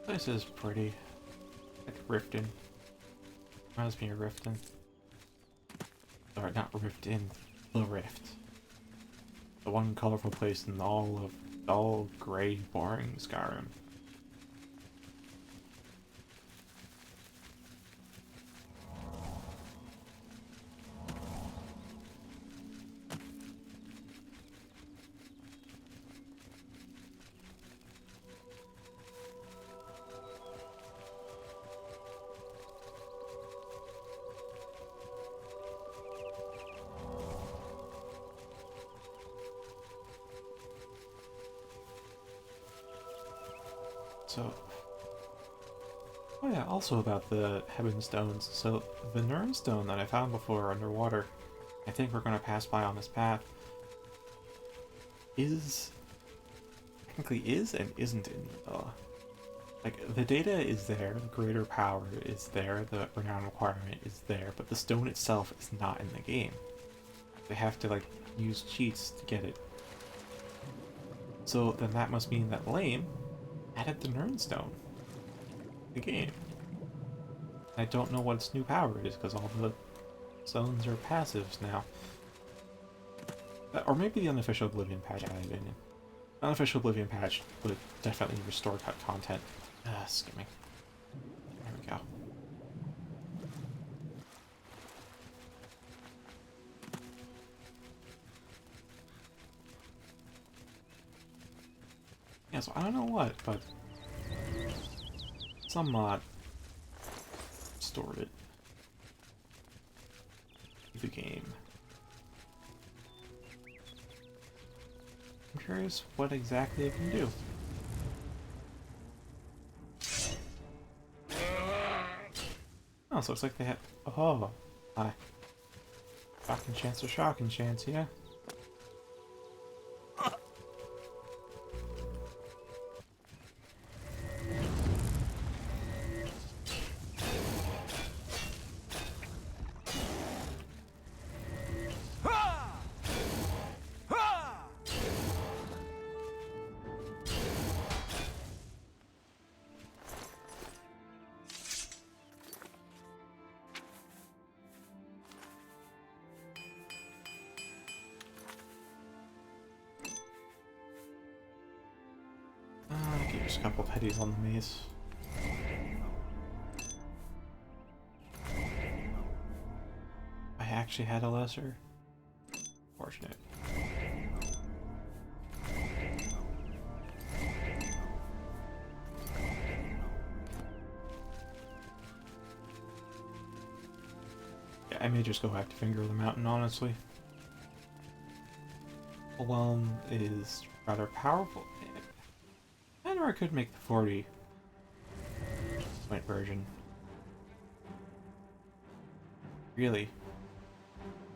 [SPEAKER 1] This is pretty. Like Riften. Reminds me of Riften. Or not Riften, the Rift. The one colorful place in all gray, boring Skyrim. so... Oh yeah, also about the Heaven Stones. So, the Nern Stone that I found before underwater, I think we're going to pass by on this path, technically is and isn't in vanilla. Like, the data is there, the greater power is there, the renown requirement is there, but the stone itself is not in the game. They have to, like, use cheats to get it. So then that must mean that Lame added the Nern Stone to the game. I don't know what its new power is, because all the stones are passives now. Or maybe the unofficial Oblivion patch added in. Unofficial Oblivion patch would definitely restore cut content. Skimming. There we go. Yeah, so I don't know what, but some mod stored it in the game. I'm curious what exactly it can do. Oh, so it's like they have... Oh, hi. Shocking chance or shocking chance, yeah? Okay, just a couple of petties on the maze. I actually had a lesser. Fortunate. Yeah, I may just go back to Finger of the Mountain, honestly. Overwhelm is rather powerful. And or I could make the 40 point version. Really.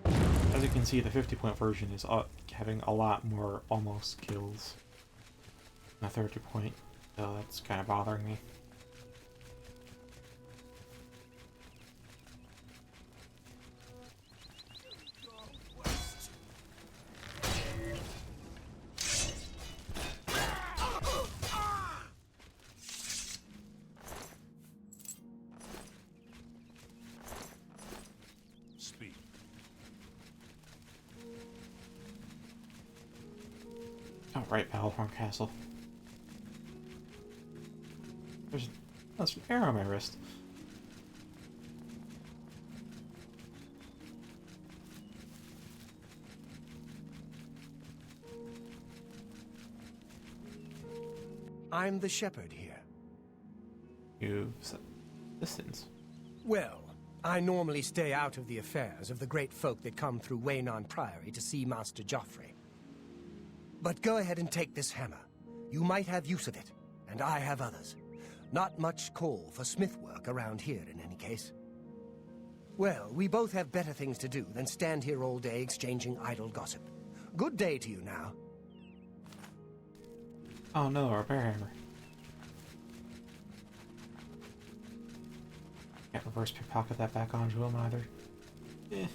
[SPEAKER 1] As you can see, the 50 point version is having a lot more almost kills than the 30 point, so that's kind of bothering me. Oh, right, Battlehorn Castle. There's an arrow on my wrist.
[SPEAKER 3] I'm the shepherd here.
[SPEAKER 1] You've set distance.
[SPEAKER 3] Well, I normally stay out of the affairs of the great folk that come through Waynon Priory to see Master Joffrey. But go ahead and take this hammer. You might have use of it, and I have others. Not much call for smith work around here in any case. Well, we both have better things to do than stand here all day exchanging idle gossip. Good day to you now.
[SPEAKER 1] Oh no, our bear hammer. Can't reverse pickpocket that back onto him either. Eh.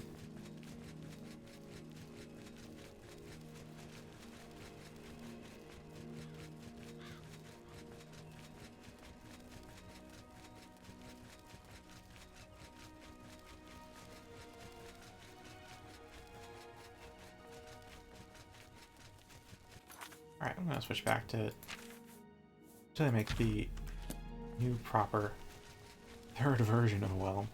[SPEAKER 1] Alright, I'm gonna switch back to I make the new proper third version of Whelm.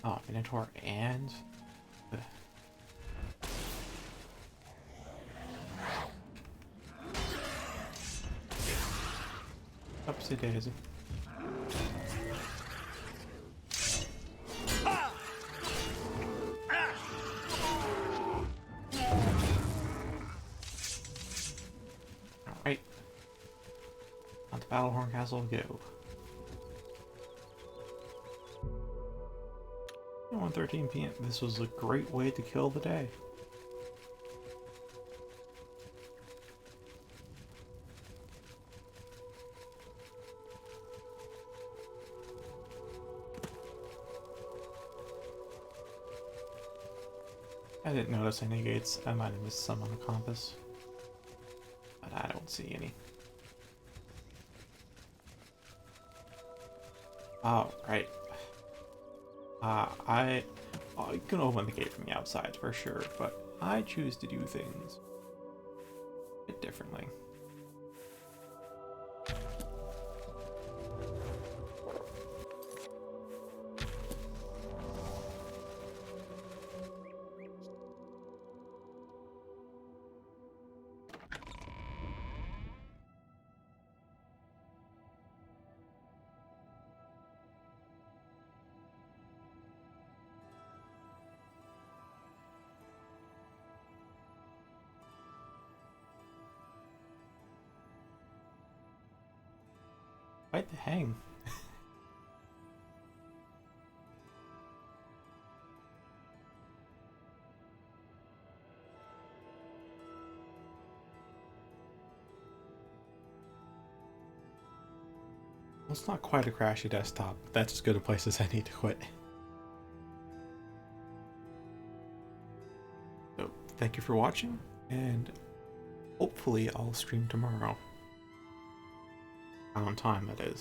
[SPEAKER 1] Oh, Minotaur and Upsy daisy. Alright. Battlehorn Castle, go. 1:13 p.m. This was a great way to kill the day. I didn't notice any gates. I might have missed some on the compass, but I don't see any. Oh, right. I can open the gate from the outside for sure, but I choose to do things a bit differently. Quite the hang. Well, it's not quite a crashy desktop, but that's as good a place as any to quit. So, thank you for watching, and hopefully I'll stream tomorrow. On time, that is.